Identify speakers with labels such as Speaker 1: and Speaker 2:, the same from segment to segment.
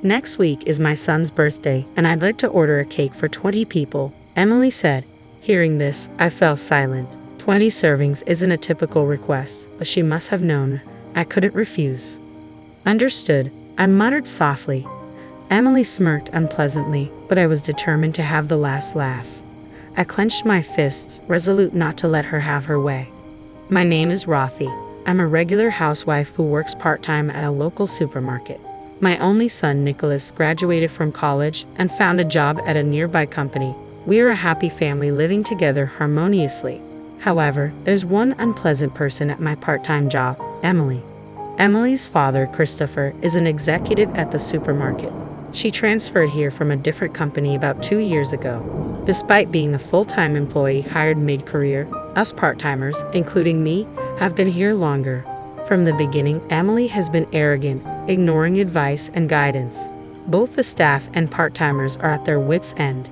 Speaker 1: Next week is my son's birthday, and I'd like to order a cake for 20 people, Emily said. Hearing this, I fell silent. 20 servings isn't a typical request, but she must have known I couldn't refuse. Understood, I muttered softly. Emily smirked unpleasantly, but I was determined to have the last laugh. I clenched my fists, resolute not to let her have her way. My name is Rothy. I'm a regular housewife who works part-time at a local supermarket. My only son, Nicholas, graduated from college and found a job at a nearby company. We are a happy family living together harmoniously. However, there's one unpleasant person at my part-time job, Emily. Emily's father, Christopher, is an executive at the supermarket. She transferred here from a different company about 2 years ago. Despite being a full-time employee hired mid-career, us part-timers, including me, have been here longer. From the beginning, Emily has been arrogant, ignoring advice and guidance. Both the staff and part-timers are at their wits' end.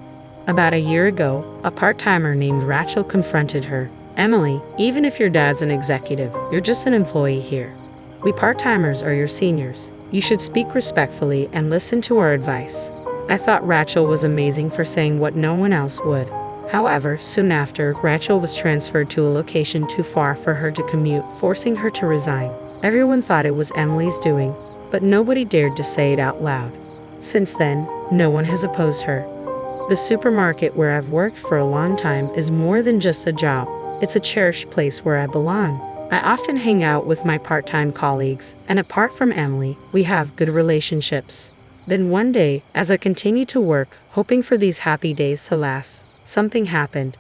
Speaker 1: About a year ago, a part-timer named Rachel confronted her. Emily, even if your dad's an executive, you're just an employee here. We part-timers are your seniors. You should speak respectfully and listen to our advice. I thought Rachel was amazing for saying what no one else would. However, soon after, Rachel was transferred to a location too far for her to commute, forcing her to resign. Everyone thought it was Emily's doing, but nobody dared to say it out loud. Since then, no one has opposed her. The supermarket where I've worked for a long time is more than just a job. It's a cherished place where I belong. I often hang out with my part-time colleagues, and apart from Emily, we have good relationships. Then one day, as I continued to work, hoping for these happy days to last, something happened.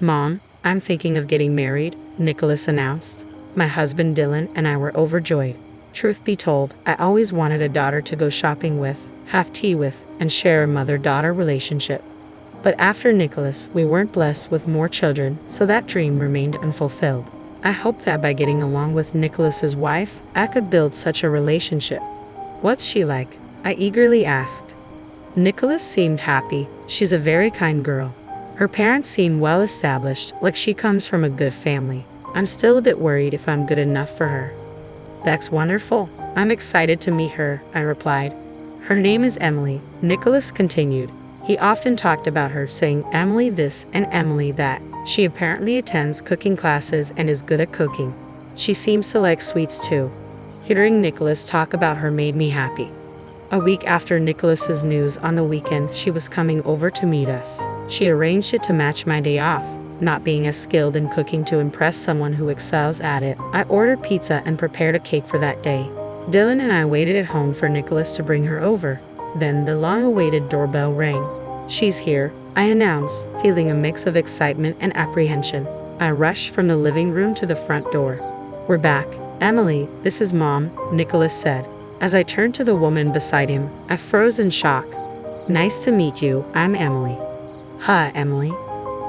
Speaker 1: Mom, I'm thinking of getting married, Nicholas announced. My husband Dylan and I were overjoyed. Truth be told, I always wanted a daughter to go shopping with, have tea with, and share a mother-daughter relationship. But after Nicholas, we weren't blessed with more children, so that dream remained unfulfilled. I hoped that by getting along with Nicholas's wife, I could build such a relationship. What's she like? I eagerly asked. Nicholas seemed happy. She's a very kind girl. Her parents seem well established, like she comes from a good family. I'm still a bit worried if I'm good enough for her. That's wonderful. I'm excited to meet her, I replied. Her name is Emily, Nicholas continued. He often talked about her, saying Emily this and Emily that. She apparently attends cooking classes and is good at cooking. She seems to like sweets too. Hearing Nicholas talk about her made me happy. A week after Nicholas's news on the weekend, she was coming over to meet us. She arranged it to match my day off. Not being as skilled in cooking to impress someone who excels at it, I ordered pizza and prepared a cake for that day. Dylan and I waited at home for Nicholas to bring her over. Then the long-awaited doorbell rang. She's here, I announced, feeling a mix of excitement and apprehension. I rushed from the living room to the front door. We're back. Emily, this is Mom, Nicholas said. As I turned to the woman beside him, I froze in shock. Nice to meet you, I'm Emily. Hi, Emily.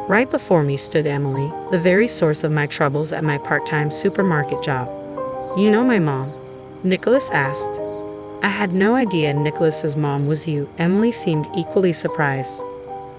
Speaker 1: Right before me stood Emily, the very source of my troubles at my part-time supermarket job. You know my mom? Nicholas asked. I had no idea Nicholas's mom was you. Emily seemed equally surprised.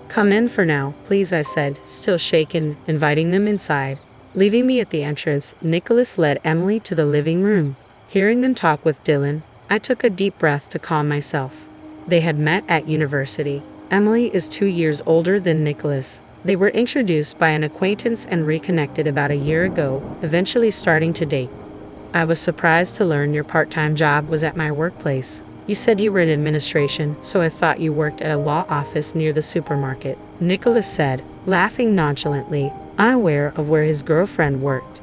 Speaker 1: Come in for now, please, I said, still shaken, inviting them inside. Leaving me at the entrance, Nicholas led Emily to the living room. Hearing them talk with Dylan, I took a deep breath to calm myself. They had met at university. Emily is 2 years older than Nicholas. They were introduced by an acquaintance and reconnected about a year ago, eventually starting to date. I was surprised to learn your part-time job was at my workplace. You said you were in administration, so I thought you worked at a law office near the supermarket, Nicholas said, laughing nonchalantly, unaware of where his girlfriend worked.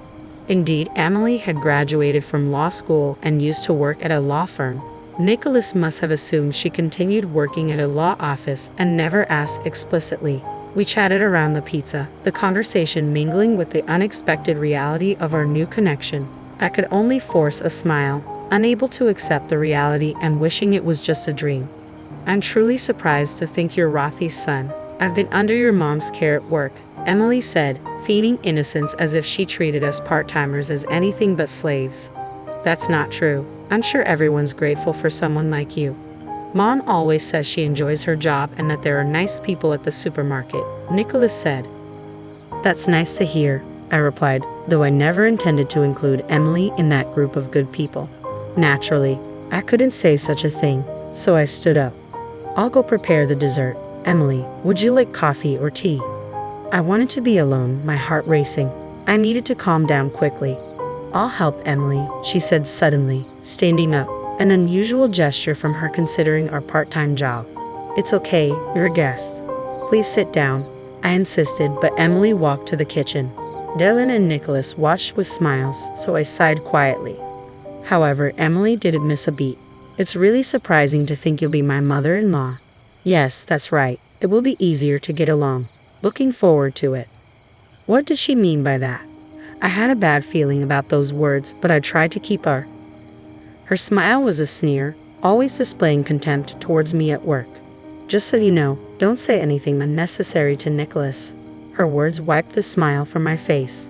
Speaker 1: Indeed, Emily had graduated from law school and used to work at a law firm. Nicholas must have assumed she continued working at a law office and never asked explicitly. We chatted around the pizza, the conversation mingling with the unexpected reality of our new connection. I could only force a smile, unable to accept the reality and wishing it was just a dream. I'm truly surprised to think you're Rothy's son. I've been under your mom's care at work, Emily said, feigning innocence as if she treated us part-timers as anything but slaves. That's not true. I'm sure everyone's grateful for someone like you. Mom always says she enjoys her job and that there are nice people at the supermarket, Nicholas said. That's nice to hear, I replied, though I never intended to include Emily in that group of good people. Naturally, I couldn't say such a thing. so I stood up. I'll go prepare the dessert. Emily, would you like coffee or tea? I wanted to be alone, my heart racing. I needed to calm down quickly. I'll help, Emily, she said suddenly, standing up, an unusual gesture from her considering our part-time job. It's okay, you're a guest. Please sit down, I insisted, but Emily walked to the kitchen. Dylan and Nicholas watched with smiles, so I sighed quietly. However, Emily didn't miss a beat. It's really surprising to think you'll be my mother-in-law. Yes, that's right. It will be easier to get along. Looking forward to it. What did she mean by that? I had a bad feeling about those words, but I tried to keep her. Her smile was a sneer, always displaying contempt towards me at work. Just so you know, don't say anything unnecessary to Nicholas. Her words wiped the smile from my face.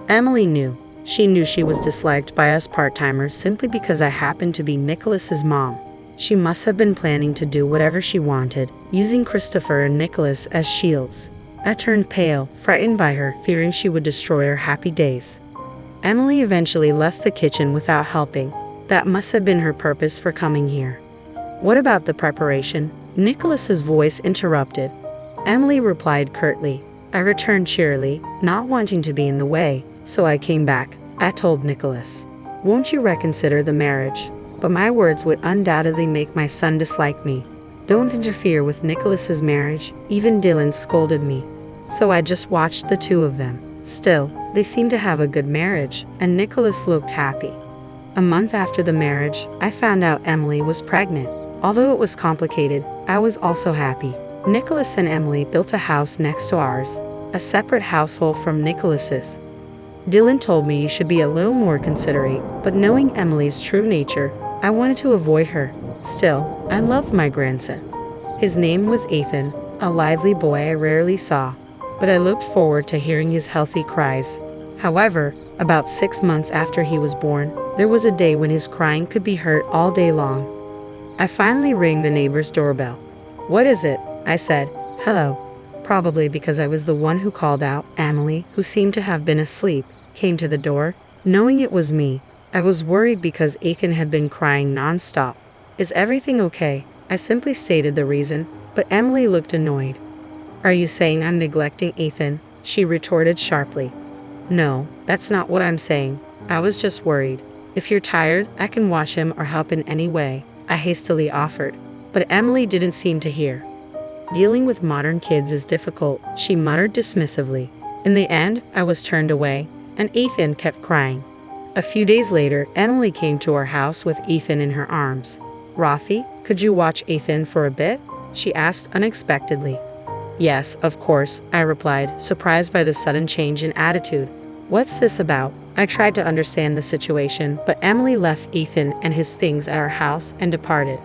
Speaker 1: Emily knew. She knew she was disliked by us part-timers simply because I happened to be Nicholas's mom. She must have been planning to do whatever she wanted, using Christopher and Nicholas as shields. I turned pale, frightened by her, fearing she would destroy our happy days. Emily eventually left the kitchen without helping. That must have been her purpose for coming here. What about the preparation? Nicholas's voice interrupted. Emily replied curtly. I returned cheerily, not wanting to be in the way, so I came back. I told Nicholas, "Won't you reconsider the marriage?" But my words would undoubtedly make my son dislike me. Don't interfere with Nicholas's marriage. Even Dylan scolded me. So I just watched the two of them. Still, they seemed to have a good marriage, and Nicholas looked happy. A month after the marriage, I found out Emily was pregnant. Although it was complicated, I was also happy. Nicholas and Emily built a house next to ours, a separate household from Nicholas's. Dylan told me you should be a little more considerate, but knowing Emily's true nature, I wanted to avoid her. Still, I loved my grandson. His name was Ethan, a lively boy I rarely saw, but I looked forward to hearing his healthy cries. However, about 6 months after he was born, there was a day when his crying could be heard all day long. I finally rang the neighbor's doorbell. "What is it?" I said. "Hello." Probably because I was the one who called out, Emily, who seemed to have been asleep, came to the door. Knowing it was me, I was worried because Ethan had been crying non-stop. "Is everything okay?" I simply stated the reason, but Emily looked annoyed. "Are you saying I'm neglecting Ethan?" she retorted sharply. "No, that's not what I'm saying. I was just worried. If you're tired, I can wash him or help in any way," I hastily offered. But Emily didn't seem to hear. "Dealing with modern kids is difficult," she muttered dismissively. In the end, I was turned away, and Ethan kept crying. A few days later, Emily came to our house with Ethan in her arms. "Rothy, could you watch Ethan for a bit?" she asked unexpectedly. "Yes, of course," I replied, surprised by the sudden change in attitude. "What's this about?" I tried to understand the situation, but Emily left Ethan and his things at our house and departed.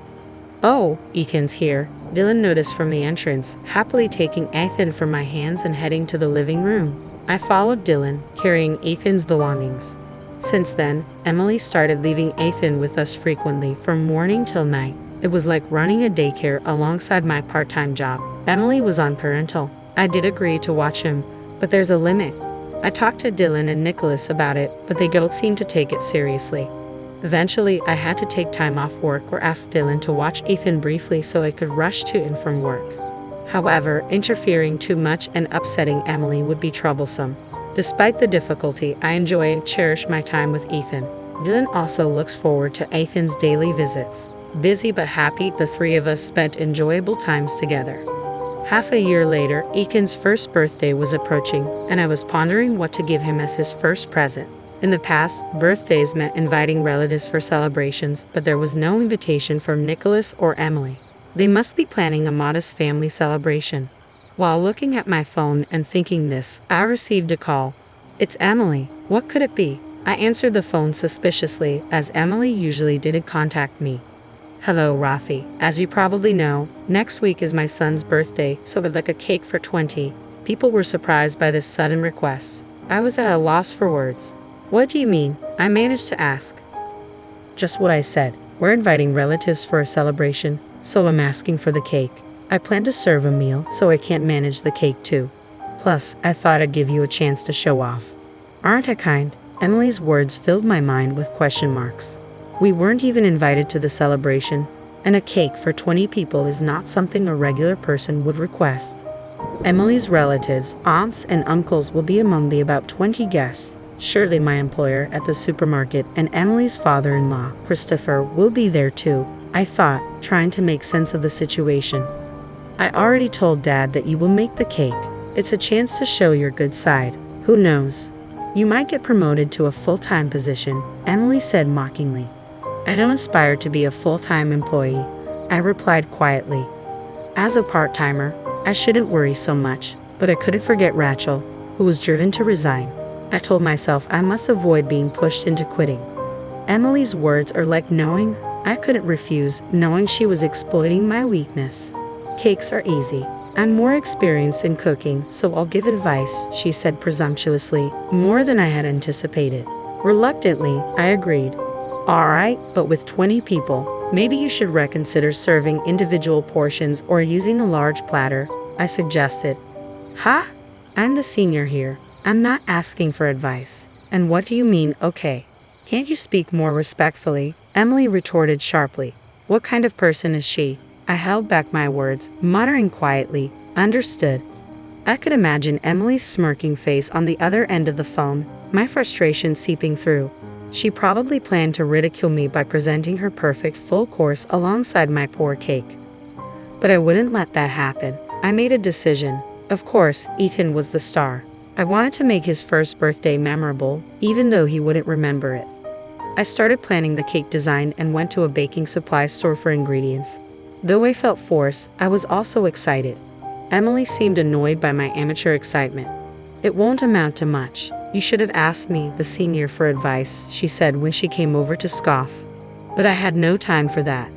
Speaker 1: "Oh, Ethan's here," Dylan noticed from the entrance, happily taking Ethan from my hands and heading to the living room. I followed Dylan, carrying Ethan's belongings. Since then, Emily started leaving Ethan with us frequently from morning till night. It was like running a daycare alongside my part-time job. Emily was on parental. I did agree to watch him, but there's a limit. I talked to Dylan and Nicholas about it, but they don't seem to take it seriously. Eventually, I had to take time off work or ask Dylan to watch Ethan briefly so I could rush to and from work. However, interfering too much and upsetting Emily would be troublesome. Despite the difficulty, I enjoy and cherish my time with Ethan. Dylan also looks forward to Ethan's daily visits. Busy but happy, the three of us spent enjoyable times together. Half a year later, Ethan's first birthday was approaching, and I was pondering what to give him as his first present. In the past, birthdays meant inviting relatives for celebrations, but there was no invitation from Nicholas or Emily. They must be planning a modest family celebration. While looking at my phone and thinking this, I received a call. "It's Emily. What could it be?" I answered the phone suspiciously, as Emily usually didn't contact me. "Hello, Rothy. As you probably know, next week is my son's birthday, so I'd like a cake for 20. People were surprised by this sudden request. I was at a loss for words. "What do you mean?" I managed to ask. "Just what I said. We're inviting relatives for a celebration, so I'm asking for the cake. I plan to serve a meal, so I can't manage the cake too. Plus, I thought I'd give you a chance to show off." Aren't I kind? Emily's words filled my mind with question marks. We weren't even invited to the celebration, and a cake for 20 people is not something a regular person would request. Emily's relatives, aunts, and uncles will be among the about 20 guests. Surely my employer at the supermarket and Emily's father-in-law, Christopher, will be there too, I thought, trying to make sense of the situation. I already told Dad that you will make the cake. It's a chance to show your good side. Who knows? You might get promoted to a full-time position, Emily said mockingly. I don't aspire to be a full-time employee, I replied quietly. As a part-timer, I shouldn't worry so much, but I couldn't forget Rachel, who was driven to resign. I told myself I must avoid being pushed into quitting. Emily's words are like knowing I couldn't refuse, knowing she was exploiting my weakness. Cakes are easy. I'm more experienced in cooking, so I'll give advice, she said presumptuously, more than I had anticipated. Reluctantly, I agreed. All right, but with 20 people, maybe you should reconsider serving individual portions or using a large platter, I suggested. Ha? I'm the senior here. I'm not asking for advice. And what do you mean, okay? Can't you speak more respectfully? Emily retorted sharply. What kind of person is she? I held back my words, muttering quietly, understood. I could imagine Emily's smirking face on the other end of the phone, my frustration seeping through. She probably planned to ridicule me by presenting her perfect full course alongside my poor cake. But I wouldn't let that happen. I made a decision. Of course, Ethan was the star. I wanted to make his first birthday memorable, even though he wouldn't remember it. I started planning the cake design and went to a baking supply store for ingredients. Though I felt forced, I was also excited. Emily seemed annoyed by my amateur excitement. It won't amount to much. You should have asked me, the senior, for advice, she said when she came over to scoff. But I had no time for that.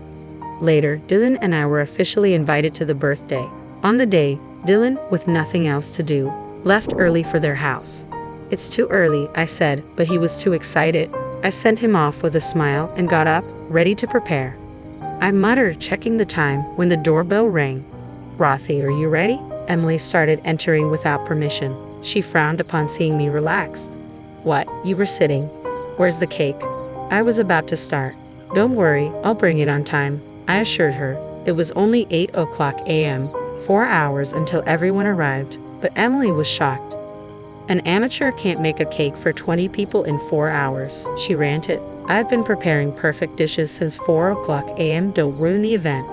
Speaker 1: Later, Dylan and I were officially invited to the birthday. On the day, Dylan, with nothing else to do, left early for their house. It's too early, I said, but he was too excited. I sent him off with a smile and got up, ready to prepare. I muttered, checking the time, when the doorbell rang. Rothy, are you ready? Emily started entering without permission. She frowned upon seeing me relaxed. What, you were sitting? Where's the cake? I was about to start. Don't worry, I'll bring it on time, I assured her. It was only 8:00 a.m., 4 hours until everyone arrived, but Emily was shocked. An amateur can't make a cake for 20 people in 4 hours, she ranted. I've been preparing perfect dishes since 4:00 a.m. Don't ruin the event.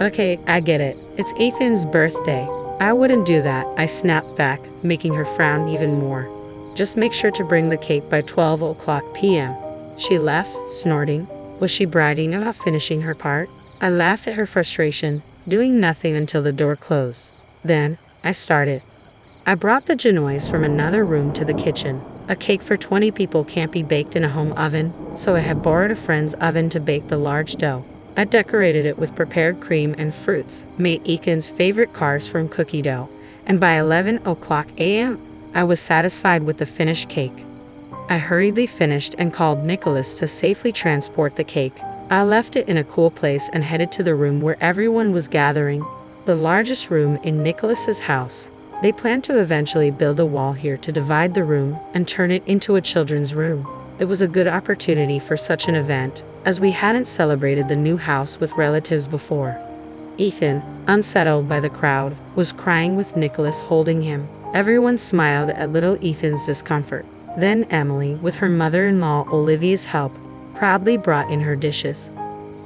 Speaker 1: Okay, I get it. It's Ethan's birthday. I wouldn't do that, I snapped back, making her frown even more. Just make sure to bring the cake by 12:00 p.m. She left, snorting. Was she bragging about finishing her part? I laughed at her frustration, doing nothing until the door closed. Then, I started. I brought the genoise from another room to the kitchen. A cake for 20 people can't be baked in a home oven, so I had borrowed a friend's oven to bake the large dough. I decorated it with prepared cream and fruits, made Ethan's favorite carbs from cookie dough, and by 11:00 a.m., I was satisfied with the finished cake. I hurriedly finished and called Nicholas to safely transport the cake. I left it in a cool place and headed to the room where everyone was gathering, the largest room in Nicholas's house. They planned to eventually build a wall here to divide the room and turn it into a children's room. It was a good opportunity for such an event, as we hadn't celebrated the new house with relatives before. Ethan, unsettled by the crowd, was crying with Nicholas holding him. Everyone smiled at little Ethan's discomfort. Then Emily, with her mother-in-law Olivia's help, proudly brought in her dishes.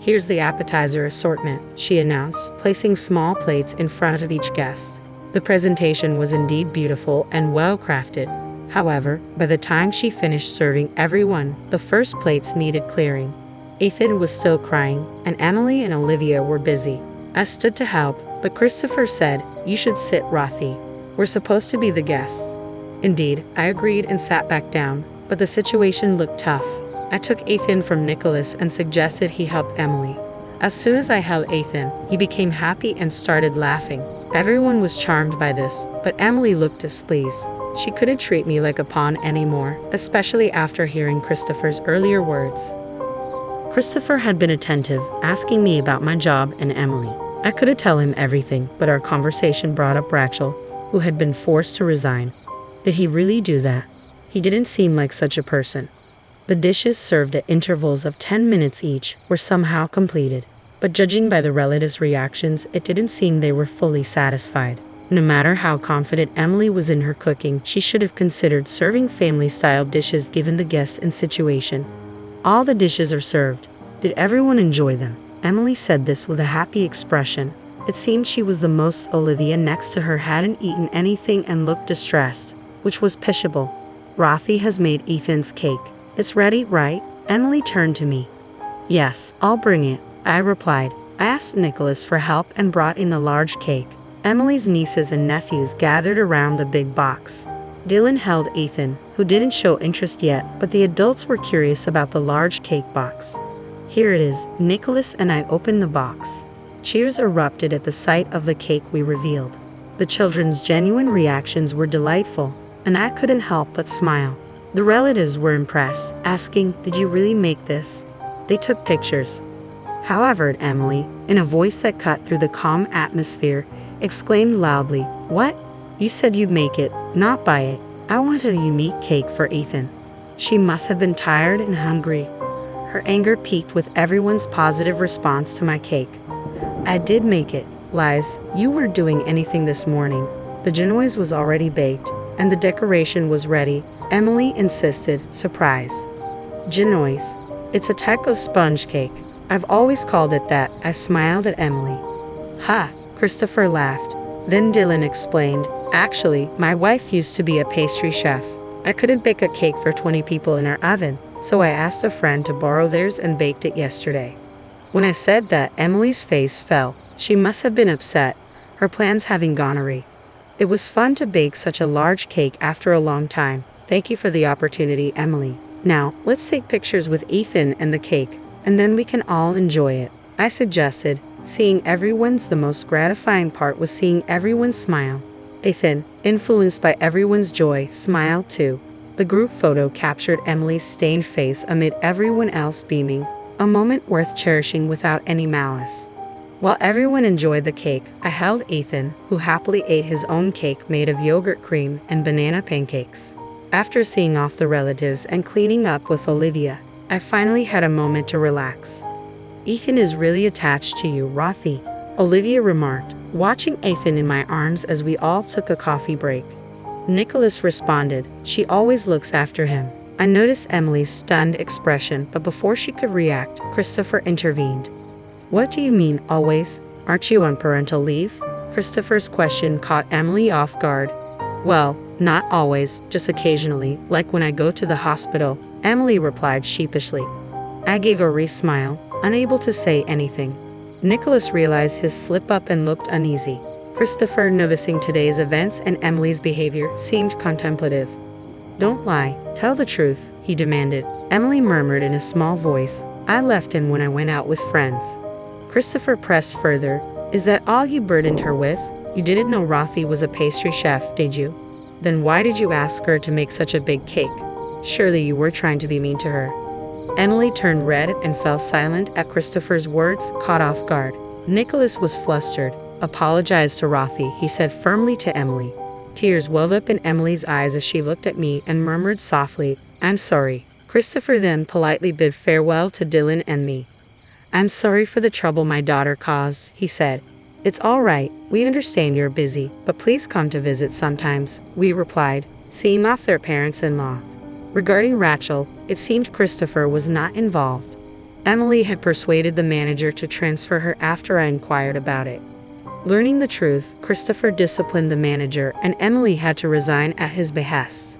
Speaker 1: Here's the appetizer assortment, she announced, placing small plates in front of each guest. The presentation was indeed beautiful and well-crafted. However, by the time she finished serving everyone, the first plates needed clearing. Ethan was still crying, and Emily and Olivia were busy. I stood to help, but Christopher said, "You should sit, Rothy. We're supposed to be the guests." Indeed, I agreed and sat back down, but the situation looked tough. I took Ethan from Nicholas and suggested he help Emily. As soon as I held Ethan, he became happy and started laughing. Everyone was charmed by this, but Emily looked displeased. She couldn't treat me like a pawn anymore, especially after hearing Christopher's earlier words. Christopher had been attentive, asking me about my job and Emily. I couldn't tell him everything, but our conversation brought up Rachel, who had been forced to resign. Did he really do that? He didn't seem like such a person. The dishes served at intervals of 10 minutes each were somehow completed. but judging by the relatives' reactions, it didn't seem they were fully satisfied. No matter how confident Emily was in her cooking, she should have considered serving family-style dishes given the guests and situation. All the dishes are served. Did everyone enjoy them? Emily said this with a happy expression. It seemed she was the most. Olivia next to her hadn't eaten anything and looked distressed, which was pitiable. Rothy has made Ethan's cake. It's ready, right? Emily turned to me. Yes, I'll bring it, I replied. I asked Nicholas for help and brought in a large cake. Emily's nieces and nephews gathered around the big box. Dylan held Ethan, who didn't show interest yet, but the adults were curious about the large cake box. Here it is. Nicholas and I opened the box. Cheers erupted at the sight of the cake we revealed. The children's genuine reactions were delightful, and I couldn't help but smile. The relatives were impressed, asking, "Did you really make this?" They took pictures. However, Emily, in a voice that cut through the calm atmosphere, exclaimed loudly, "What? You said you'd make it, not buy it. I wanted a unique cake for Ethan." She must have been tired and hungry. Her anger peaked with everyone's positive response to my cake. I did make it. Lies, you weren't doing anything this morning. The genoise was already baked, and the decoration was ready, Emily insisted, surprised. Genoise. It's a type of sponge cake. I've always called it that. I smiled at Emily. Ha! Christopher laughed. Then Dylan explained, "Actually, my wife used to be a pastry chef. I couldn't bake a cake for 20 people in our oven, so I asked a friend to borrow theirs and baked it yesterday." When I said that, Emily's face fell. She must have been upset, her plans having gone awry. It was fun to bake such a large cake after a long time. Thank you for the opportunity, Emily. Now, let's take pictures with Ethan and the cake, and then we can all enjoy it, I suggested. Seeing everyone's the most gratifying part was seeing everyone smile. Ethan, influenced by everyone's joy, smiled too. The group photo captured Emily's stained face amid everyone else beaming, a moment worth cherishing without any malice. While everyone enjoyed the cake, I held Ethan, who happily ate his own cake made of yogurt cream and banana pancakes. After seeing off the relatives and cleaning up with Olivia, I finally had a moment to relax. "Ethan is really attached to you, Rothy," Olivia remarked, watching Ethan in my arms as we all took a coffee break. Nicholas responded, "She always looks after him." I noticed Emily's stunned expression, but before she could react, Christopher intervened. "What do you mean, always? Aren't you on parental leave?" Christopher's question caught Emily off guard. "Well, not always, just occasionally, like when I go to the hospital," Emily replied sheepishly. I gave a wry smile, unable to say anything. Nicholas realized his slip-up and looked uneasy. Christopher, noticing today's events and Emily's behavior, seemed contemplative. "Don't lie, tell the truth," he demanded. Emily murmured in a small voice, "I left him when I went out with friends." Christopher pressed further, "Is that all you burdened her with? You didn't know Rothy was a pastry chef, did you? Then why did you ask her to make such a big cake? Surely you were trying to be mean to her." Emily turned red and fell silent at Christopher's words, caught off guard. Nicholas was flustered. "Apologize to Rothy," he said firmly to Emily. Tears welled up in Emily's eyes as she looked at me and murmured softly, "I'm sorry." Christopher then politely bid farewell to Dylan and me. "I'm sorry for the trouble my daughter caused," he said. "It's all right, we understand you're busy, but please come to visit sometimes," we replied, seeing off their parents-in-law. Regarding Rachel, it seemed Christopher was not involved. Emily had persuaded the manager to transfer her after I inquired about it. Learning the truth, Christopher disciplined the manager and Emily had to resign at his behest.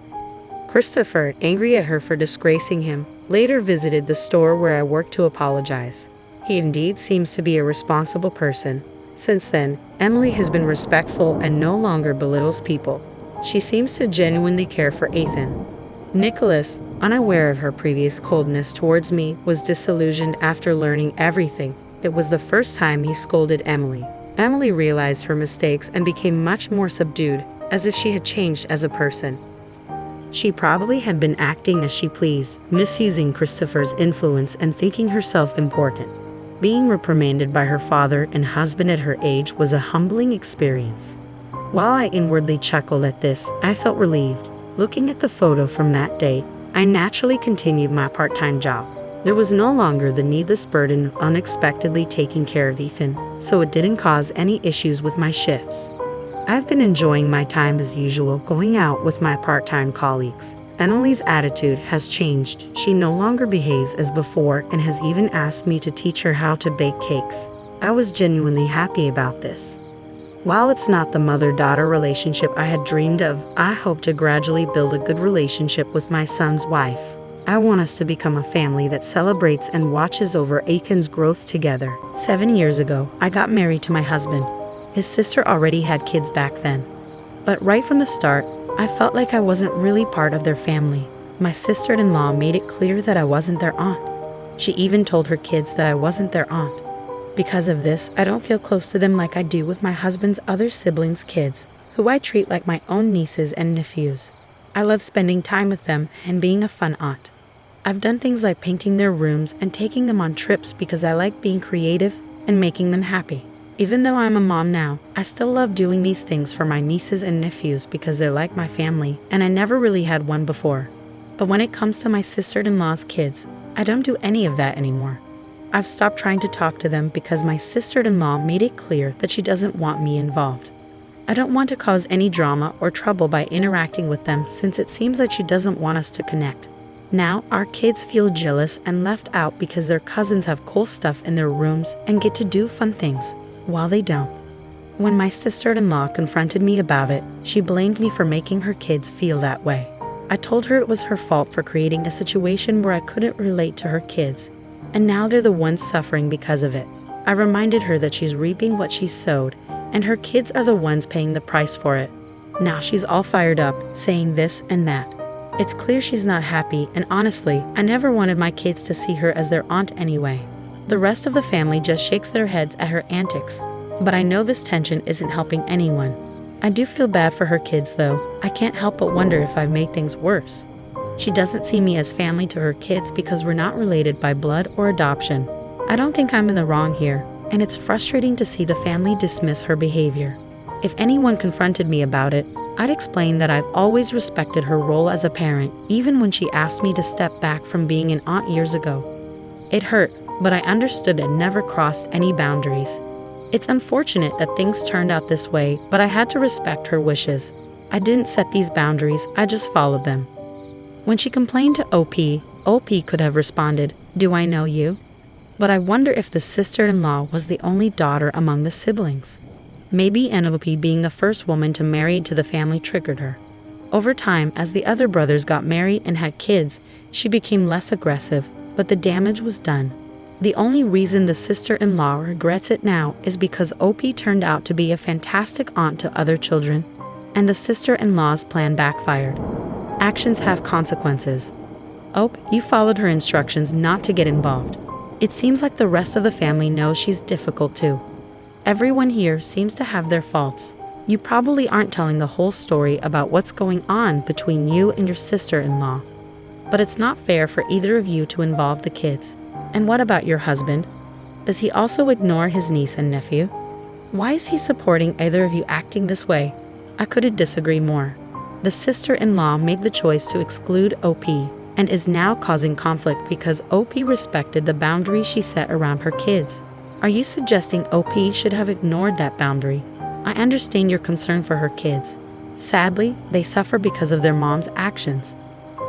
Speaker 1: Christopher, angry at her for disgracing him, later visited the store where I worked to apologize. He indeed seems to be a responsible person. Since then, Emily has been respectful and no longer belittles people. She seems to genuinely care for Ethan. Nicholas, unaware of her previous coldness towards me, was disillusioned after learning everything. It was the first time he scolded Emily. Emily realized her mistakes and became much more subdued, as if she had changed as a person. She probably had been acting as she pleased, misusing Christopher's influence and thinking herself important. Being reprimanded by her father and husband at her age was a humbling experience. While I inwardly chuckled at this, I felt relieved. Looking at the photo from that day, I naturally continued my part-time job. There was no longer the needless burden of unexpectedly taking care of Ethan, so it didn't cause any issues with my shifts. I've been enjoying my time as usual, going out with my part-time colleagues. Emily's attitude has changed. She no longer behaves as before and has even asked me to teach her how to bake cakes. I was genuinely happy about this. While it's not the mother-daughter relationship I had dreamed of, I hope to gradually build a good relationship with my son's wife. I want us to become a family that celebrates and watches over Aiken's growth together. 7 years ago, I got married to my husband. His sister already had kids back then. But right from the start, I felt like I wasn't really part of their family. My sister-in-law made it clear that I wasn't their aunt. She even told her kids that I wasn't their aunt. Because of this, I don't feel close to them like I do with my husband's other siblings' kids, who I treat like my own nieces and nephews. I love spending time with them and being a fun aunt. I've done things like painting their rooms and taking them on trips because I like being creative and making them happy. Even though I'm a mom now, I still love doing these things for my nieces and nephews because they're like my family, and I never really had one before. But when it comes to my sister-in-law's kids, I don't do any of that anymore. I've stopped trying to talk to them because my sister-in-law made it clear that she doesn't want me involved. I don't want to cause any drama or trouble by interacting with them since it seems like she doesn't want us to connect. Now, our kids feel jealous and left out because their cousins have cool stuff in their rooms and get to do fun things, while they don't. When my sister-in-law confronted me about it, she blamed me for making her kids feel that way. I told her it was her fault for creating a situation where I couldn't relate to her kids, and now they're the ones suffering because of it. I reminded her that she's reaping what she sowed, and her kids are the ones paying the price for it. Now she's all fired up, saying this and that. It's clear she's not happy, and honestly, I never wanted my kids to see her as their aunt anyway. The rest of the family just shakes their heads at her antics, but I know this tension isn't helping anyone. I do feel bad for her kids though. I can't help but wonder if I've made things worse. She doesn't see me as family to her kids because we're not related by blood or adoption. I don't think I'm in the wrong here, and it's frustrating to see the family dismiss her behavior. If anyone confronted me about it, I'd explain that I've always respected her role as a parent, even when she asked me to step back from being an aunt years ago. It hurt, but I understood and never crossed any boundaries. It's unfortunate that things turned out this way, but I had to respect her wishes. I didn't set these boundaries, I just followed them. When she complained to OP could have responded, "Do I know you?" But I wonder if the sister-in-law was the only daughter among the siblings. Maybe NOP being the first woman to marry into the family triggered her. Over time, as the other brothers got married and had kids, she became less aggressive, but the damage was done. The only reason the sister-in-law regrets it now is because OP turned out to be a fantastic aunt to other children, and the sister-in-law's plan backfired. Actions have consequences. OP, you followed her instructions not to get involved. It seems like the rest of the family knows she's difficult too. Everyone here seems to have their faults. You probably aren't telling the whole story about what's going on between you and your sister-in-law. But it's not fair for either of you to involve the kids. And what about your husband? Does he also ignore his niece and nephew? Why is he supporting either of you acting this way? I couldn't disagree more. The sister-in-law made the choice to exclude OP and is now causing conflict because OP respected the boundary she set around her kids. Are you suggesting OP should have ignored that boundary? I understand your concern for her kids. Sadly, they suffer because of their mom's actions.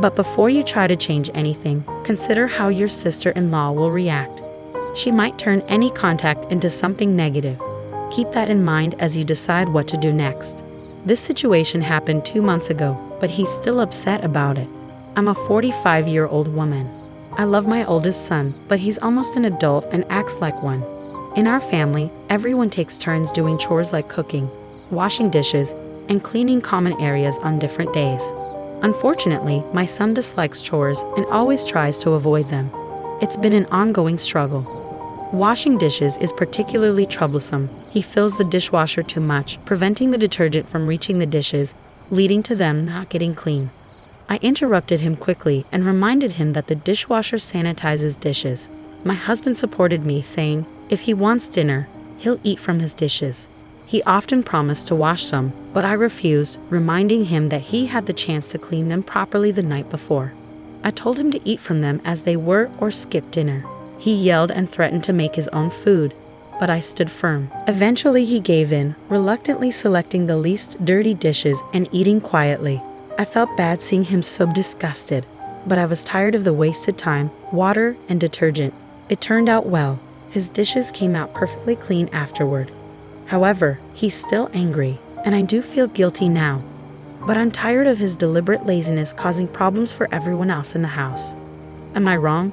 Speaker 1: But before you try to change anything, consider how your sister-in-law will react. She might turn any contact into something negative. Keep that in mind as you decide what to do next. This situation happened 2 months ago, but he's still upset about it. I'm a 45-year-old woman. I love my oldest son, but he's almost an adult and acts like one. In our family, everyone takes turns doing chores like cooking, washing dishes, and cleaning common areas on different days. Unfortunately, my son dislikes chores and always tries to avoid them. It's been an ongoing struggle. Washing dishes is particularly troublesome. He fills the dishwasher too much, preventing the detergent from reaching the dishes, leading to them not getting clean. I interrupted him quickly and reminded him that the dishwasher sanitizes dishes. My husband supported me, saying, if he wants dinner, he'll eat from his dishes. He often promised to wash some, but I refused, reminding him that he had the chance to clean them properly the night before. I told him to eat from them as they were or skip dinner. He yelled and threatened to make his own food, but I stood firm. Eventually he gave in, reluctantly selecting the least dirty dishes and eating quietly. I felt bad seeing him so disgusted, but I was tired of the wasted time, water, and detergent. It turned out well. His dishes came out perfectly clean afterward. However, he's still angry, and I do feel guilty now. But I'm tired of his deliberate laziness causing problems for everyone else in the house. Am I wrong?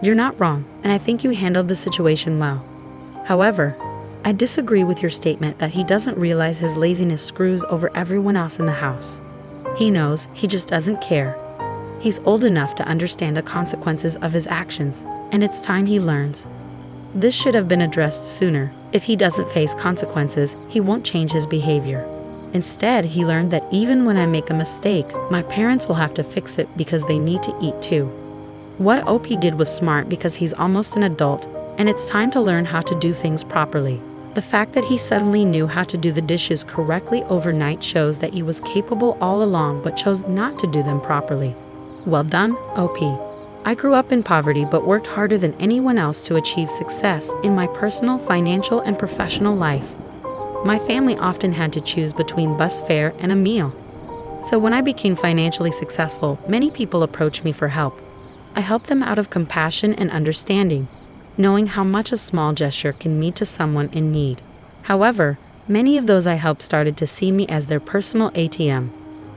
Speaker 1: You're not wrong, and I think you handled the situation well. However, I disagree with your statement that he doesn't realize his laziness screws over everyone else in the house. He knows, he just doesn't care. He's old enough to understand the consequences of his actions, and it's time he learns. This should have been addressed sooner. If he doesn't face consequences, he won't change his behavior. Instead, he learned that even when I make a mistake, my parents will have to fix it because they need to eat too. What OP did was smart because he's almost an adult, and it's time to learn how to do things properly. The fact that he suddenly knew how to do the dishes correctly overnight shows that he was capable all along but chose not to do them properly. Well done, OP. I grew up in poverty but worked harder than anyone else to achieve success in my personal, financial, and professional life. My family often had to choose between bus fare and a meal. So when I became financially successful, many people approached me for help. I helped them out of compassion and understanding, knowing how much a small gesture can mean to someone in need. However, many of those I helped started to see me as their personal ATM.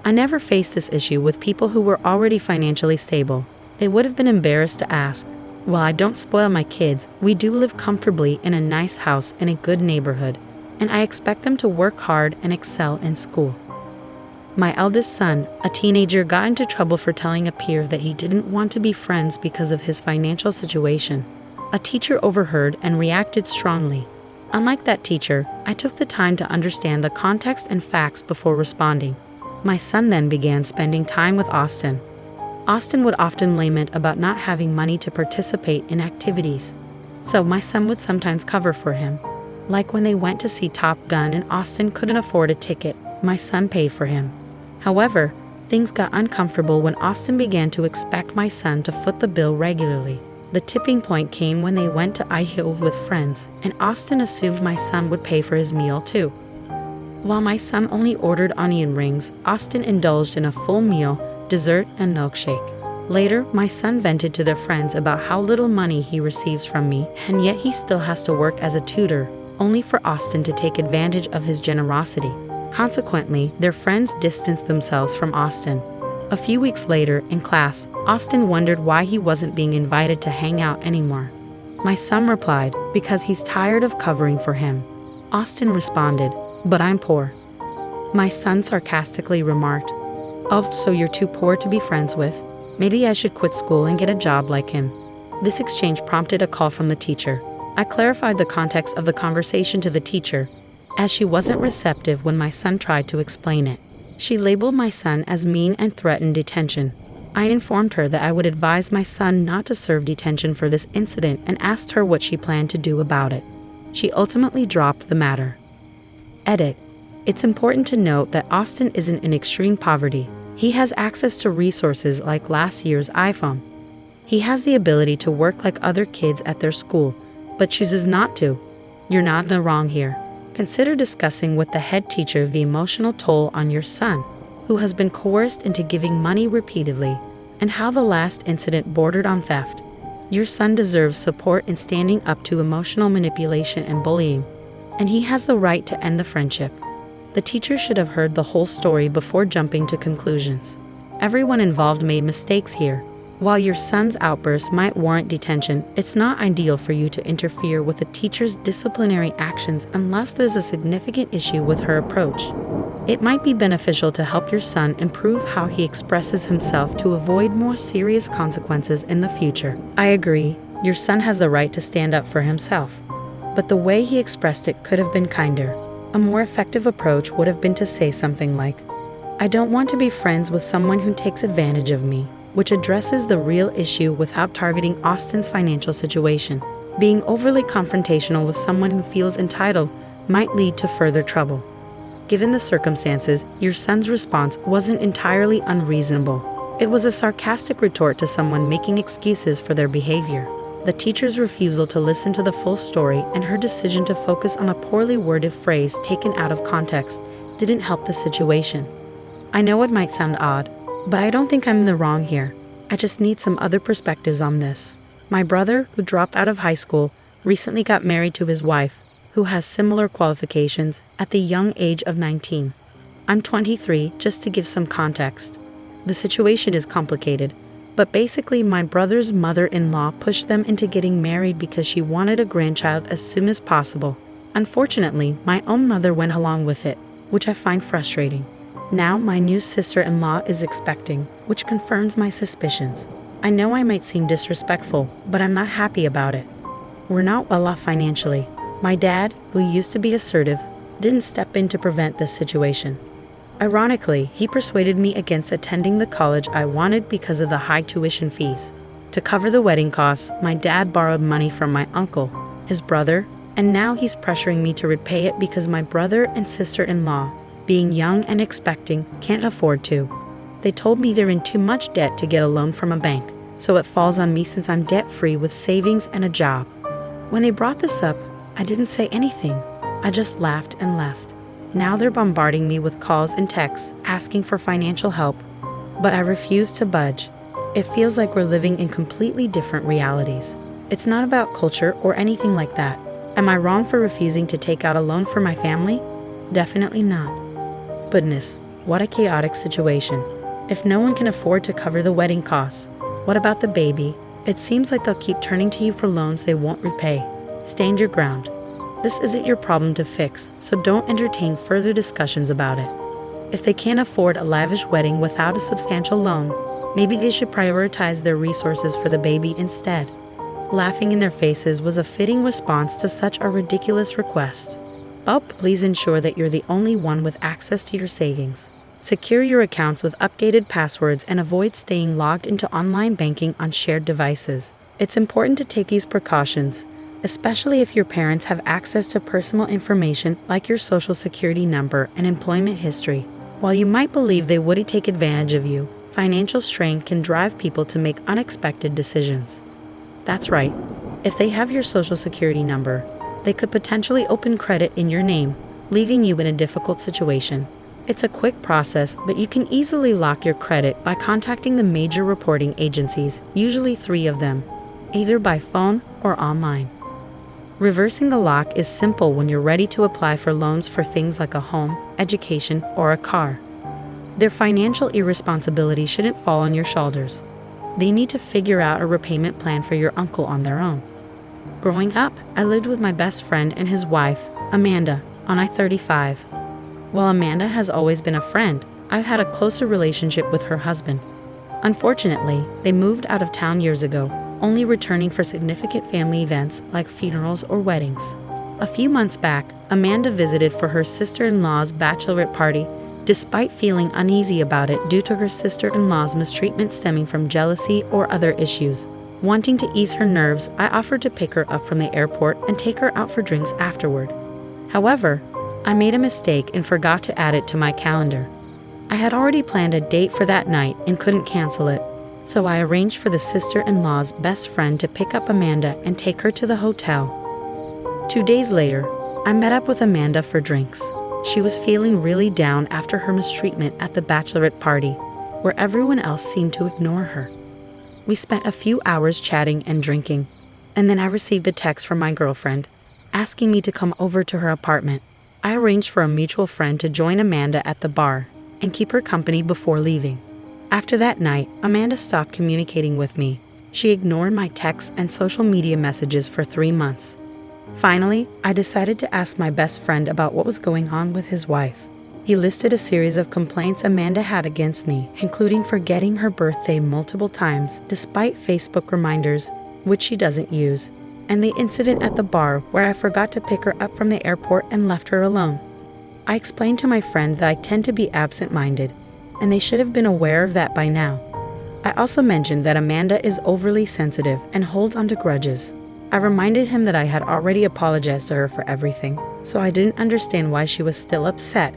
Speaker 1: I never faced this issue with people who were already financially stable. They would have been embarrassed to ask. While I don't spoil my kids, we do live comfortably in a nice house in a good neighborhood, and I expect them to work hard and excel in school. My eldest son, a teenager, got into trouble for telling a peer that he didn't want to be friends because of his financial situation. A teacher overheard and reacted strongly. Unlike that teacher, I took the time to understand the context and facts before responding. My son then began spending time with Austin. Austin would often lament about not having money to participate in activities, so my son would sometimes cover for him. Like when they went to see Top Gun and Austin couldn't afford a ticket, my son paid for him. However, things got uncomfortable when Austin began to expect my son to foot the bill regularly. The tipping point came when they went to DIL with friends, and Austin assumed my son would pay for his meal too. While my son only ordered onion rings, Austin indulged in a full meal, dessert, and milkshake. Later, my son vented to their friends about how little money he receives from me, and yet he still has to work as a tutor, only for Austin to take advantage of his generosity. Consequently, their friends distanced themselves from Austin. A few weeks later, in class, Austin wondered why he wasn't being invited to hang out anymore. My son replied, because he's tired of covering for him. Austin responded, but I'm poor. My son sarcastically remarked, oh, so you're too poor to be friends with? Maybe I should quit school and get a job like him. This exchange prompted a call from the teacher. I clarified the context of the conversation to the teacher, as she wasn't receptive when my son tried to explain it. She labeled my son as mean and threatened detention. I informed her that I would advise my son not to serve detention for this incident and asked her what she planned to do about it. She ultimately dropped the matter. Edit. It's important to note that Austin isn't in extreme poverty. He has access to resources like last year's iPhone. He has the ability to work like other kids at their school, but chooses not to. You're not in the wrong here. Consider discussing with the head teacher the emotional toll on your son, who has been coerced into giving money repeatedly, and how the last incident bordered on theft. Your son deserves support in standing up to emotional manipulation and bullying, and he has the right to end the friendship. The teacher should have heard the whole story before jumping to conclusions. Everyone involved made mistakes here. While your son's outburst might warrant detention, it's not ideal for you to interfere with the teacher's disciplinary actions unless there's a significant issue with her approach. It might be beneficial to help your son improve how he expresses himself to avoid more serious consequences in the future. I agree, your son has the right to stand up for himself. But the way he expressed it could have been kinder. A more effective approach would have been to say something like, I don't want to be friends with someone who takes advantage of me, which addresses the real issue without targeting Austin's financial situation. Being overly confrontational with someone who feels entitled might lead to further trouble. Given the circumstances, your son's response wasn't entirely unreasonable. It was a sarcastic retort to someone making excuses for their behavior. The teacher's refusal to listen to the full story and her decision to focus on a poorly worded phrase taken out of context didn't help the situation. I know it might sound odd, but I don't think I'm in the wrong here. I just need some other perspectives on this. My brother, who dropped out of high school, recently got married to his wife, who has similar qualifications, at the young age of 19. I'm 23, just to give some context. The situation is complicated, but basically my brother's mother-in-law pushed them into getting married because she wanted a grandchild as soon as possible. Unfortunately, my own mother went along with it, which I find frustrating. Now my new sister-in-law is expecting, which confirms my suspicions. I know I might seem disrespectful, but I'm not happy about it. We're not well off financially. My dad, who used to be assertive, didn't step in to prevent this situation. Ironically, he persuaded me against attending the college I wanted because of the high tuition fees. To cover the wedding costs, my dad borrowed money from my uncle, his brother, and now he's pressuring me to repay it because my brother and sister-in-law, being young and expecting, can't afford to. They told me they're in too much debt to get a loan from a bank, so it falls on me since I'm debt-free with savings and a job. When they brought this up, I didn't say anything. I just laughed and left. Now they're bombarding me with calls and texts asking for financial help, but I refuse to budge. It feels like we're living in completely different realities. It's not about culture or anything like that. Am I wrong for refusing to take out a loan for my family? Definitely not. Goodness, what a chaotic situation. If no one can afford to cover the wedding costs, what about the baby? It seems like they'll keep turning to you for loans they won't repay. Stand your ground. This isn't your problem to fix, so don't entertain further discussions about it. If they can't afford a lavish wedding without a substantial loan, maybe they should prioritize their resources for the baby instead. Laughing in their faces was a fitting response to such a ridiculous request. Oh, please ensure that you're the only one with access to your savings. Secure your accounts with updated passwords and avoid staying logged into online banking on shared devices. It's important to take these precautions, especially if your parents have access to personal information like your social security number and employment history. While you might believe they wouldn't take advantage of you, financial strain can drive people to make unexpected decisions. That's right. If they have your social security number, they could potentially open credit in your name, leaving you in a difficult situation. It's a quick process, but you can easily lock your credit by contacting the major reporting agencies, usually 3 of them, either by phone or online. Reversing the lock is simple when you're ready to apply for loans for things like a home, education, or a car. Their financial irresponsibility shouldn't fall on your shoulders. They need to figure out a repayment plan for your uncle on their own. Growing up, I lived with my best friend and his wife, Amanda, on I-35. While Amanda has always been a friend, I've had a closer relationship with her husband. Unfortunately, they moved out of town years ago, only returning for significant family events like funerals or weddings. A few months back, Amanda visited for her sister-in-law's bachelorette party, despite feeling uneasy about it due to her sister-in-law's mistreatment stemming from jealousy or other issues. Wanting to ease her nerves, I offered to pick her up from the airport and take her out for drinks afterward. However, I made a mistake and forgot to add it to my calendar. I had already planned a date for that night and couldn't cancel it, so I arranged for the sister-in-law's best friend to pick up Amanda and take her to the hotel. 2 days later, I met up with Amanda for drinks. She was feeling really down after her mistreatment at the bachelorette party, where everyone else seemed to ignore her. We spent a few hours chatting and drinking, and then I received a text from my girlfriend, asking me to come over to her apartment. I arranged for a mutual friend to join Amanda at the bar and keep her company before leaving. After that night, Amanda stopped communicating with me. She ignored my texts and social media messages for 3 months. Finally, I decided to ask my best friend about what was going on with his wife. He listed a series of complaints Amanda had against me, including forgetting her birthday multiple times despite Facebook reminders, which she doesn't use, and the incident at the bar where I forgot to pick her up from the airport and left her alone. I explained to my friend that I tend to be absent-minded, and they should have been aware of that by now. I also mentioned that Amanda is overly sensitive and holds onto grudges. I reminded him that I had already apologized to her for everything, so I didn't understand why she was still upset.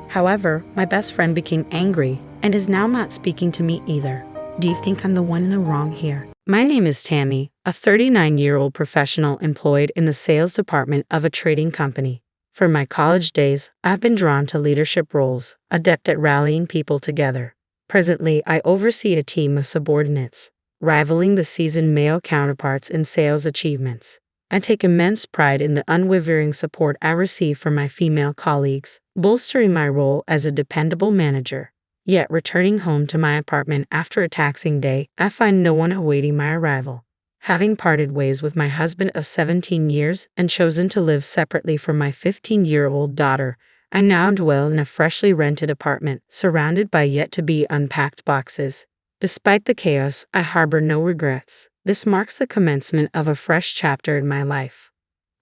Speaker 1: However, my best friend became angry and is now not speaking to me either. Do you think I'm the one in the wrong here? My name is Tammy, a 39-year-old professional employed in the sales department of a trading company. From my college days, I've been drawn to leadership roles, adept at rallying people together. Presently, I oversee a team of subordinates, rivaling the seasoned male counterparts in sales achievements. I take immense pride in the unwavering support I receive from my female colleagues, bolstering my role as a dependable manager. Yet, returning home to my apartment after a taxing day, I find no one awaiting my arrival. Having parted ways with my husband of 17 years and chosen to live separately from my 15-year-old daughter, I now dwell in a freshly rented apartment, surrounded by yet-to-be unpacked boxes. Despite the chaos, I harbor no regrets. This marks the commencement of a fresh chapter in my life.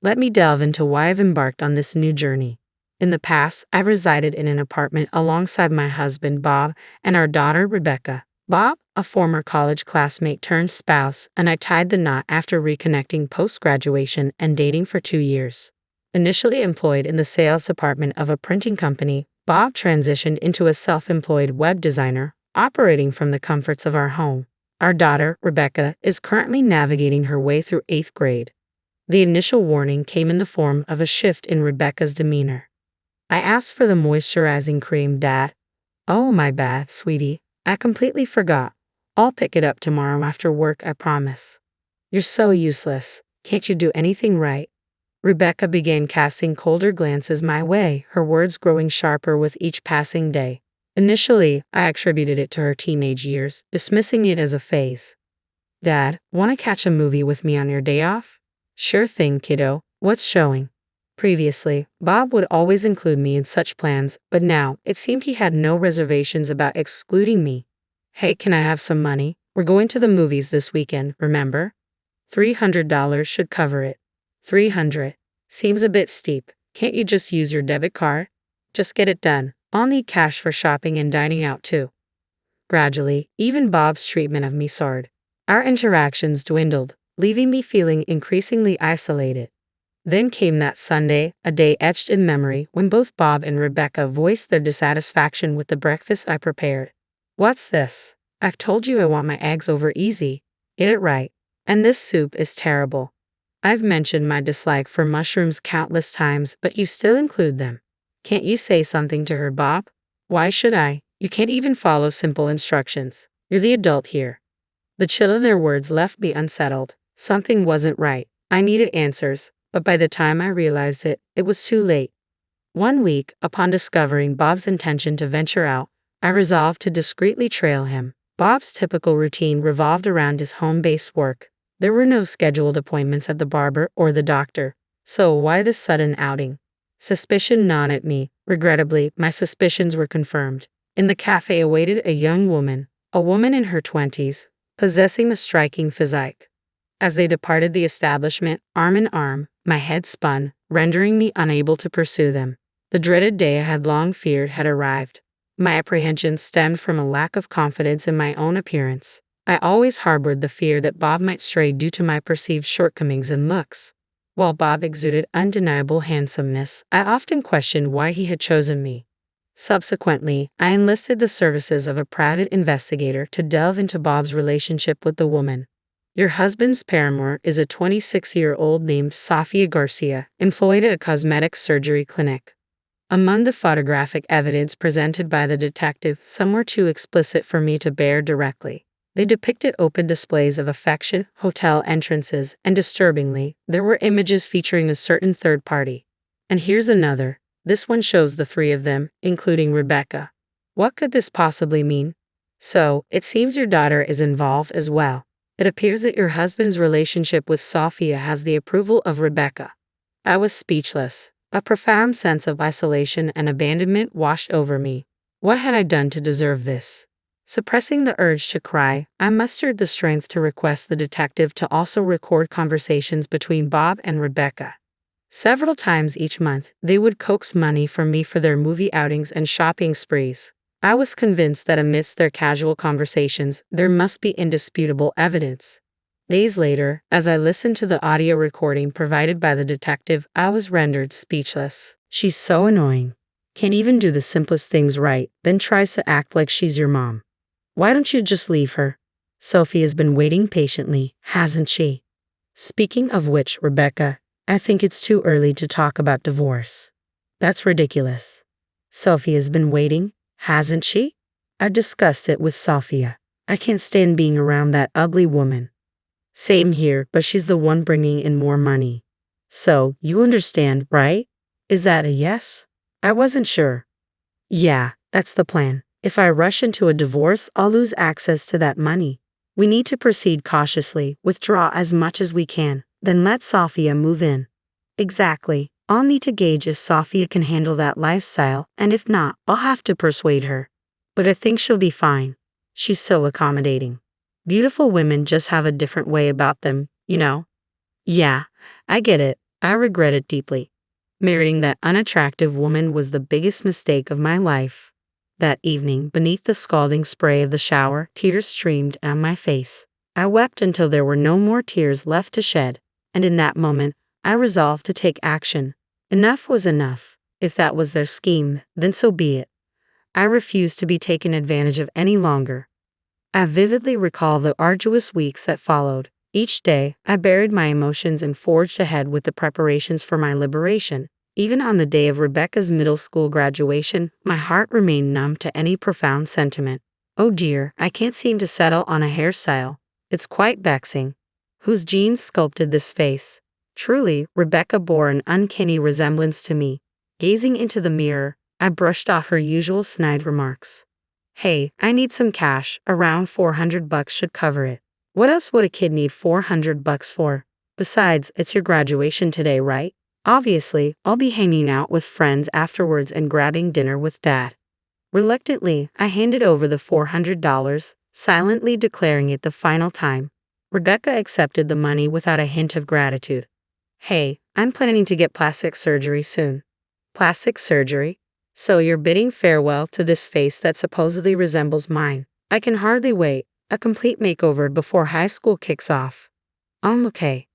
Speaker 1: Let me delve into why I've embarked on this new journey. In the past, I resided in an apartment alongside my husband, Bob, and our daughter, Rebecca. Bob, a former college classmate turned spouse, and I tied the knot after reconnecting post-graduation and dating for 2 years. Initially employed in the sales department of a printing company, Bob transitioned into a self-employed web designer, operating from the comforts of our home. Our daughter, Rebecca, is currently navigating her way through 8th grade. The initial warning came in the form of a shift in Rebecca's demeanor. I asked for the moisturizing cream, Dad. Oh, my bad, sweetie. I completely forgot. I'll pick it up tomorrow after work, I promise. You're so useless. Can't you do anything right? Rebecca began casting colder glances my way, her words growing sharper with each passing day. Initially, I attributed it to her teenage years, dismissing it as a phase. Dad, want to catch a movie with me on your day off? Sure thing, kiddo. What's showing? Previously, Bob would always include me in such plans, but now it seemed he had no reservations about excluding me. Hey, can I have some money? We're going to the movies this weekend, remember? $300 should cover it. $300. Seems a bit steep. Can't you just use your debit card? Just get it done. I'll need cash for shopping and dining out too. Gradually, even Bob's treatment of me soared. Our interactions dwindled, leaving me feeling increasingly isolated. Then came that Sunday, a day etched in memory, when both Bob and Rebecca voiced their dissatisfaction with the breakfast I prepared. What's this? I've told you I want my eggs over easy. Get it right. And this soup is terrible. I've mentioned my dislike for mushrooms countless times, but you still include them. Can't you say something to her, Bob? Why should I? You can't even follow simple instructions. You're the adult here. The chill in their words left me unsettled. Something wasn't right. I needed answers, but by the time I realized it, it was too late. One week, upon discovering Bob's intention to venture out, I resolved to discreetly trail him. Bob's typical routine revolved around his home-based work. There were no scheduled appointments at the barber or the doctor. So why this sudden outing? Suspicion gnawed at me. Regrettably, my suspicions were confirmed. In the cafe awaited a young woman, a woman in her 20s, possessing a striking physique. As they departed the establishment, arm in arm, my head spun, rendering me unable to pursue them. The dreaded day I had long feared had arrived. My apprehensions stemmed from a lack of confidence in my own appearance. I always harbored the fear that Bob might stray due to my perceived shortcomings in looks. While Bob exuded undeniable handsomeness, I often questioned why he had chosen me. Subsequently, I enlisted the services of a private investigator to delve into Bob's relationship with the woman. Your husband's paramour is a 26-year-old named Sofia Garcia, employed at a cosmetic surgery clinic. Among the photographic evidence presented by the detective, some were too explicit for me to bear directly. They depicted open displays of affection, hotel entrances, and disturbingly, there were images featuring a certain third party. And here's another. This one shows the three of them, including Rebecca. What could this possibly mean? So, it seems your daughter is involved as well. It appears that your husband's relationship with Sofia has the approval of Rebecca. I was speechless. A profound sense of isolation and abandonment washed over me. What had I done to deserve this? Suppressing the urge to cry, I mustered the strength to request the detective to also record conversations between Bob and Rebecca. Several times each month, they would coax money from me for their movie outings and shopping sprees. I was convinced that amidst their casual conversations, there must be indisputable evidence. Days later, as I listened to the audio recording provided by the detective, I was rendered speechless. She's so annoying. Can't even do the simplest things right, then tries to act like she's your mom. Why don't you just leave her? Sophie has been waiting patiently, hasn't she? Speaking of which, Rebecca, I think it's too early to talk about divorce. That's ridiculous. Sophie has been waiting, hasn't she? I discussed it with Sophia. I can't stand being around that ugly woman. Same here, but she's the one bringing in more money. So, you understand, right? Is that a yes? I wasn't sure. Yeah, that's the plan. If I rush into a divorce, I'll lose access to that money. We need to proceed cautiously, withdraw as much as we can, then let Sophia move in. Exactly. I'll need to gauge if Sophia can handle that lifestyle, and if not, I'll have to persuade her. But I think she'll be fine. She's so accommodating. Beautiful women just have a different way about them, you know? Yeah, I get it. I regret it deeply. Marrying that unattractive woman was the biggest mistake of my life. That evening, beneath the scalding spray of the shower, tears streamed down my face. I wept until there were no more tears left to shed, and in that moment, I resolved to take action. Enough was enough. If that was their scheme, then so be it. I refused to be taken advantage of any longer. I vividly recall the arduous weeks that followed. Each day, I buried my emotions and forged ahead with the preparations for my liberation. Even on the day of Rebecca's middle school graduation, my heart remained numb to any profound sentiment. Oh dear, I can't seem to settle on a hairstyle. It's quite vexing. Whose genes sculpted this face? Truly, Rebecca bore an uncanny resemblance to me. Gazing into the mirror, I brushed off her usual snide remarks. Hey, I need some cash. Around $400 should cover it. What else would a kid need $400 for? Besides, it's your graduation today, right? Obviously, I'll be hanging out with friends afterwards and grabbing dinner with Dad. Reluctantly, I handed over the $400, silently declaring it the final time. Rebecca accepted the money without a hint of gratitude. Hey, I'm planning to get plastic surgery soon. Plastic surgery? So you're bidding farewell to this face that supposedly resembles mine. I can hardly wait. A complete makeover before high school kicks off. Okay.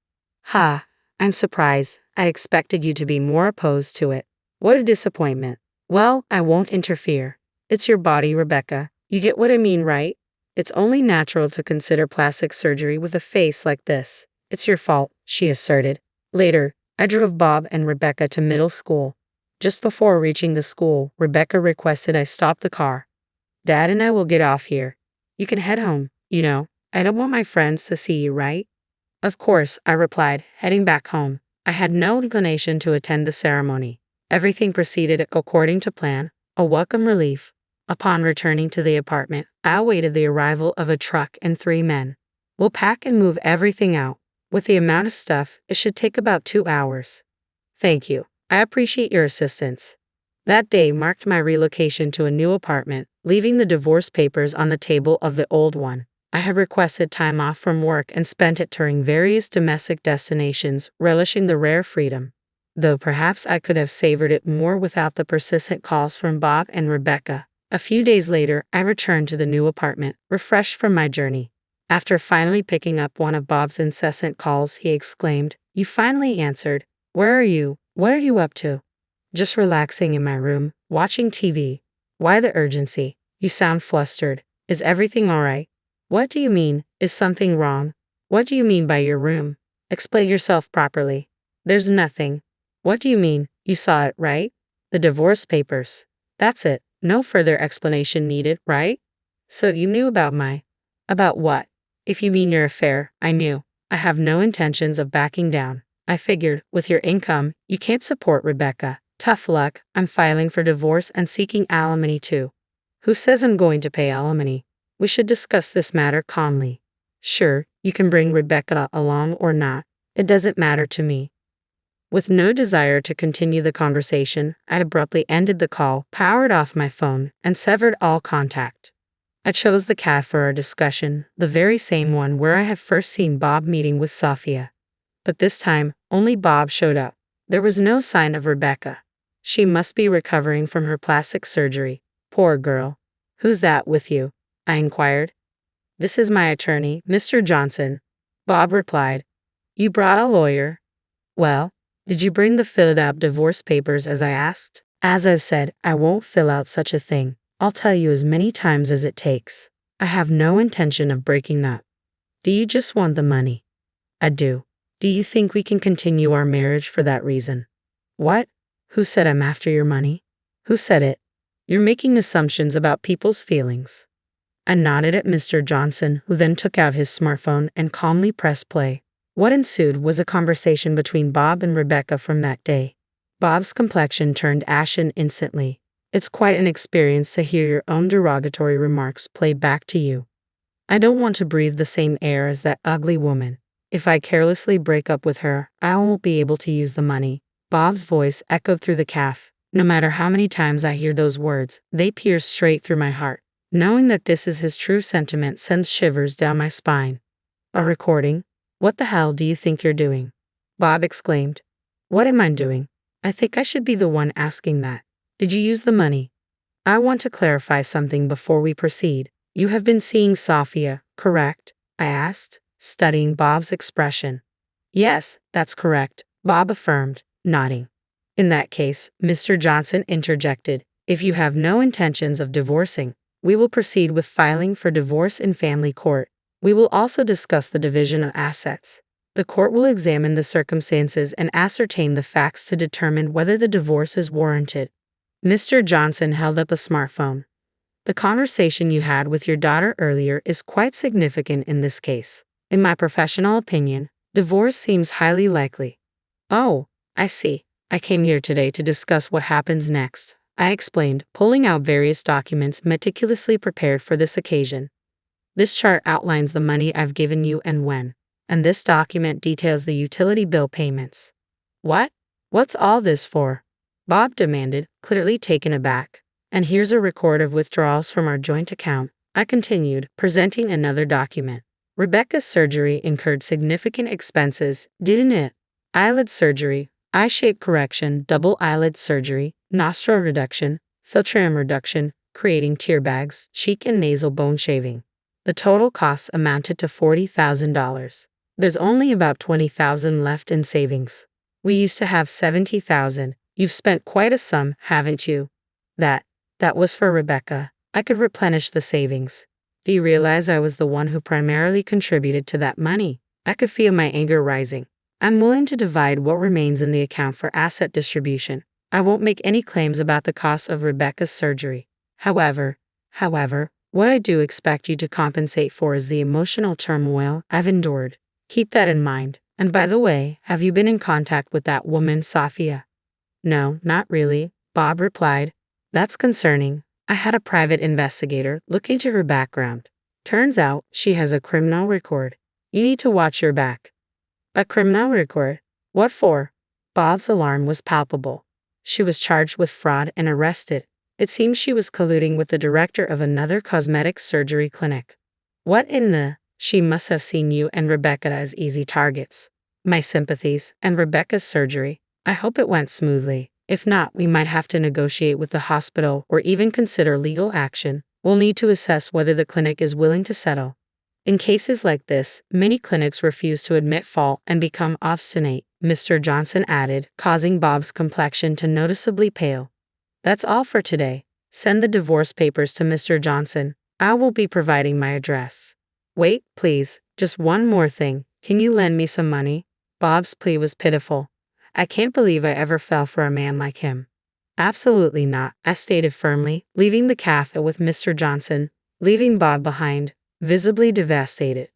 Speaker 1: Ha, I'm surprised. I expected you to be more opposed to it. What a disappointment. Well, I won't interfere. It's your body, Rebecca. You get what I mean, right? It's only natural to consider plastic surgery with a face like this. It's your fault, she asserted. Later, I drove Bob and Rebecca to middle school. Just before reaching the school, Rebecca requested I stop the car. Dad and I will get off here. You can head home, you know. I don't want my friends to see you, right? Of course, I replied, heading back home. I had no inclination to attend the ceremony. Everything proceeded according to plan, a welcome relief. Upon returning to the apartment, I awaited the arrival of a truck and 3 men. We'll pack and move everything out. With the amount of stuff, it should take about 2 hours. Thank you. I appreciate your assistance. That day marked my relocation to a new apartment, leaving the divorce papers on the table of the old one. I had requested time off from work and spent it touring various domestic destinations, relishing the rare freedom. Though perhaps I could have savored it more without the persistent calls from Bob and Rebecca. A few days later, I returned to the new apartment, refreshed from my journey. After finally picking up one of Bob's incessant calls, he exclaimed, "You finally answered. Where are you? What are you up to?" "Just relaxing in my room, watching TV." "Why the urgency? You sound flustered. Is everything all right?" "What do you mean? Is something wrong? What do you mean by your room? Explain yourself properly." "There's nothing." "What do you mean? You saw it, right? The divorce papers." "That's it. No further explanation needed, right?" "So you knew about About what?" "If you mean your affair, I knew. I have no intentions of backing down. I figured, with your income, you can't support Rebecca. Tough luck, I'm filing for divorce and seeking alimony too." "Who says I'm going to pay alimony? We should discuss this matter calmly." "Sure, you can bring Rebecca along or not. It doesn't matter to me." With no desire to continue the conversation, I abruptly ended the call, powered off my phone, and severed all contact. I chose the caf for our discussion, the very same one where I had first seen Bob meeting with Sophia. But this time, only Bob showed up. There was no sign of Rebecca. She must be recovering from her plastic surgery. Poor girl. "Who's that with you?" I inquired. "This is my attorney, Mr. Johnson," Bob replied. "You brought a lawyer? Well, did you bring the filled out divorce papers as I asked?" As I've said, I won't fill out such a thing. I'll tell you as many times as it takes. I have no intention of breaking up. Do you just want the money? I do. Do you think we can continue our marriage for that reason? What? Who said I'm after your money? Who said it? You're making assumptions about people's feelings. I nodded at Mr. Johnson, who then took out his smartphone and calmly pressed play. What ensued was a conversation between Bob and Rebecca from that day. Bob's complexion turned ashen instantly. It's quite an experience to hear your own derogatory remarks played back to you. I don't want to breathe the same air as that ugly woman. If I carelessly break up with her, I won't be able to use the money. Bob's voice echoed through the cafe. No matter how many times I hear those words, they pierce straight through my heart. Knowing that this is his true sentiment sends shivers down my spine. A recording? What the hell do you think you're doing? Bob exclaimed. What am I doing? I think I should be the one asking that. Did you use the money? I want to clarify something before we proceed. You have been seeing Sophia, correct? I asked, studying Bob's expression. Yes, that's correct, Bob affirmed, nodding. In that case, Mr. Johnson interjected, if you have no intentions of divorcing, we will proceed with filing for divorce in family court. We will also discuss the division of assets. The court will examine the circumstances and ascertain the facts to determine whether the divorce is warranted. Mr. Johnson held up the smartphone. The conversation you had with your daughter earlier is quite significant in this case. In my professional opinion, divorce seems highly likely. Oh, I see. I came here today to discuss what happens next, I explained, pulling out various documents meticulously prepared for this occasion. This chart outlines the money I've given you and when, and this document details the utility bill payments. What? What's all this for? Bob demanded, clearly taken aback. And here's a record of withdrawals from our joint account, I continued, presenting another document. Rebecca's surgery incurred significant expenses, didn't it? Eyelid surgery, eye shape correction, double eyelid surgery, nostril reduction, filtrum reduction, creating tear bags, cheek and nasal bone shaving. The total costs amounted to $40,000. There's only about $20,000 left in savings. We used to have $70,000. You've spent quite a sum, haven't you? That was for Rebecca. I could replenish the savings. Do you realize I was the one who primarily contributed to that money? I could feel my anger rising. I'm willing to divide what remains in the account for asset distribution. I won't make any claims about the cost of Rebecca's surgery. However, what I do expect you to compensate for is the emotional turmoil I've endured. Keep that in mind. And by the way, have you been in contact with that woman, Sophia? No, not really, Bob replied. That's concerning. I had a private investigator look into her background. Turns out she has a criminal record. You need to watch your back. A criminal record? What for? Bob's alarm was palpable. She was charged with fraud and arrested. It seems she was colluding with the director of another cosmetic surgery clinic. What in the? She must have seen you and Rebecca as easy targets. My sympathies, and Rebecca's surgery. I hope it went smoothly. If not, we might have to negotiate with the hospital or even consider legal action. We'll need to assess whether the clinic is willing to settle. In cases like this, many clinics refuse to admit fault and become obstinate, Mr. Johnson added, causing Bob's complexion to noticeably pale. That's all for today. Send the divorce papers to Mr. Johnson. I will be providing my address. Wait, please, just one more thing. Can you lend me some money? Bob's plea was pitiful. I can't believe I ever fell for a man like him. Absolutely not, I stated firmly, leaving the cafe with Mr. Johnson, leaving Bob behind, visibly devastated.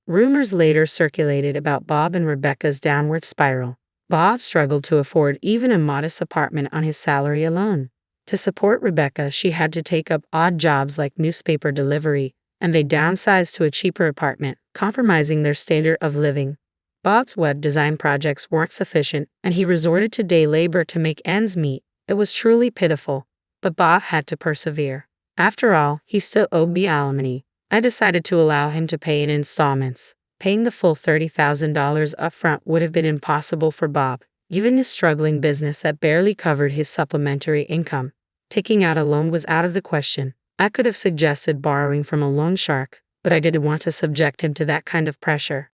Speaker 1: Rumors later circulated about Bob and Rebecca's downward spiral. Bob struggled to afford even a modest apartment on his salary alone. To support Rebecca, she had to take up odd jobs like newspaper delivery, and they downsized to a cheaper apartment, compromising their standard of living. Bob's web design projects weren't sufficient, and he resorted to day labor to make ends meet. It was truly pitiful, but Bob had to persevere. After all, he still owed me alimony. I decided to allow him to pay in installments. Paying the full $30,000 upfront would have been impossible for Bob, given his struggling business that barely covered his supplementary income. Taking out a loan was out of the question. I could have suggested borrowing from a loan shark, but I didn't want to subject him to that kind of pressure.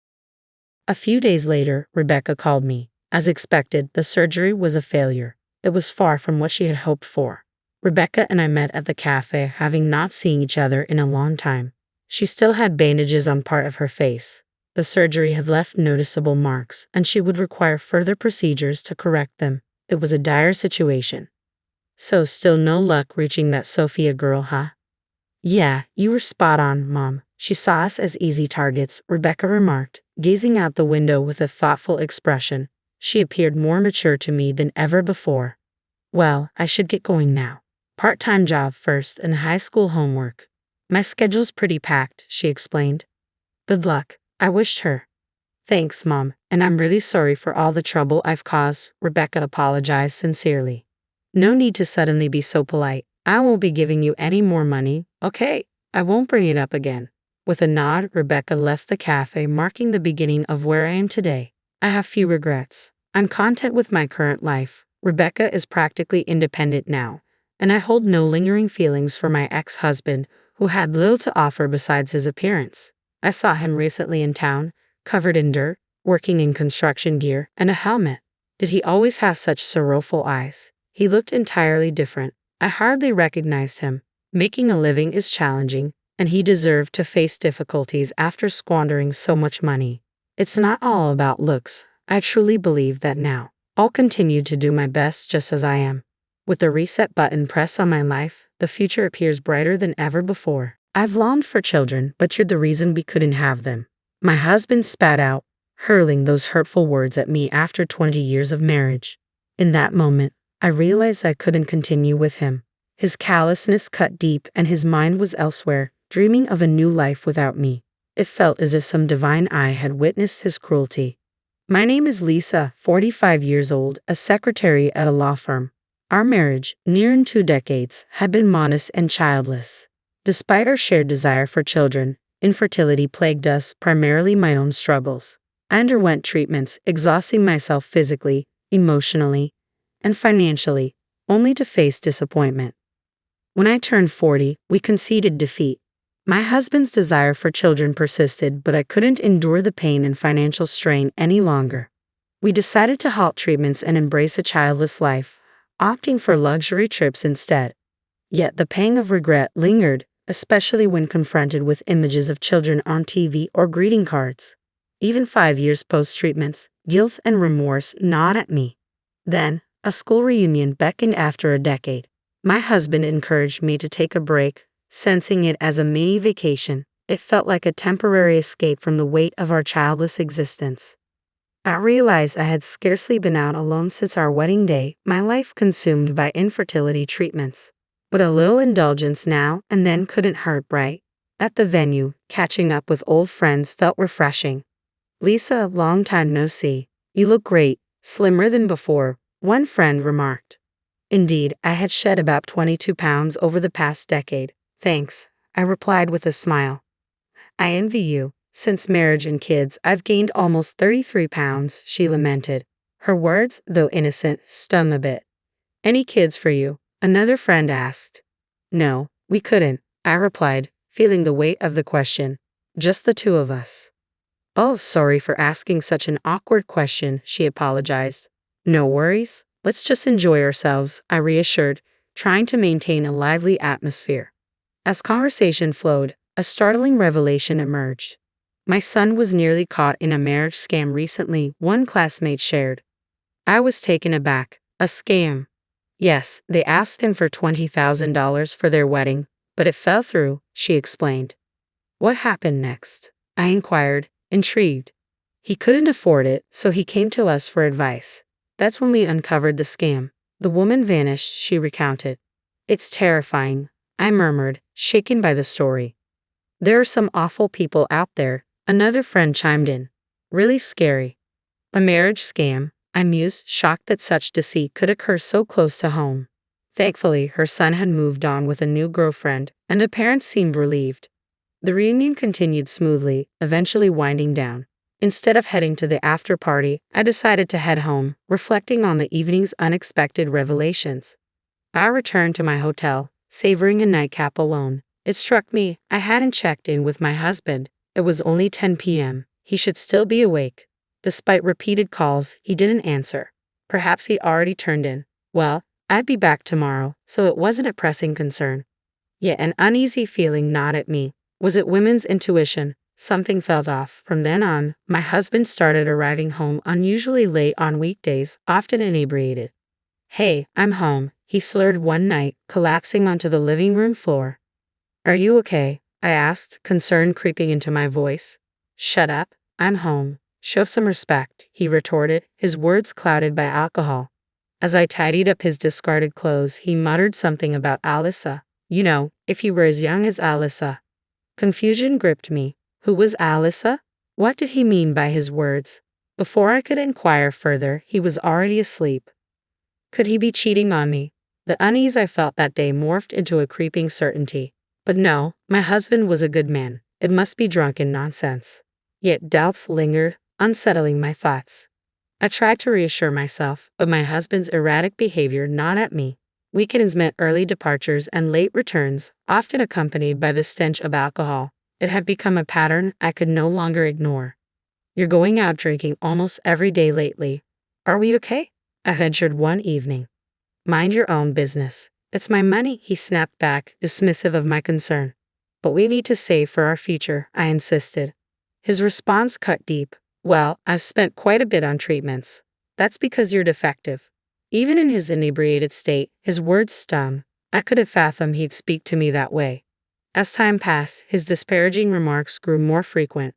Speaker 1: A few days later, Rebecca called me. As expected, the surgery was a failure. It was far from what she had hoped for. Rebecca and I met at the cafe, having not seen each other in a long time. She still had bandages on part of her face. The surgery had left noticeable marks, and she would require further procedures to correct them. It was a dire situation. So still no luck reaching that Sophia girl, huh? Yeah, you were spot on, Mom. She saw us as easy targets, Rebecca remarked, gazing out the window with a thoughtful expression. She appeared more mature to me than ever before. Well, I should get going now. Part-time job first and high school homework. My schedule's pretty packed, she explained. Good luck, I wished her. Thanks, Mom, and I'm really sorry for all the trouble I've caused, Rebecca apologized sincerely. No need to suddenly be so polite. I won't be giving you any more money, okay? I won't bring it up again. With a nod, Rebecca left the cafe, marking the beginning of where I am today. I have few regrets. I'm content with my current life. Rebecca is practically independent now, and I hold no lingering feelings for my ex-husband, who had little to offer besides his appearance. I saw him recently in town, covered in dirt, working in construction gear and a helmet. Did he always have such sorrowful eyes? He looked entirely different. I hardly recognized him. Making a living is challenging, and he deserved to face difficulties after squandering so much money. It's not all about looks. I truly believe that now. I'll continue to do my best just as I am. With the reset button pressed on my life, the future appears brighter than ever before. I've longed for children, but you're the reason we couldn't have them. My husband spat out, hurling those hurtful words at me after 20 years of marriage. In that moment, I realized I couldn't continue with him. His callousness cut deep and his mind was elsewhere, dreaming of a new life without me. It felt as if some divine eye had witnessed his cruelty. My name is Lisa, 45 years old, a secretary at a law firm. Our marriage, nearing 2 decades, had been modest and childless. Despite our shared desire for children, infertility plagued us, primarily my own struggles. I underwent treatments, exhausting myself physically, emotionally, and financially, only to face disappointment. When I turned 40, we conceded defeat. My husband's desire for children persisted, but I couldn't endure the pain and financial strain any longer. We decided to halt treatments and embrace a childless life, opting for luxury trips instead. Yet the pang of regret lingered, especially when confronted with images of children on TV or greeting cards. Even 5 years post-treatments, guilt and remorse gnawed at me. Then, a school reunion beckoned after a decade. My husband encouraged me to take a break, sensing it as a mini vacation. It felt like a temporary escape from the weight of our childless existence. I realized I had scarcely been out alone since our wedding day, my life consumed by infertility treatments. But a little indulgence now and then couldn't hurt, right? At the venue, catching up with old friends felt refreshing. Lisa, long time no see. You look great, slimmer than before, one friend remarked. Indeed, I had shed about 22 pounds over the past decade. Thanks, I replied with a smile. I envy you. Since marriage and kids, I've gained almost 33 pounds, she lamented. Her words, though innocent, stung a bit. Any kids for you? Another friend asked. No, we couldn't, I replied, feeling the weight of the question. Just the 2 of us. Oh, sorry for asking such an awkward question, she apologized. No worries. Let's just enjoy ourselves, I reassured, trying to maintain a lively atmosphere. As conversation flowed, a startling revelation emerged. My son was nearly caught in a marriage scam recently, one classmate shared. I was taken aback. A scam. Yes, they asked him for $20,000 for their wedding, but it fell through, she explained. What happened next? I inquired, intrigued. He couldn't afford it, so he came to us for advice. That's when we uncovered the scam. The woman vanished, she recounted. It's terrifying, I murmured, shaken by the story. There are some awful people out there, another friend chimed in. Really scary. A marriage scam, I mused, shocked that such deceit could occur so close to home. Thankfully, her son had moved on with a new girlfriend, and the parents seemed relieved. The reunion continued smoothly, eventually winding down. Instead of heading to the after party, I decided to head home, reflecting on the evening's unexpected revelations. I returned to my hotel, savoring a nightcap alone. It struck me, I hadn't checked in with my husband. It was only 10 p.m. He should still be awake. Despite repeated calls, he didn't answer. Perhaps he already turned in. Well, I'd be back tomorrow, so it wasn't a pressing concern. Yet an uneasy feeling gnawed at me. Was it women's intuition? Something felt off. From then on, my husband started arriving home unusually late on weekdays, often inebriated. "Hey, I'm home," he slurred one night, collapsing onto the living room floor. "Are you okay?" I asked, concern creeping into my voice. "Shut up, I'm home. Show some respect," he retorted, his words clouded by alcohol. As I tidied up his discarded clothes, he muttered something about Alyssa. You know, if you were as young as Alyssa. Confusion gripped me. Who was Alyssa? What did he mean by his words? Before I could inquire further, he was already asleep. Could he be cheating on me? The unease I felt that day morphed into a creeping certainty. But no, my husband was a good man. It must be drunken nonsense. Yet doubts lingered, unsettling my thoughts. I tried to reassure myself, but my husband's erratic behavior gnawed at me. Weekends meant early departures and late returns, often accompanied by the stench of alcohol. It had become a pattern I could no longer ignore. "You're going out drinking almost every day lately. Are we okay?" I ventured one evening. "Mind your own business. It's my money," he snapped back, dismissive of my concern. "But we need to save for our future," I insisted. His response cut deep. "Well, I've spent quite a bit on treatments." "That's because you're defective." Even in his inebriated state, his words stung. I could have fathomed he'd speak to me that way. As time passed, his disparaging remarks grew more frequent.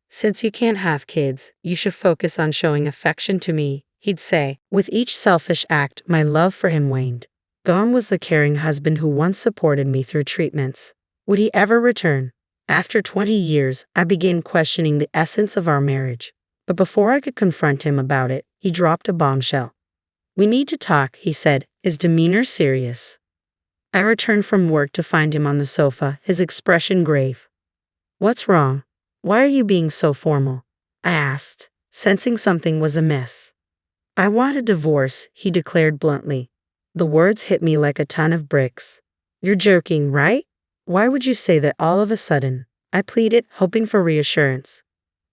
Speaker 1: "Since you can't have kids, you should focus on showing affection to me," he'd say. With each selfish act, my love for him waned. Gone was the caring husband who once supported me through treatments. Would he ever return? After 20 years, I began questioning the essence of our marriage. But before I could confront him about it, he dropped a bombshell. "We need to talk," he said, his demeanor serious. I returned from work to find him on the sofa, his expression grave. "What's wrong? Why are you being so formal?" I asked, sensing something was amiss. "I want a divorce," he declared bluntly. The words hit me like a ton of bricks. "You're joking, right? Why would you say that all of a sudden?" I pleaded, hoping for reassurance.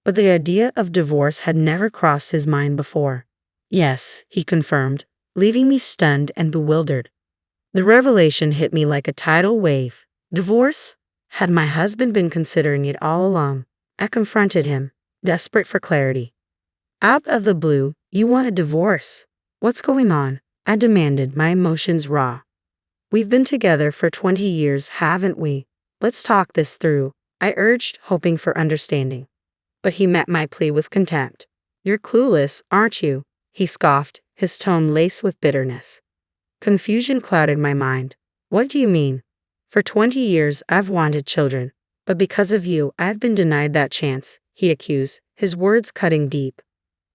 Speaker 1: But the idea of divorce had never crossed his mind before. "Yes," he confirmed, leaving me stunned and bewildered. The revelation hit me like a tidal wave. Divorce? Had my husband been considering it all along? I confronted him, desperate for clarity. "Out of the blue, you want a divorce? What's going on?" I demanded, my emotions raw. "We've been together for 20 years, haven't we? Let's talk this through," I urged, hoping for understanding. But he met my plea with contempt. "You're clueless, aren't you?" he scoffed, his tone laced with bitterness. Confusion clouded my mind. "What do you mean? For 20 years I've wanted children, but because of you I've been denied that chance," he accused, his words cutting deep.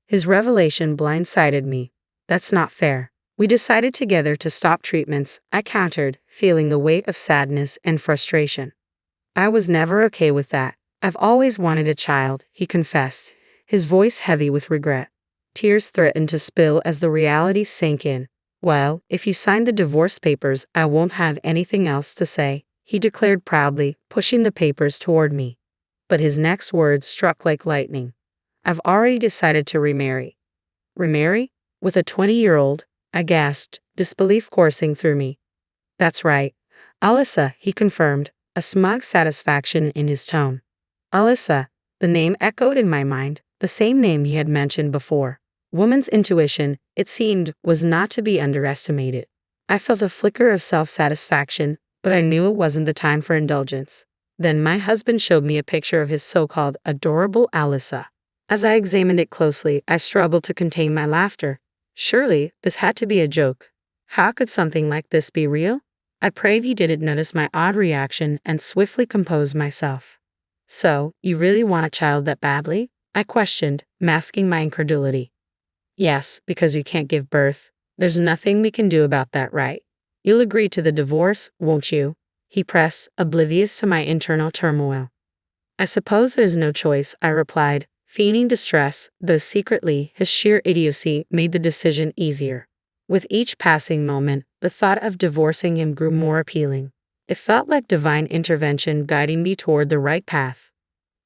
Speaker 1: His revelation blindsided me. "That's not fair." "We decided together to stop treatments," I countered, feeling the weight of sadness and frustration. "I was never okay with that. I've always wanted a child," he confessed, his voice heavy with regret. Tears threatened to spill as the reality sank in. "Well, if you sign the divorce papers, I won't have anything else to say," he declared proudly, pushing the papers toward me. But his next words struck like lightning. "I've already decided to remarry." "Remarry? With a 20-year-old? I gasped, disbelief coursing through me. "That's right. Alyssa," he confirmed, a smug satisfaction in his tone. Alyssa, the name echoed in my mind, the same name he had mentioned before. Woman's intuition, it seemed, was not to be underestimated. I felt a flicker of self-satisfaction, but I knew it wasn't the time for indulgence. Then my husband showed me a picture of his so-called adorable Alyssa. As I examined it closely, I struggled to contain my laughter. Surely, this had to be a joke. How could something like this be real? I prayed he didn't notice my odd reaction and swiftly composed myself. "So, you really want a child that badly?" I questioned, masking my incredulity. "Yes, because you can't give birth. There's nothing we can do about that, right? You'll agree to the divorce, won't you?" he pressed, oblivious to my internal turmoil. "I suppose there's no choice," I replied, feigning distress, though secretly his sheer idiocy made the decision easier. With each passing moment, the thought of divorcing him grew more appealing. It felt like divine intervention guiding me toward the right path.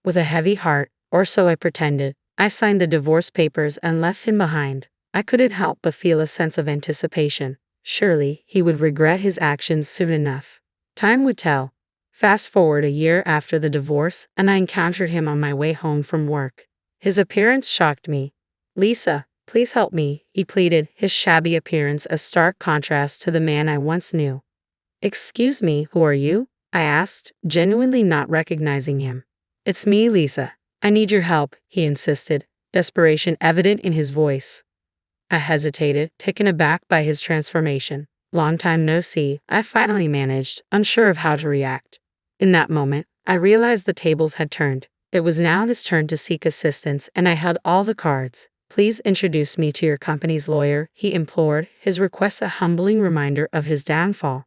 Speaker 1: With a heavy heart, or so I pretended, I signed the divorce papers and left him behind. I couldn't help but feel a sense of anticipation. Surely he would regret his actions soon enough. Time would tell. Fast forward a year after the divorce, and I encountered him on my way home from work. His appearance shocked me. "Lisa, please help me," he pleaded, his shabby appearance a stark contrast to the man I once knew. "Excuse me, who are you?" I asked, genuinely not recognizing him. "It's me, Lisa. I need your help," he insisted, desperation evident in his voice. I hesitated, taken aback by his transformation. "Long time no see," I finally managed, unsure of how to react. In that moment, I realized the tables had turned. It was now his turn to seek assistance, and I held all the cards. "Please introduce me to your company's lawyer," he implored, his request a humbling reminder of his downfall.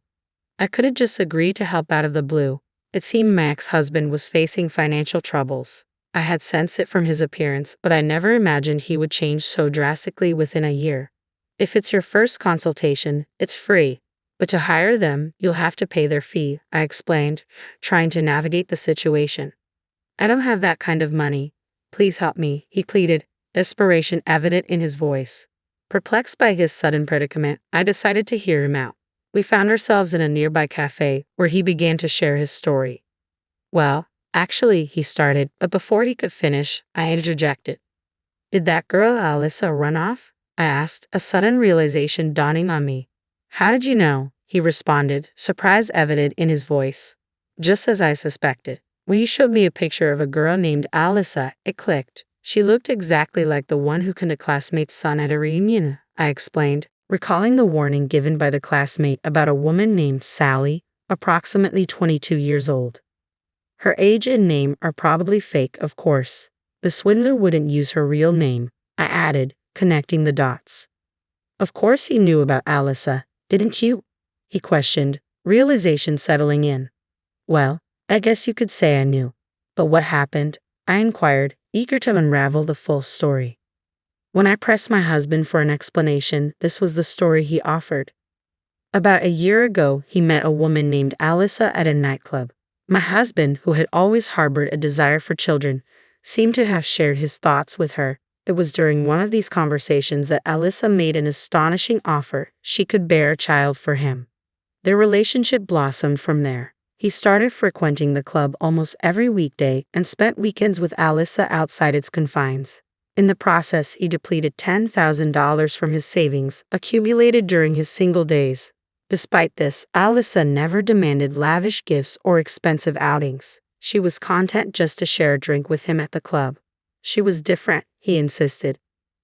Speaker 1: I couldn't just agree to help out of the blue. It seemed my ex-husband was facing financial troubles. I had sensed it from his appearance, but I never imagined he would change so drastically within a year. "If it's your first consultation, it's free. But to hire them, you'll have to pay their fee," I explained, trying to navigate the situation. "I don't have that kind of money. Please help me," he pleaded, desperation evident in his voice. Perplexed by his sudden predicament, I decided to hear him out. We found ourselves in a nearby cafe, where he began to share his story. "Well, actually," he started, but before he could finish, I interjected. "Did that girl Alyssa run off?" I asked, a sudden realization dawning on me. "How did you know?" he responded, surprise evident in his voice. "Just as I suspected. When you showed me a picture of a girl named Alyssa, it clicked. She looked exactly like the one who killed a classmate's son at a reunion," I explained, recalling the warning given by the classmate about a woman named Sally, approximately 22 years old. "Her age and name are probably fake, of course. The swindler wouldn't use her real name," I added, connecting the dots. "Of course you knew about Alyssa, didn't you?" he questioned, realization settling in. "Well, I guess you could say I knew. But what happened?" I inquired, eager to unravel the full story. When I pressed my husband for an explanation, this was the story he offered. About a year ago, he met a woman named Alyssa at a nightclub. My husband, who had always harbored a desire for children, seemed to have shared his thoughts with her. It was during one of these conversations that Alyssa made an astonishing offer: she could bear a child for him. Their relationship blossomed from there. He started frequenting the club almost every weekday and spent weekends with Alyssa outside its confines. In the process, he depleted $10,000 from his savings, accumulated during his single days. Despite this, Alyssa never demanded lavish gifts or expensive outings. She was content just to share a drink with him at the club. She was different, he insisted.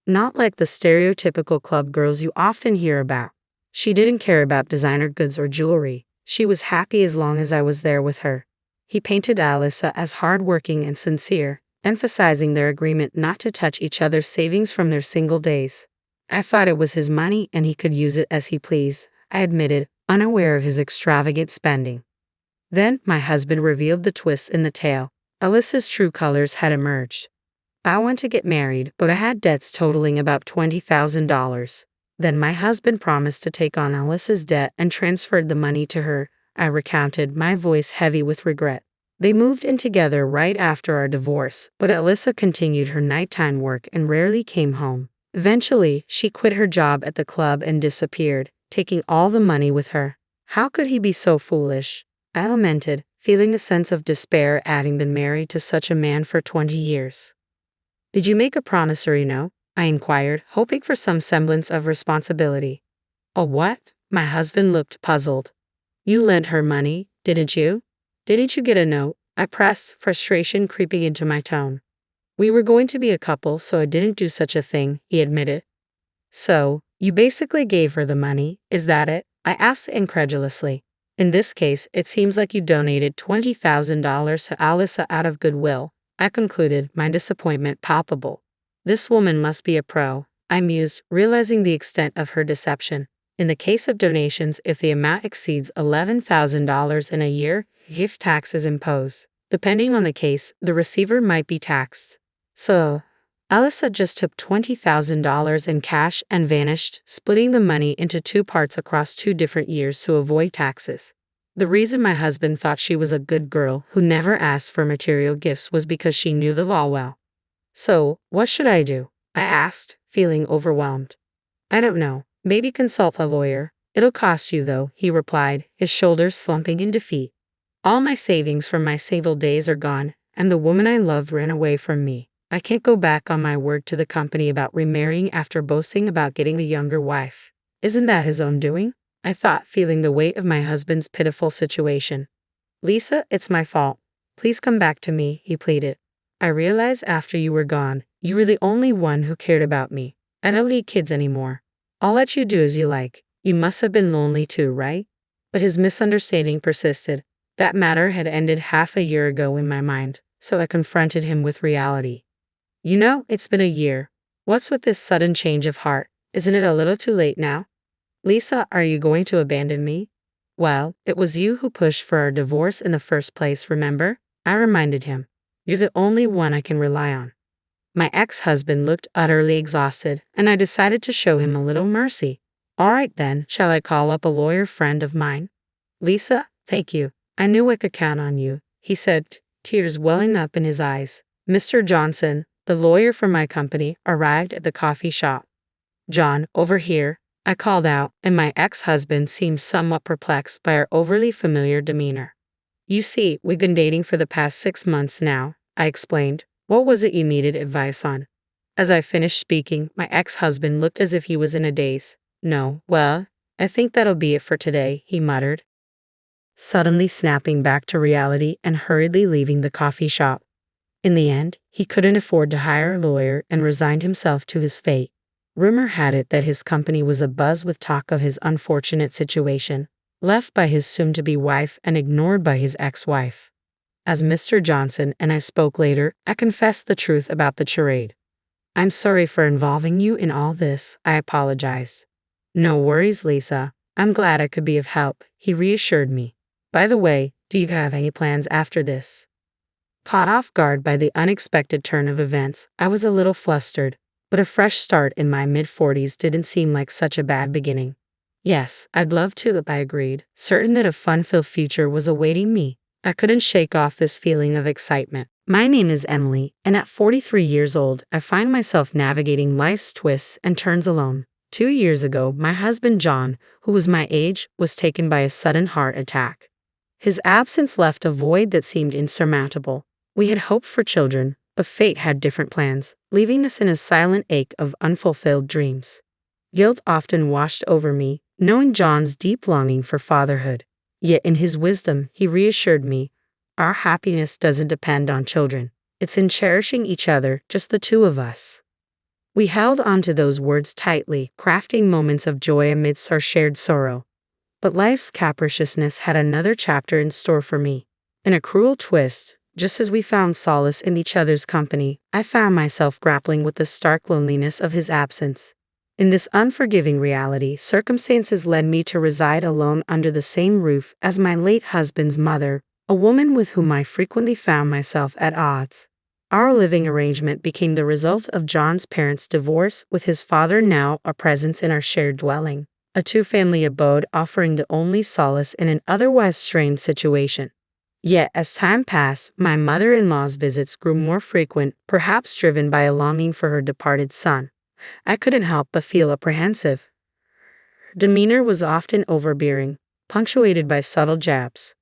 Speaker 1: Not like the stereotypical club girls you often hear about. She didn't care about designer goods or jewelry. She was happy as long as I was there with her. He painted Alyssa as hardworking and sincere, emphasizing their agreement not to touch each other's savings from their single days. "I thought it was his money and he could use it as he pleased," I admitted, unaware of his extravagant spending. Then my husband revealed the twist in the tale. Alyssa's true colors had emerged. "I want to get married, but I had debts totaling about $20,000. Then my husband promised to take on Alyssa's debt and transferred the money to her," I recounted, my voice heavy with regret. "They moved in together right after our divorce, but Alyssa continued her nighttime work and rarely came home. Eventually, she quit her job at the club and disappeared, taking all the money with her. How could he be so foolish?" I lamented, feeling a sense of despair at having been married to such a man for 20 years. "Did you make a promissory note?" I inquired, hoping for some semblance of responsibility. "A what?" My husband looked puzzled. "You lent her money, didn't you?" "Didn't you get a note?" I pressed, frustration creeping into my tone. "We were going to be a couple, so I didn't do such a thing," he admitted. "So, you basically gave her the money, is that it?" I asked incredulously. "In this case, it seems like you donated $20,000 to Alyssa out of goodwill," I concluded, my disappointment palpable. "This woman must be a pro," I mused, realizing the extent of her deception. In the case of donations, if the amount exceeds $11,000 in a year, gift tax is imposed. Depending on the case, the receiver might be taxed. So, Alyssa just took $20,000 in cash and vanished, splitting the money into two parts across 2 different years to avoid taxes. The reason my husband thought she was a good girl who never asked for material gifts was because she knew the law well. "So, what should I do?" I asked, feeling overwhelmed. "I don't know. Maybe consult a lawyer. It'll cost you, though, he replied, his shoulders slumping in defeat. All my savings from my Sable days are gone, and the woman I loved ran away from me. I can't go back on my word to the company about remarrying after boasting about getting a younger wife. Isn't that his own doing? I thought, feeling the weight of my husband's pitiful situation. Lisa, it's my fault. Please come back to me, he pleaded. I realized after you were gone, you were the only one who cared about me. I don't need kids anymore. I'll let you do as you like. You must have been lonely too, right? But his misunderstanding persisted. That matter had ended half a year ago in my mind, so I confronted him with reality. You know, it's been a year. What's with this sudden change of heart? Isn't it a little too late now? Lisa, are you going to abandon me? Well, it was you who pushed for our divorce in the first place, remember? I reminded him. You're the only one I can rely on. My ex-husband looked utterly exhausted, and I decided to show him a little mercy. All right then, shall I call up a lawyer friend of mine? Lisa, thank you. I knew I could count on you, he said, tears welling up in his eyes. Mr. Johnson, the lawyer for my company, arrived at the coffee shop. John, over here, I called out, and my ex-husband seemed somewhat perplexed by our overly familiar demeanor. You see, we've been dating for the past 6 months now, I explained. What was it you needed advice on? As I finished speaking, my ex-husband looked as if he was in a daze. No, well, I think that'll be it for today, he muttered, suddenly snapping back to reality and hurriedly leaving the coffee shop. In the end, he couldn't afford to hire a lawyer and resigned himself to his fate. Rumor had it that his company was abuzz with talk of his unfortunate situation, left by his soon-to-be wife and ignored by his ex-wife. As Mr. Johnson and I spoke later, I confessed the truth about the charade. I'm sorry for involving you in all this, I apologized. No worries, Lisa. I'm glad I could be of help, he reassured me. By the way, do you have any plans after this? Caught off guard by the unexpected turn of events, I was a little flustered, but a fresh start in my mid-40s didn't seem like such a bad beginning. Yes, I'd love to, I agreed, certain that a fun-filled future was awaiting me. I couldn't shake off this feeling of excitement. My name is Emily, and at 43 years old, I find myself navigating life's twists and turns alone. 2 years ago, my husband John, who was my age, was taken by a sudden heart attack. His absence left a void that seemed insurmountable. We had hoped for children, but fate had different plans, leaving us in a silent ache of unfulfilled dreams. Guilt often washed over me, knowing John's deep longing for fatherhood. Yet in his wisdom, he reassured me, our happiness doesn't depend on children. It's in cherishing each other, just the two of us. We held on to those words tightly, crafting moments of joy amidst our shared sorrow. But life's capriciousness had another chapter in store for me. In a cruel twist, just as we found solace in each other's company, I found myself grappling with the stark loneliness of his absence. In this unforgiving reality, circumstances led me to reside alone under the same roof as my late husband's mother, a woman with whom I frequently found myself at odds. Our living arrangement became the result of John's parents' divorce, with his father now a presence in our shared dwelling, a two-family abode offering the only solace in an otherwise strained situation. Yet, as time passed, my mother-in-law's visits grew more frequent, perhaps driven by a longing for her departed son. I couldn't help but feel apprehensive. Her demeanor was often overbearing, punctuated by subtle jabs.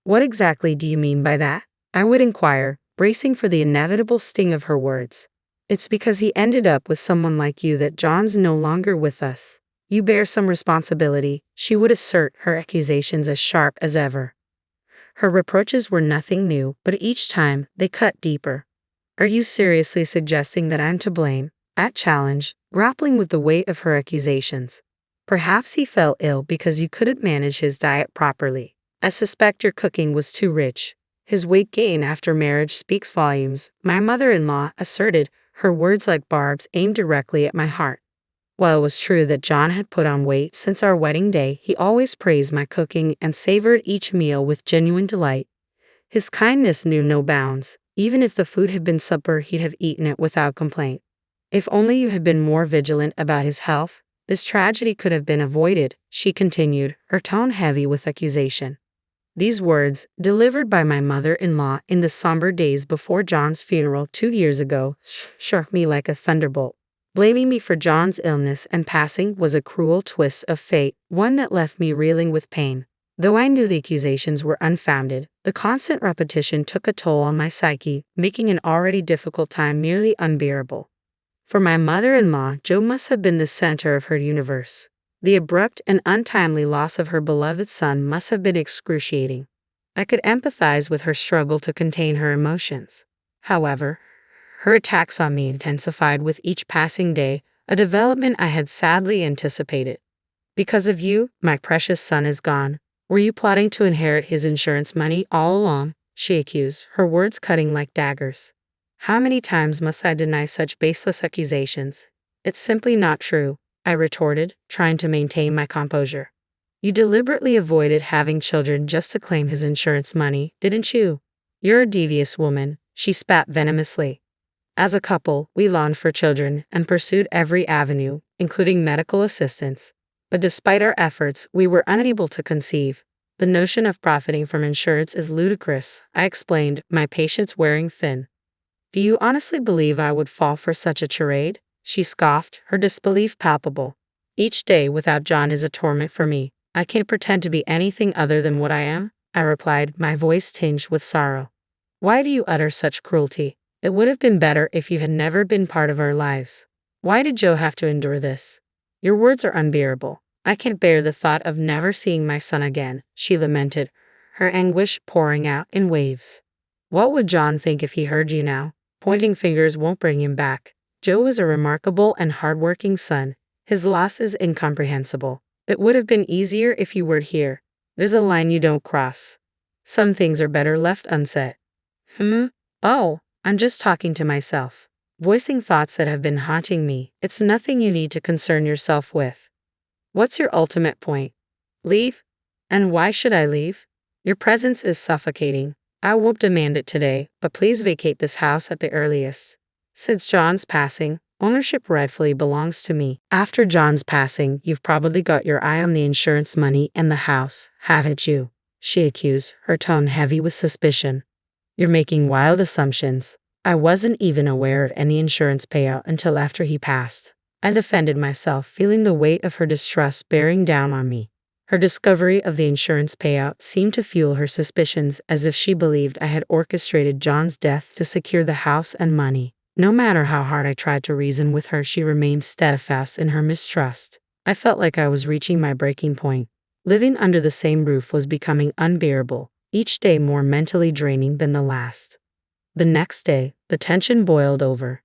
Speaker 1: What exactly do you mean by that? I would inquire, bracing for the inevitable sting of her words. It's because he ended up with someone like you that John's no longer with us. You bear some responsibility, she would assert, her accusations as sharp as ever. Her reproaches were nothing new, but each time they cut deeper. Are you seriously suggesting that I'm to blame? I challenged, grappling with the weight of her accusations. Perhaps he fell ill because you couldn't manage his diet properly. I suspect your cooking was too rich. His weight gain after marriage speaks volumes, my mother-in-law asserted, her words like barbs aimed directly at my heart. While it was true that John had put on weight since our wedding day, he always praised my cooking and savored each meal with genuine delight. His kindness knew no bounds. Even if the food had been supper, he'd have eaten it without complaint. If only you had been more vigilant about his health, this tragedy could have been avoided, she continued, her tone heavy with accusation. These words, delivered by my mother-in-law in the somber days before John's funeral 2 years ago, struck me like a thunderbolt. Blaming me for John's illness and passing was a cruel twist of fate, one that left me reeling with pain. Though I knew the accusations were unfounded, the constant repetition took a toll on my psyche, making an already difficult time nearly unbearable. For my mother-in-law, Joe must have been the center of her universe. The abrupt and untimely loss of her beloved son must have been excruciating. I could empathize with her struggle to contain her emotions. However, her attacks on me intensified with each passing day, a development I had sadly anticipated. Because of you, my precious son is gone. Were you plotting to inherit his insurance money all along? She accused, her words cutting like daggers. How many times must I deny such baseless accusations? It's simply not true, I retorted, trying to maintain my composure. You deliberately avoided having children just to claim his insurance money, didn't you? You're a devious woman, she spat venomously. As a couple, we longed for children and pursued every avenue, including medical assistance. But despite our efforts, we were unable to conceive. The notion of profiting from insurance is ludicrous, I explained, my patience wearing thin. Do you honestly believe I would fall for such a charade? She scoffed, her disbelief palpable. Each day without John is a torment for me. I can't pretend to be anything other than what I am, I replied, my voice tinged with sorrow. Why do you utter such cruelty? It would have been better if you had never been part of our lives. Why did Joe have to endure this? Your words are unbearable. I can't bear the thought of never seeing my son again, she lamented, her anguish pouring out in waves. What would John think if he heard you now? Pointing fingers won't bring him back. Joe was a remarkable and hardworking son. His loss is incomprehensible. It would have been easier if you weren't here. There's a line you don't cross. Some things are better left unsaid. Oh, I'm just talking to myself. Voicing thoughts that have been haunting me. It's nothing you need to concern yourself with. What's your ultimate point? Leave? And why should I leave? Your presence is suffocating. I won't demand it today, but please vacate this house at the earliest. Since John's passing, ownership rightfully belongs to me. After John's passing, you've probably got your eye on the insurance money and the house, haven't you? She accused, her tone heavy with suspicion. You're making wild assumptions. I wasn't even aware of any insurance payout until after he passed. I defended myself, feeling the weight of her distrust bearing down on me. Her discovery of the insurance payout seemed to fuel her suspicions, as if she believed I had orchestrated John's death to secure the house and money. No matter how hard I tried to reason with her, she remained steadfast in her mistrust. I felt like I was reaching my breaking point. Living under the same roof was becoming unbearable, each day more mentally draining than the last. The next day, the tension boiled over.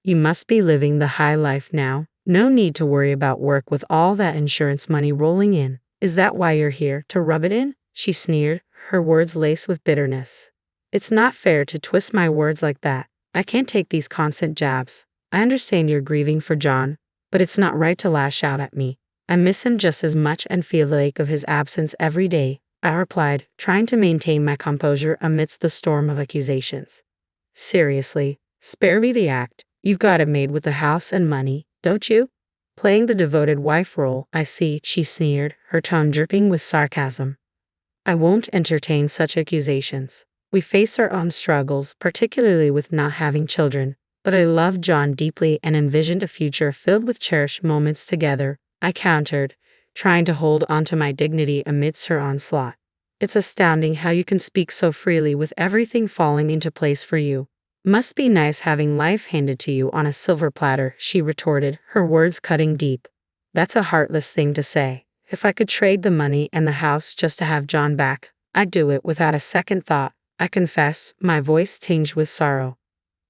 Speaker 1: You must be living the high life now. No need to worry about work with all that insurance money rolling in. Is that why you're here, to rub it in? She sneered, her words laced with bitterness. It's not fair to twist my words like that. I can't take these constant jabs. I understand you're grieving for John, but it's not right to lash out at me. I miss him just as much and feel the ache of his absence every day, I replied, trying to maintain my composure amidst the storm of accusations. Seriously, spare me the act. You've got it made with the house and money, don't you? Playing the devoted wife role, I see, she sneered, her tone dripping with sarcasm. I won't entertain such accusations. We face our own struggles, particularly with not having children, but I loved John deeply and envisioned a future filled with cherished moments together, I countered, trying to hold onto my dignity amidst her onslaught. It's astounding how you can speak so freely with everything falling into place for you. Must be nice having life handed to you on a silver platter, she retorted, her words cutting deep. That's a heartless thing to say. If I could trade the money and the house just to have John back, I'd do it without a second thought, I confess, my voice tinged with sorrow.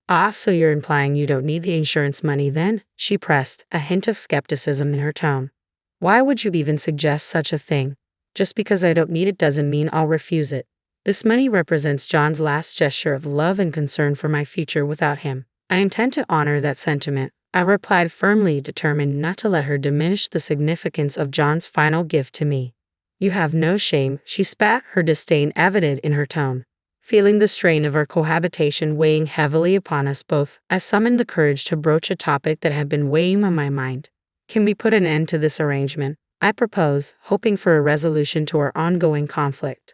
Speaker 1: Ah, so you're implying you don't need the insurance money then? She pressed, a hint of skepticism in her tone. Why would you even suggest such a thing? Just because I don't need it doesn't mean I'll refuse it. This money represents John's last gesture of love and concern for my future without him. I intend to honor that sentiment, I replied firmly, determined not to let her diminish the significance of John's final gift to me. You have no shame, she spat, her disdain evident in her tone. Feeling the strain of our cohabitation weighing heavily upon us both, I summoned the courage to broach a topic that had been weighing on my mind. Can we put an end to this arrangement? I proposed, hoping for a resolution to our ongoing conflict.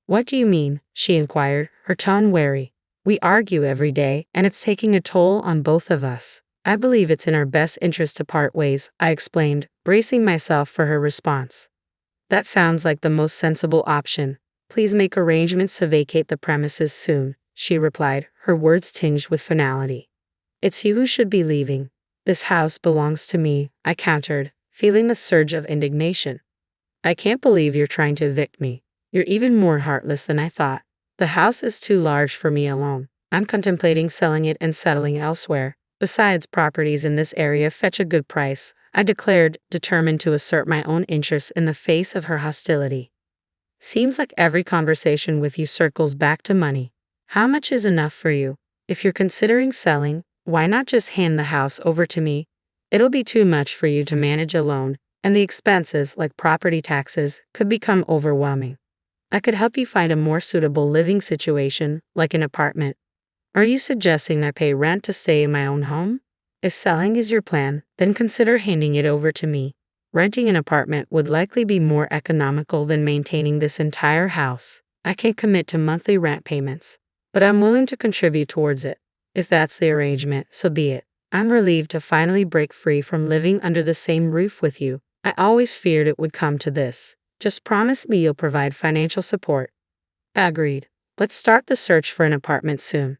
Speaker 1: What do you mean? She inquired, her tone wary. We argue every day, and it's taking a toll on both of us. I believe it's in our best interest to part ways, I explained, bracing myself for her response. That sounds like the most sensible option. Please make arrangements to vacate the premises soon, she replied, her words tinged with finality. It's you who should be leaving. This house belongs to me, I countered, feeling a surge of indignation. I can't believe you're trying to evict me. You're even more heartless than I thought. The house is too large for me alone. I'm contemplating selling it and settling elsewhere. Besides, properties in this area fetch a good price, I declared, determined to assert my own interests in the face of her hostility. Seems like every conversation with you circles back to money. How much is enough for you? If you're considering selling, why not just hand the house over to me? It'll be too much for you to manage alone, and the expenses, like property taxes, could become overwhelming. I could help you find a more suitable living situation, like an apartment. Are you suggesting I pay rent to stay in my own home? If selling is your plan, then consider handing it over to me. Renting an apartment would likely be more economical than maintaining this entire house. I can't commit to monthly rent payments, but I'm willing to contribute towards it. If that's the arrangement, so be it. I'm relieved to finally break free from living under the same roof with you. I always feared it would come to this. Just promise me you'll provide financial support. Agreed. Let's start the search for an apartment soon.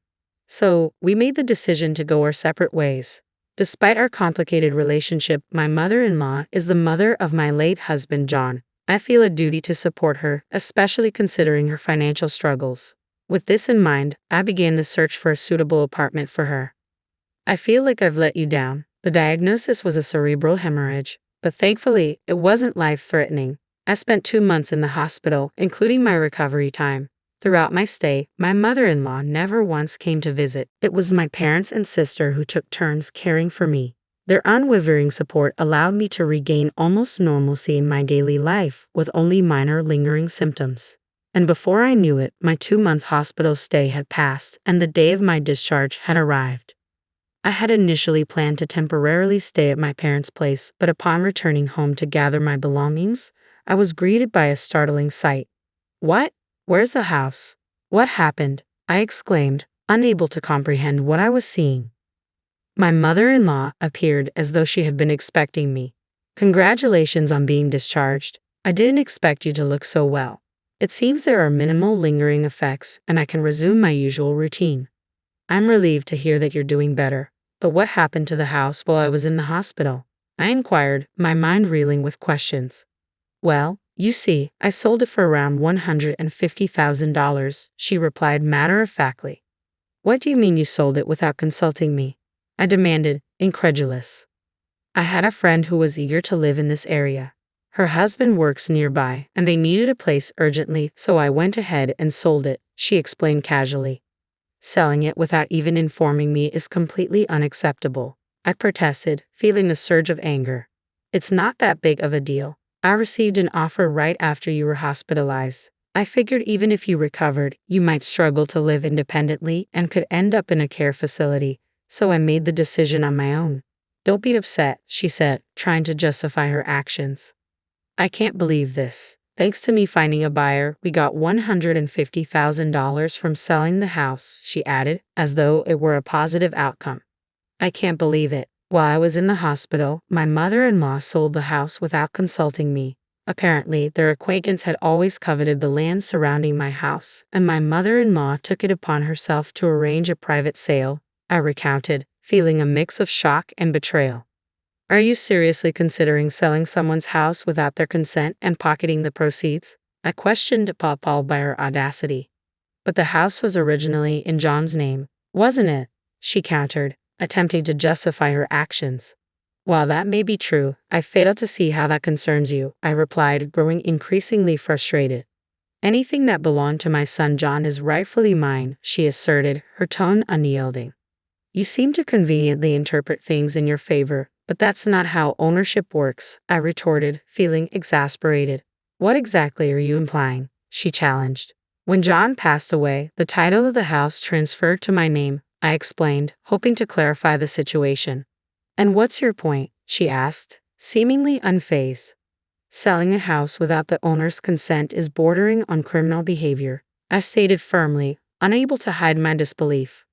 Speaker 1: So, we made the decision to go our separate ways. Despite our complicated relationship, my mother-in-law is the mother of my late husband, John. I feel a duty to support her, especially considering her financial struggles. With this in mind, I began the search for a suitable apartment for her. I feel like I've let you down. The diagnosis was a cerebral hemorrhage, but thankfully, it wasn't life-threatening. I spent 2 months in the hospital, including my recovery time. Throughout my stay, my mother-in-law never once came to visit. It was my parents and sister who took turns caring for me. Their unwavering support allowed me to regain almost normalcy in my daily life, with only minor lingering symptoms. And before I knew it, my 2-month hospital stay had passed, and the day of my discharge had arrived. I had initially planned to temporarily stay at my parents' place, but upon returning home to gather my belongings, I was greeted by a startling sight. What? Where's the house? What happened? I exclaimed, unable to comprehend what I was seeing. My mother-in-law appeared as though she had been expecting me. Congratulations on being discharged. I didn't expect you to look so well. It seems there are minimal lingering effects, and I can resume my usual routine. I'm relieved to hear that you're doing better. But what happened to the house while I was in the hospital? I inquired, my mind reeling with questions. Well, you see, I sold it for around $150,000, she replied matter-of-factly. What do you mean you sold it without consulting me? I demanded, incredulous. I had a friend who was eager to live in this area. Her husband works nearby, and they needed a place urgently, so I went ahead and sold it, she explained casually. Selling it without even informing me is completely unacceptable, I protested, feeling a surge of anger. It's not that big of a deal. I received an offer right after you were hospitalized. I figured even if you recovered, you might struggle to live independently and could end up in a care facility, so I made the decision on my own. Don't be upset, she said, trying to justify her actions. I can't believe this. Thanks to me finding a buyer, we got $150,000 from selling the house, she added, as though it were a positive outcome. I can't believe it. While I was in the hospital, my mother-in-law sold the house without consulting me. Apparently, their acquaintance had always coveted the land surrounding my house, and my mother-in-law took it upon herself to arrange a private sale, I recounted, feeling a mix of shock and betrayal. Are you seriously considering selling someone's house without their consent and pocketing the proceeds? I questioned, appalled by her audacity. But the house was originally in John's name, wasn't it? She countered, attempting to justify her actions. While that may be true, I fail to see how that concerns you, I replied, growing increasingly frustrated. Anything that belonged to my son John is rightfully mine, she asserted, her tone unyielding. You seem to conveniently interpret things in your favor, but that's not how ownership works, I retorted, feeling exasperated. What exactly are you implying? She challenged. When John passed away, the title of the house transferred to my name, I explained, hoping to clarify the situation. And what's your point? She asked, seemingly unfazed. Selling a house without the owner's consent is bordering on criminal behavior, I stated firmly, unable to hide my disbelief.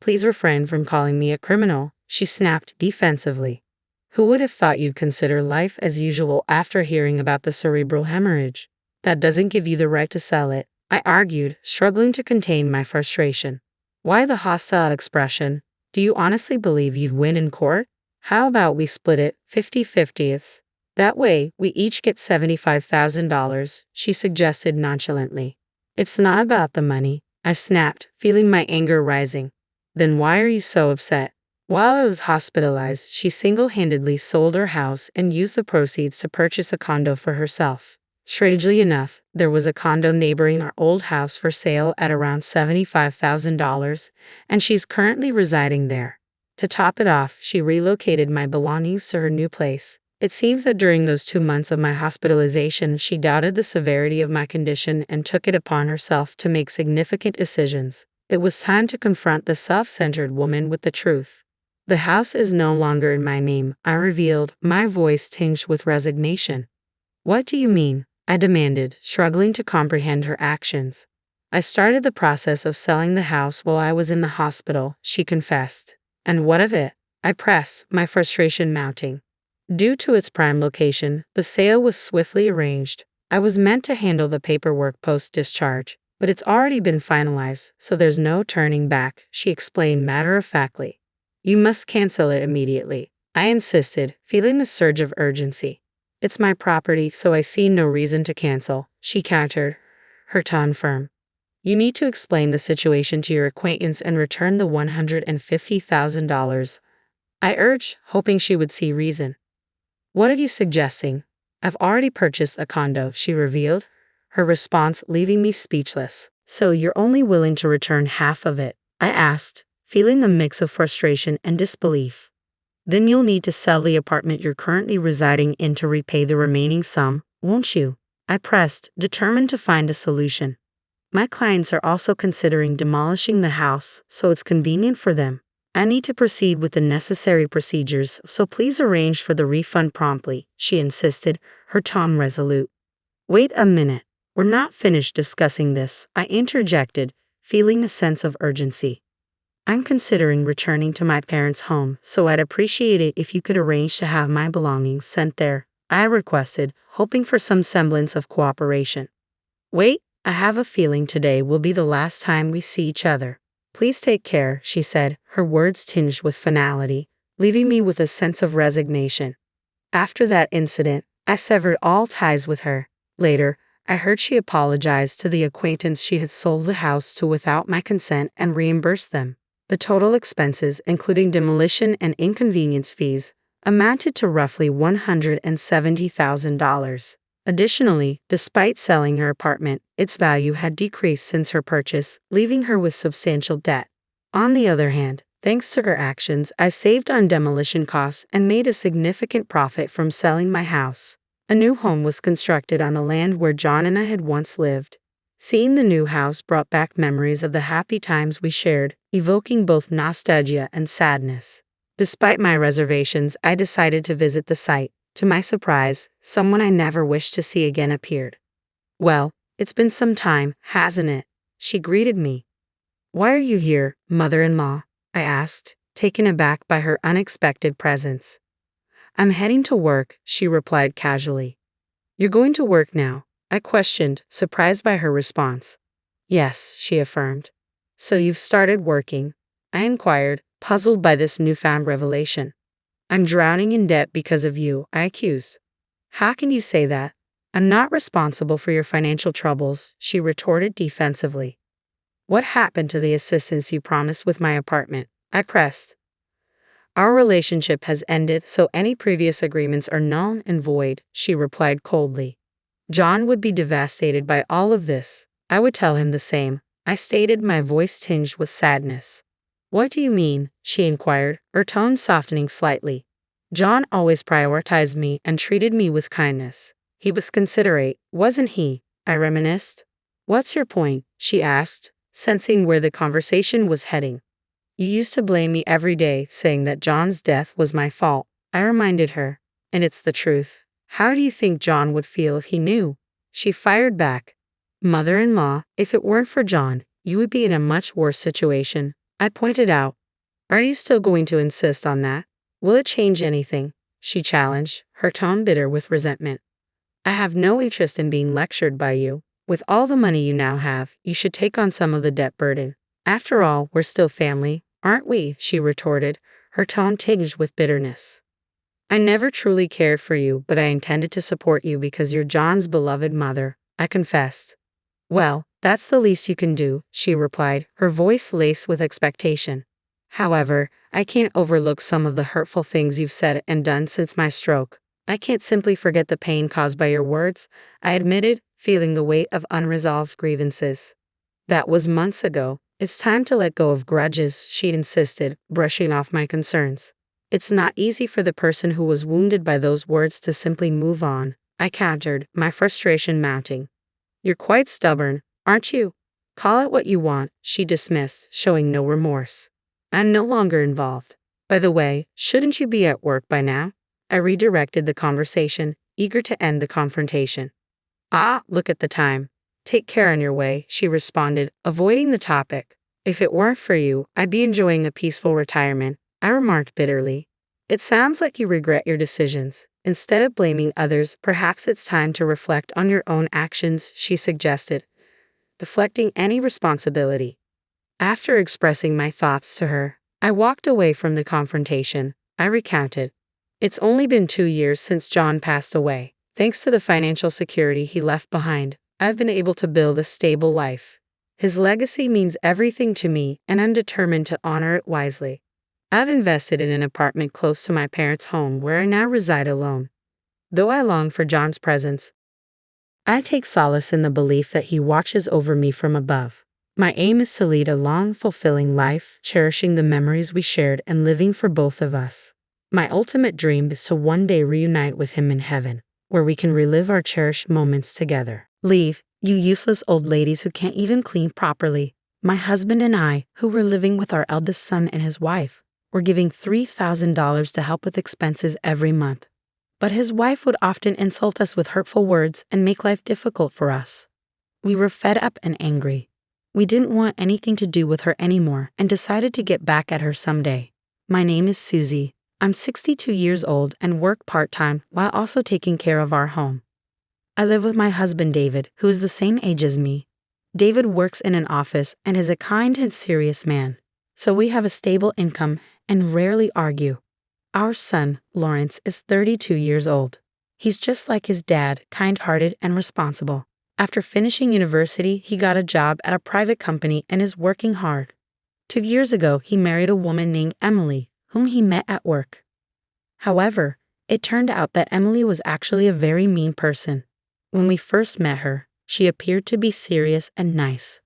Speaker 1: Please refrain from calling me a criminal, she snapped defensively. Who would have thought you'd consider life as usual after hearing about the cerebral hemorrhage? That doesn't give you the right to sell it, I argued, struggling to contain my frustration. Why the hostile expression? Do you honestly believe you'd win in court? How about we split it 50-50? That way, we each get $75,000, she suggested nonchalantly. It's not about the money, I snapped, feeling my anger rising. Then why are you so upset? While I was hospitalized, she single-handedly sold her house and used the proceeds to purchase a condo for herself. Strangely enough, there was a condo neighboring our old house for sale at around $75,000, and she's currently residing there. To top it off, she relocated my belongings to her new place. It seems that during those 2 months of my hospitalization, she doubted the severity of my condition and took it upon herself to make significant decisions. It was time to confront the self-centered woman with the truth. The house is no longer in my name, I revealed, my voice tinged with resignation. What do you mean? I demanded, struggling to comprehend her actions. I started the process of selling the house while I was in the hospital, she confessed. And what of it? I pressed, my frustration mounting. Due to its prime location, the sale was swiftly arranged. I was meant to handle the paperwork post-discharge, but it's already been finalized, so there's no turning back, she explained matter-of-factly. You must cancel it immediately, I insisted, feeling the surge of urgency. It's my property, so I see no reason to cancel, she countered, her tone firm. You need to explain the situation to your acquaintance and return the $150,000. I urged, hoping she would see reason. What are you suggesting? I've already purchased a condo, she revealed, her response leaving me speechless. So you're only willing to return half of it? I asked, feeling a mix of frustration and disbelief. Then you'll need to sell the apartment you're currently residing in to repay the remaining sum, won't you? I pressed, determined to find a solution. My clients are also considering demolishing the house, so it's convenient for them. I need to proceed with the necessary procedures, so please arrange for the refund promptly, she insisted, her tone resolute. Wait a minute. We're not finished discussing this, I interjected, feeling a sense of urgency. I'm considering returning to my parents' home, so I'd appreciate it if you could arrange to have my belongings sent there, I requested, hoping for some semblance of cooperation. Wait, I have a feeling today will be the last time we see each other. Please take care, she said, her words tinged with finality, leaving me with a sense of resignation. After that incident, I severed all ties with her. Later, I heard she apologized to the acquaintance she had sold the house to without my consent and reimbursed them. The total expenses, including demolition and inconvenience fees, amounted to roughly $170,000. Additionally, despite selling her apartment, its value had decreased since her purchase, leaving her with substantial debt. On the other hand, thanks to her actions, I saved on demolition costs and made a significant profit from selling my house. A new home was constructed on the land where John and I had once lived. Seeing the new house brought back memories of the happy times we shared, evoking both nostalgia and sadness. Despite my reservations, I decided to visit the site. To my surprise, someone I never wished to see again appeared. Well, it's been some time, hasn't it? She greeted me. Why are you here, mother-in-law? I asked, taken aback by her unexpected presence. I'm heading to work, she replied casually. You're going to work now? I questioned, surprised by her response. Yes, she affirmed. So you've started working? I inquired, puzzled by this newfound revelation. I'm drowning in debt because of you, I accused. How can you say that? I'm not responsible for your financial troubles, she retorted defensively. What happened to the assistance you promised with my apartment? I pressed. Our relationship has ended, so any previous agreements are null and void, she replied coldly. John would be devastated by all of this. I would tell him the same, I stated, my voice tinged with sadness. What do you mean? She inquired, her tone softening slightly. John always prioritized me and treated me with kindness. He was considerate, wasn't he? I reminisced. What's your point? She asked, sensing where the conversation was heading. You used to blame me every day, saying that John's death was my fault, I reminded her. And it's the truth. How do you think John would feel if he knew? She fired back. Mother-in-law, if it weren't for John, you would be in a much worse situation, I pointed out. Are you still going to insist on that? Will it change anything? She challenged, her tone bitter with resentment. I have no interest in being lectured by you. With all the money you now have, you should take on some of the debt burden. After all, we're still family, aren't we? She retorted, her tone tinged with bitterness. I never truly cared for you, but I intended to support you because you're John's beloved mother, I confessed. Well, that's the least you can do, she replied, her voice laced with expectation. However, I can't overlook some of the hurtful things you've said and done since my stroke. I can't simply forget the pain caused by your words, I admitted, feeling the weight of unresolved grievances. That was months ago. It's time to let go of grudges, she insisted, brushing off my concerns. It's not easy for the person who was wounded by those words to simply move on, I countered, my frustration mounting. You're quite stubborn, aren't you? Call it what you want, she dismissed, showing no remorse. I'm no longer involved. By the way, shouldn't you be at work by now? I redirected the conversation, eager to end the confrontation. Ah, look at the time. Take care on your way, she responded, avoiding the topic. If it weren't for you, I'd be enjoying a peaceful retirement, I remarked bitterly. It sounds like you regret your decisions. Instead of blaming others, perhaps it's time to reflect on your own actions, she suggested, deflecting any responsibility. After expressing my thoughts to her, I walked away from the confrontation. I recounted. It's only been 2 years since John passed away. Thanks to the financial security he left behind, I've been able to build a stable life. His legacy means everything to me, and I'm determined to honor it wisely. I've invested in an apartment close to my parents' home where I now reside alone. Though I long for John's presence, I take solace in the belief that he watches over me from above. My aim is to lead a long, fulfilling life, cherishing the memories we shared and living for both of us. My ultimate dream is to one day reunite with him in heaven, where we can relive our cherished moments together. Leave, you useless old ladies who can't even clean properly. My husband and I, who were living with our eldest son and his wife, were giving $3,000 to help with expenses every month. But his wife would often insult us with hurtful words and make life difficult for us. We were fed up and angry. We didn't want anything to do with her anymore and decided to get back at her someday. My name is Susie. I'm 62 years old and work part-time while also taking care of our home. I live with my husband David, who is the same age as me. David works in an office and is a kind and serious man, so we have a stable income and rarely argue. Our son, Lawrence, is 32 years old. He's just like his dad, kind-hearted and responsible. After finishing university, he got a job at a private company and is working hard. 2 years ago, he married a woman named Emily, whom he met at work. However, it turned out that Emily was actually a very mean person. When we first met her, she appeared to be serious and nice.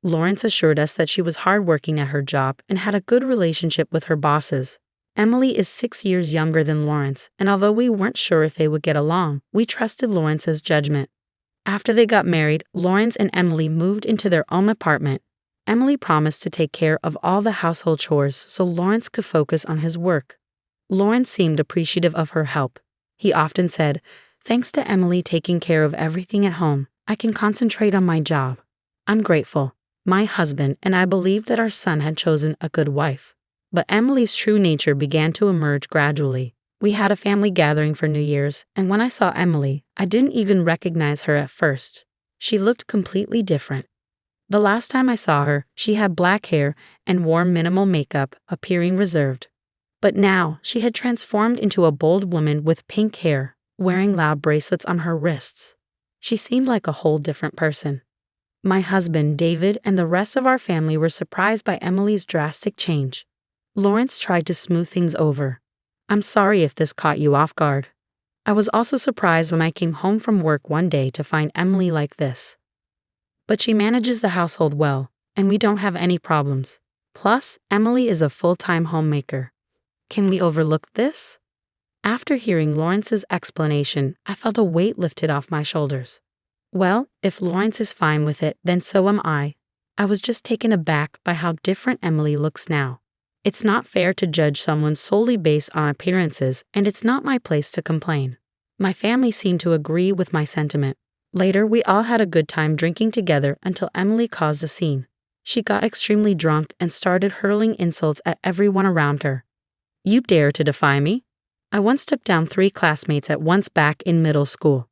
Speaker 1: Lawrence assured us that she was hardworking at her job and had a good relationship with her bosses. Emily is 6 years younger than Lawrence, and although we weren't sure if they would get along, we trusted Lawrence's judgment. After they got married, Lawrence and Emily moved into their own apartment. Emily promised to take care of all the household chores so Lawrence could focus on his work. Lawrence seemed appreciative of her help. He often said, "Thanks to Emily taking care of everything at home, I can concentrate on my job." I'm grateful. My husband and I believed that our son had chosen a good wife. But Emily's true nature began to emerge gradually. We had a family gathering for New Year's, and when I saw Emily, I didn't even recognize her at first. She looked completely different. The last time I saw her, she had black hair and wore minimal makeup, appearing reserved. But now, she had transformed into a bold woman with pink hair, wearing loud bracelets on her wrists. She seemed like a whole different person. My husband, David, and the rest of our family were surprised by Emily's drastic change. Lawrence tried to smooth things over. "I'm sorry if this caught you off guard." I was also surprised when I came home from work one day to find Emily like this. But she manages the household well, and we don't have any problems. Plus, Emily is a full-time homemaker. Can we overlook this? After hearing Lawrence's explanation, I felt a weight lifted off my shoulders. Well, if Lawrence is fine with it, then so am I. I was just taken aback by how different Emily looks now. It's not fair to judge someone solely based on appearances, and it's not my place to complain. My family seemed to agree with my sentiment. Later, we all had a good time drinking together until Emily caused a scene. She got extremely drunk and started hurling insults at everyone around her. "You dare to defy me?" I once took down 3 classmates at once back in middle school.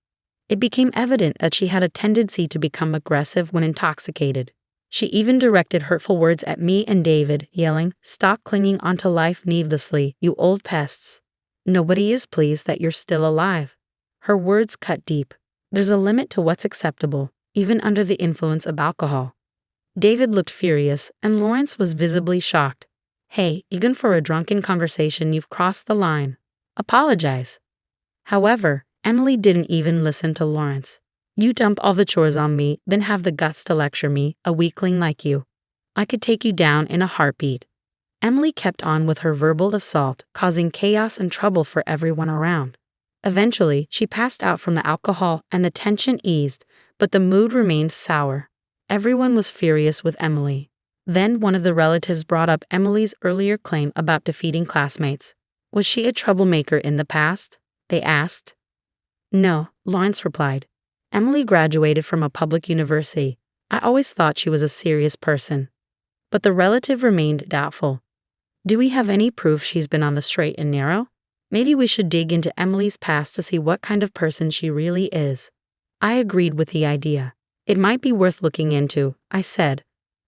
Speaker 1: It became evident that she had a tendency to become aggressive when intoxicated. She even directed hurtful words at me and David, yelling, "Stop clinging onto life needlessly, you old pests. Nobody is pleased that you're still alive." Her words cut deep. There's a limit to what's acceptable, even under the influence of alcohol. David looked furious, and Lawrence was visibly shocked. "Hey, even for a drunken conversation, you've crossed the line. Apologize." However, Emily didn't even listen to Lawrence. "You dump all the chores on me, then have the guts to lecture me, a weakling like you. I could take you down in a heartbeat." Emily kept on with her verbal assault, causing chaos and trouble for everyone around. Eventually, she passed out from the alcohol and the tension eased, but the mood remained sour. Everyone was furious with Emily. Then one of the relatives brought up Emily's earlier claim about defeating classmates. "Was she a troublemaker in the past?" they asked. "No," Lawrence replied. "Emily graduated from a public university. I always thought she was a serious person." But the relative remained doubtful. "Do we have any proof she's been on the straight and narrow? Maybe we should dig into Emily's past to see what kind of person she really is." I agreed with the idea. "It might be worth looking into," I said.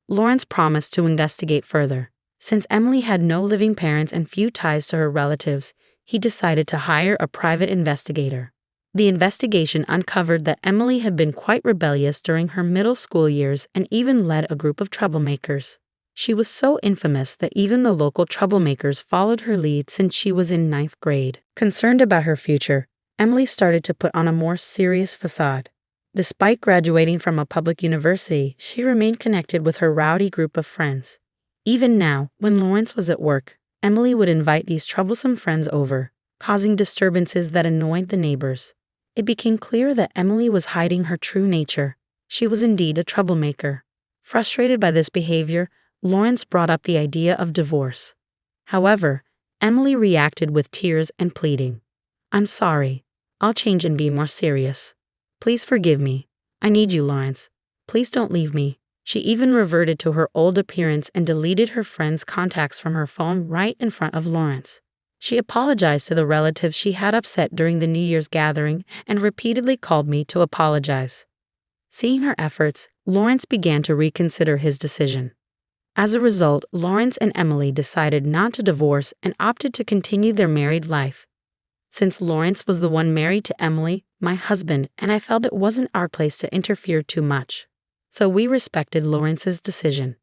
Speaker 1: Lawrence promised to investigate further. Since Emily had no living parents and few ties to her relatives, he decided to hire a private investigator. The investigation uncovered that Emily had been quite rebellious during her middle school years and even led a group of troublemakers. She was so infamous that even the local troublemakers followed her lead since she was in 9th grade. Concerned about her future, Emily started to put on a more serious facade. Despite graduating from a public university, she remained connected with her rowdy group of friends. Even now, when Lawrence was at work, Emily would invite these troublesome friends over, causing disturbances that annoyed the neighbors. It became clear that Emily was hiding her true nature. She was indeed a troublemaker. Frustrated by this behavior, Lawrence brought up the idea of divorce. However, Emily reacted with tears and pleading. "I'm sorry. I'll change and be more serious. Please forgive me. I need you, Lawrence. Please don't leave me." She even reverted to her old appearance and deleted her friends' contacts from her phone right in front of Lawrence. She apologized to the relatives she had upset during the New Year's gathering and repeatedly called me to apologize. Seeing her efforts, Lawrence began to reconsider his decision. As a result, Lawrence and Emily decided not to divorce and opted to continue their married life. Since Lawrence was the one married to Emily, my husband, and I felt it wasn't our place to interfere too much. So we respected Lawrence's decision.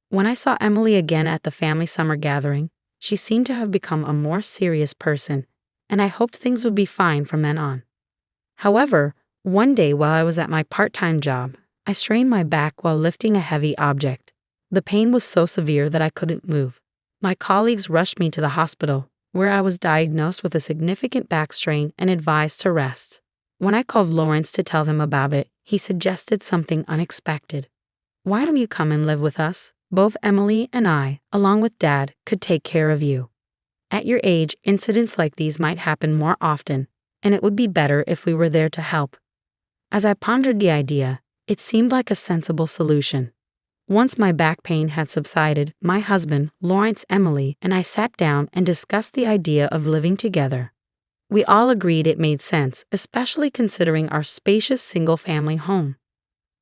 Speaker 1: When I saw Emily again at the family summer gathering, she seemed to have become a more serious person, and I hoped things would be fine from then on. However, one day while I was at my part-time job, I strained my back while lifting a heavy object. The pain was so severe that I couldn't move. My colleagues rushed me to the hospital, where I was diagnosed with a significant back strain and advised to rest. When I called Lawrence to tell him about it, he suggested something unexpected. "Why don't you come and live with us? Both Emily and I, along with Dad, could take care of you. At your age, incidents like these might happen more often, and it would be better if we were there to help." As I pondered the idea, it seemed like a sensible solution. Once my back pain had subsided, my husband, Lawrence, Emily, and I sat down and discussed the idea of living together. We all agreed it made sense, especially considering our spacious single-family home.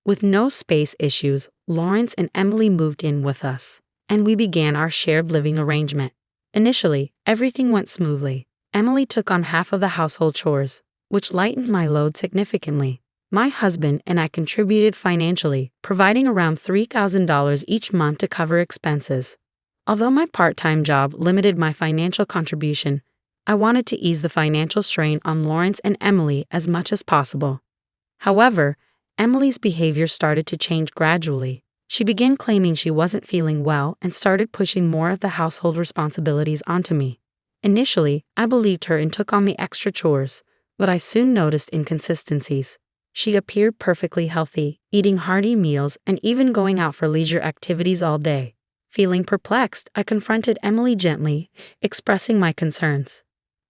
Speaker 1: With no space issues, Lawrence and Emily moved in with us, and we began our shared living arrangement. Initially, everything went smoothly. Emily took on half of the household chores, which lightened my load significantly. My husband and I contributed financially, providing around $3,000 each month to cover expenses. Although my part-time job limited my financial contribution, I wanted to ease the financial strain on Lawrence and Emily as much as possible. However, Emily's behavior started to change gradually. She began claiming she wasn't feeling well and started pushing more of the household responsibilities onto me. Initially, I believed her and took on the extra chores, but I soon noticed inconsistencies. She appeared perfectly healthy, eating hearty meals and even going out for leisure activities all day. Feeling perplexed, I confronted Emily gently, expressing my concerns.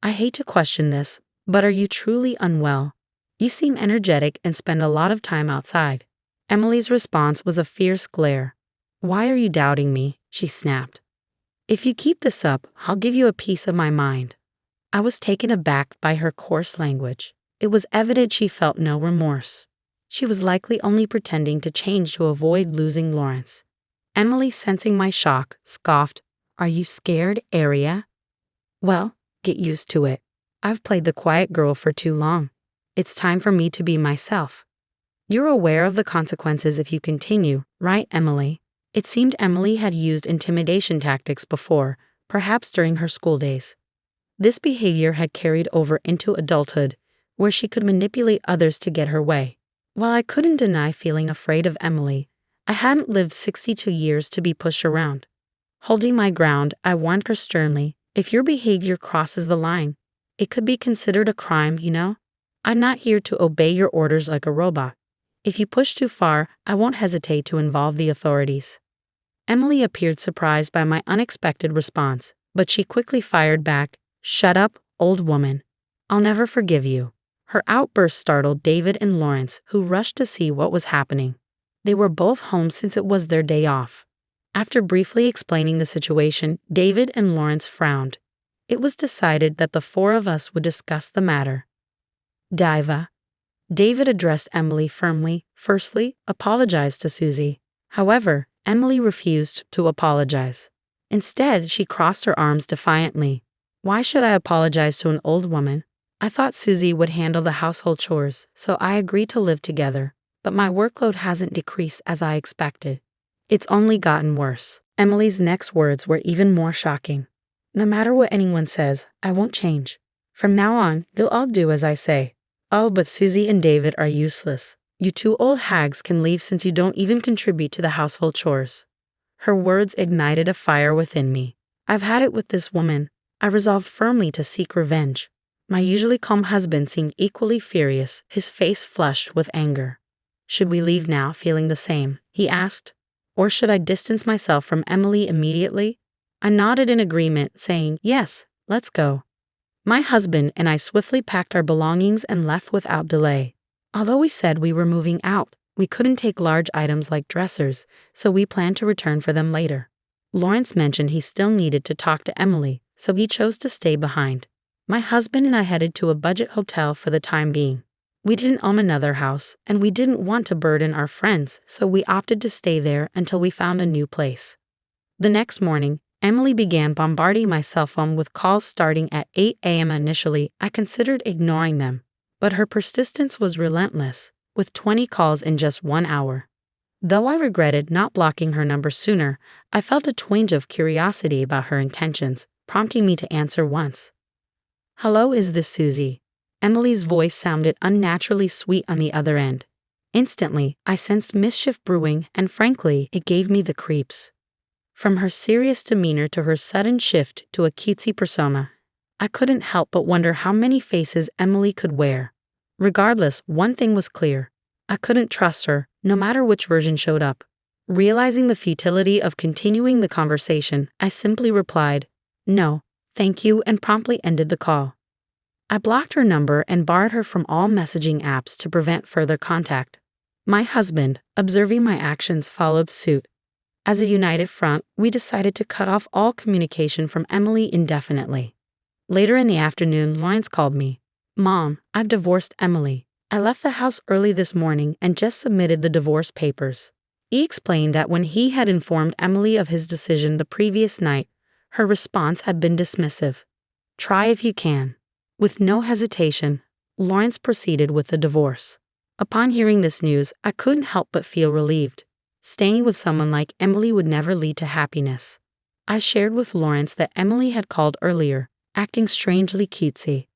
Speaker 1: "I hate to question this, but are you truly unwell? You seem energetic and spend a lot of time outside." Emily's response was a fierce glare. "Why are you doubting me?" she snapped. "If you keep this up, I'll give you a piece of my mind." I was taken aback by her coarse language. It was evident she felt no remorse. She was likely only pretending to change to avoid losing Lawrence. Emily, sensing my shock, scoffed, "Are you scared, Aria?" "Well, get used to it. I've played the quiet girl for too long. It's time for me to be myself." "You're aware of the consequences if you continue, right, Emily?" It seemed Emily had used intimidation tactics before, perhaps during her school days. This behavior had carried over into adulthood, where she could manipulate others to get her way. While I couldn't deny feeling afraid of Emily, I hadn't lived 62 years to be pushed around. Holding my ground, I warned her sternly, "If your behavior crosses the line, it could be considered a crime, you know? I'm not here to obey your orders like a robot. If you push too far, I won't hesitate to involve the authorities." Emily appeared surprised by my unexpected response, but she quickly fired back, "Shut up, old woman. I'll never forgive you." Her outburst startled David and Lawrence, who rushed to see what was happening. They were both home since it was their day off. After briefly explaining the situation, David and Lawrence frowned. It was decided that the four of us would discuss the matter. "Diva." David addressed Emily firmly. "Firstly, apologize to Susie." However, Emily refused to apologize. Instead, she crossed her arms defiantly. "Why should I apologize to an old woman? I thought Susie would handle the household chores, so I agreed to live together. But my workload hasn't decreased as I expected. It's only gotten worse." Emily's next words were even more shocking. "No matter what anyone says, I won't change. From now on, you'll all do as I say. Oh, but Susie and David are useless. You two old hags can leave since you don't even contribute to the household chores." Her words ignited a fire within me. I've had it with this woman. I resolved firmly to seek revenge. My usually calm husband seemed equally furious, his face flushed with anger. "Should we leave now feeling the same?" he asked. "Or should I distance myself from Emily immediately?" I nodded in agreement, saying, "Yes, let's go." My husband and I swiftly packed our belongings and left without delay. Although we said we were moving out, we couldn't take large items like dressers, so we planned to return for them later. Lawrence mentioned he still needed to talk to Emily, so he chose to stay behind. My husband and I headed to a budget hotel for the time being. We didn't own another house, and we didn't want to burden our friends, so we opted to stay there until we found a new place. The next morning, Emily began bombarding my cell phone with calls starting at 8 a.m. Initially, I considered ignoring them, but her persistence was relentless, with 20 calls in just 1 hour. Though I regretted not blocking her number sooner, I felt a twinge of curiosity about her intentions, prompting me to answer once. "Hello, is this Susie?" Emily's voice sounded unnaturally sweet on the other end. Instantly, I sensed mischief brewing, and frankly, it gave me the creeps. From her serious demeanor to her sudden shift to a cutesy persona, I couldn't help but wonder how many faces Emily could wear. Regardless, one thing was clear. I couldn't trust her, no matter which version showed up. Realizing the futility of continuing the conversation, I simply replied, "No, thank you," and promptly ended the call. I blocked her number and barred her from all messaging apps to prevent further contact. My husband, observing my actions, followed suit. As a united front, we decided to cut off all communication from Emily indefinitely. Later in the afternoon, Lawrence called me. "Mom, I've divorced Emily. I left the house early this morning and just submitted the divorce papers." He explained that when he had informed Emily of his decision the previous night, her response had been dismissive. "Try if you can." With no hesitation, Lawrence proceeded with the divorce. Upon hearing this news, I couldn't help but feel relieved. Staying with someone like Emily would never lead to happiness. I shared with Lawrence that Emily had called earlier, acting strangely cutesy.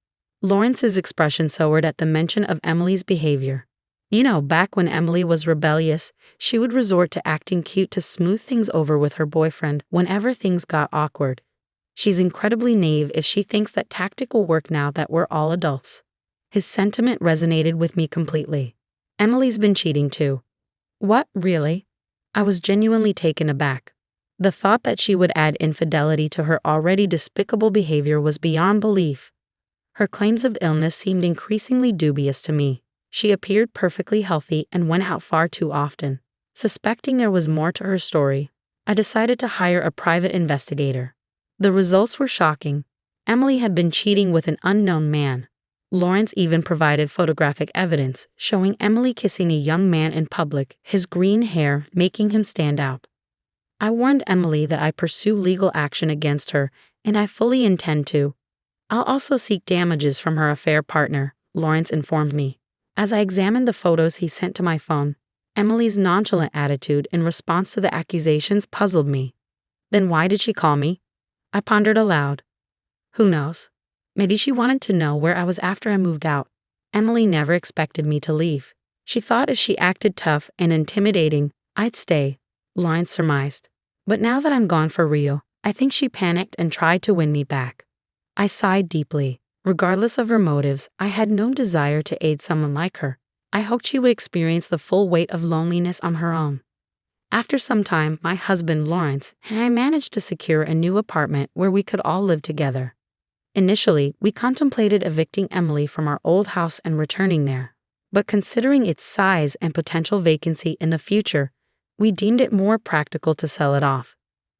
Speaker 1: Lawrence's expression soured at the mention of Emily's behavior. You know, back when Emily was rebellious, she would resort to acting cute to smooth things over with her boyfriend whenever things got awkward. She's incredibly naive if she thinks that tactic will work now that we're all adults. His sentiment resonated with me completely. Emily's been cheating too. What, really? I was genuinely taken aback. The thought that she would add infidelity to her already despicable behavior was beyond belief. Her claims of illness seemed increasingly dubious to me. She appeared perfectly healthy and went out far too often. Suspecting there was more to her story, I decided to hire a private investigator. The results were shocking. Emily had been cheating with an unknown man. Lawrence even provided photographic evidence showing Emily kissing a young man in public, his green hair making him stand out. I warned Emily that I pursue legal action against her, and I fully intend to. I'll also seek damages from her affair partner, Lawrence informed me. As I examined the photos he sent to my phone, Emily's nonchalant attitude in response to the accusations puzzled me. Then why did she call me? I pondered aloud. Who knows? Maybe she wanted to know where I was after I moved out. Emily never expected me to leave. She thought if she acted tough and intimidating, I'd stay, Lawrence surmised. But now that I'm gone for real, I think she panicked and tried to win me back. I sighed deeply. Regardless of her motives, I had no desire to aid someone like her. I hoped she would experience the full weight of loneliness on her own. After some time, my husband, Lawrence, and I managed to secure a new apartment where we could all live together. Initially, we contemplated evicting Emily from our old house and returning there. But considering its size and potential vacancy in the future, we deemed it more practical to sell it off.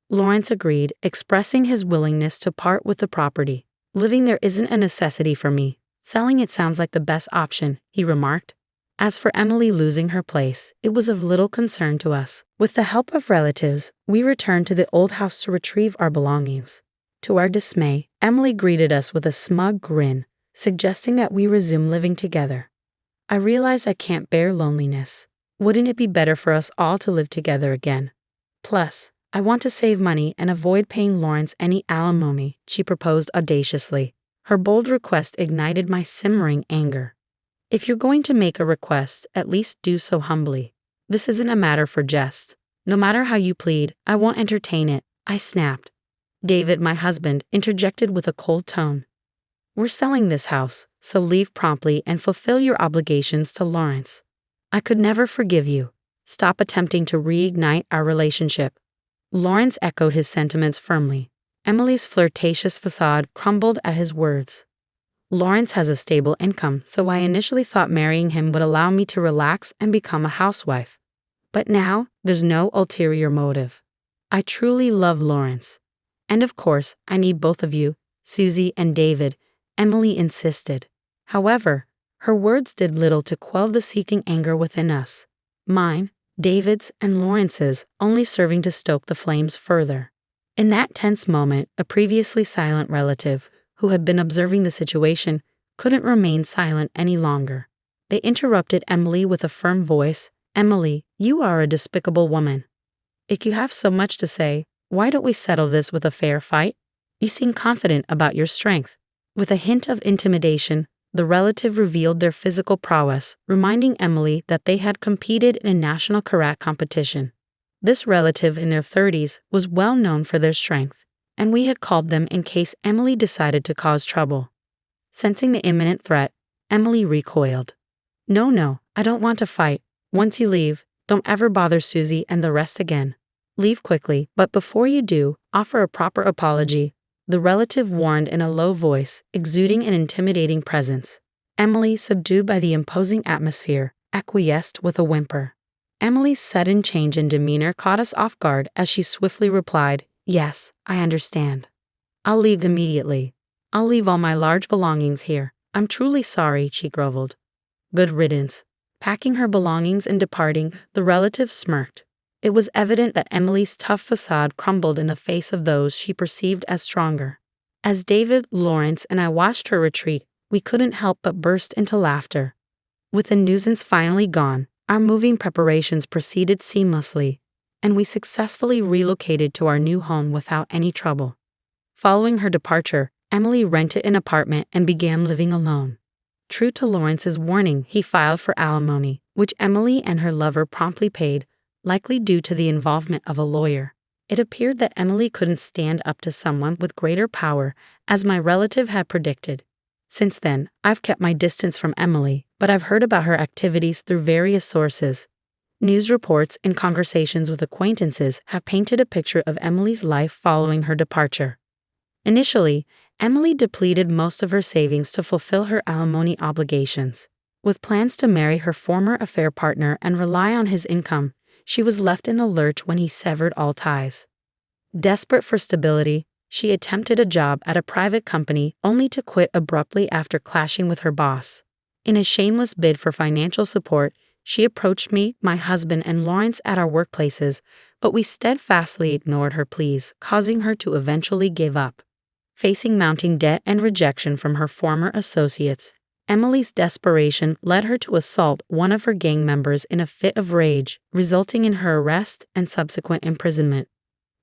Speaker 1: Lawrence agreed, expressing his willingness to part with the property. Living there isn't a necessity for me. Selling it sounds like the best option, he remarked. As for Emily losing her place, it was of little concern to us. With the help of relatives, we returned to the old house to retrieve our belongings. To our dismay, Emily greeted us with a smug grin, suggesting that we resume living together. I realized I can't bear loneliness. Wouldn't it be better for us all to live together again? Plus, I want to save money and avoid paying Lawrence any alimony, she proposed audaciously. Her bold request ignited my simmering anger. If you're going to make a request, at least do so humbly. This isn't a matter for jest. No matter how you plead, I won't entertain it, I snapped. David, my husband, interjected with a cold tone. We're selling this house, so leave promptly and fulfill your obligations to Lawrence. I could never forgive you. Stop attempting to reignite our relationship. Lawrence echoed his sentiments firmly. Emily's flirtatious facade crumbled at his words. Lawrence has a stable income, so I initially thought marrying him would allow me to relax and become a housewife. But now, there's no ulterior motive. I truly love Lawrence. And of course, I need both of you, Susie and David, Emily insisted. However, her words did little to quell the seething anger within us. Mine, David's, and Lawrence's only serving to stoke the flames further. In that tense moment, a previously silent relative, who had been observing the situation, couldn't remain silent any longer. They interrupted Emily with a firm voice. Emily, you are a despicable woman. If you have so much to say, why don't we settle this with a fair fight? You seem confident about your strength. With a hint of intimidation, the relative revealed their physical prowess, reminding Emily that they had competed in a national karate competition. This relative in their 30s was well known for their strength, and we had called them in case Emily decided to cause trouble. Sensing the imminent threat, Emily recoiled. No, I don't want to fight. Once you leave, don't ever bother Susie and the rest again. Leave quickly, but before you do, offer a proper apology, the relative warned in a low voice, exuding an intimidating presence. Emily, subdued by the imposing atmosphere, acquiesced with a whimper. Emily's sudden change in demeanor caught us off guard as she swiftly replied, Yes, I understand. I'll leave immediately. I'll leave all my large belongings here. I'm truly sorry, she groveled. Good riddance. Packing her belongings and departing, the relative smirked. It was evident that Emily's tough facade crumbled in the face of those she perceived as stronger. As David, Lawrence, and I watched her retreat, we couldn't help but burst into laughter. With the nuisance finally gone, our moving preparations proceeded seamlessly, and we successfully relocated to our new home without any trouble. Following her departure, Emily rented an apartment and began living alone. True to Lawrence's warning, he filed for alimony, which Emily and her lover promptly paid, likely due to the involvement of a lawyer. It appeared that Emily couldn't stand up to someone with greater power, as my relative had predicted. Since then, I've kept my distance from Emily, but I've heard about her activities through various sources. News reports and conversations with acquaintances have painted a picture of Emily's life following her departure. Initially, Emily depleted most of her savings to fulfill her alimony obligations. With plans to marry her former affair partner and rely on his income, She was left in the lurch when he severed all ties. Desperate for stability, she attempted a job at a private company only to quit abruptly after clashing with her boss. In a shameless bid for financial support, she approached me, my husband, and Lawrence at our workplaces, but we steadfastly ignored her pleas, causing her to eventually give up. Facing mounting debt and rejection from her former associates, Emily's desperation led her to assault one of her gang members in a fit of rage, resulting in her arrest and subsequent imprisonment.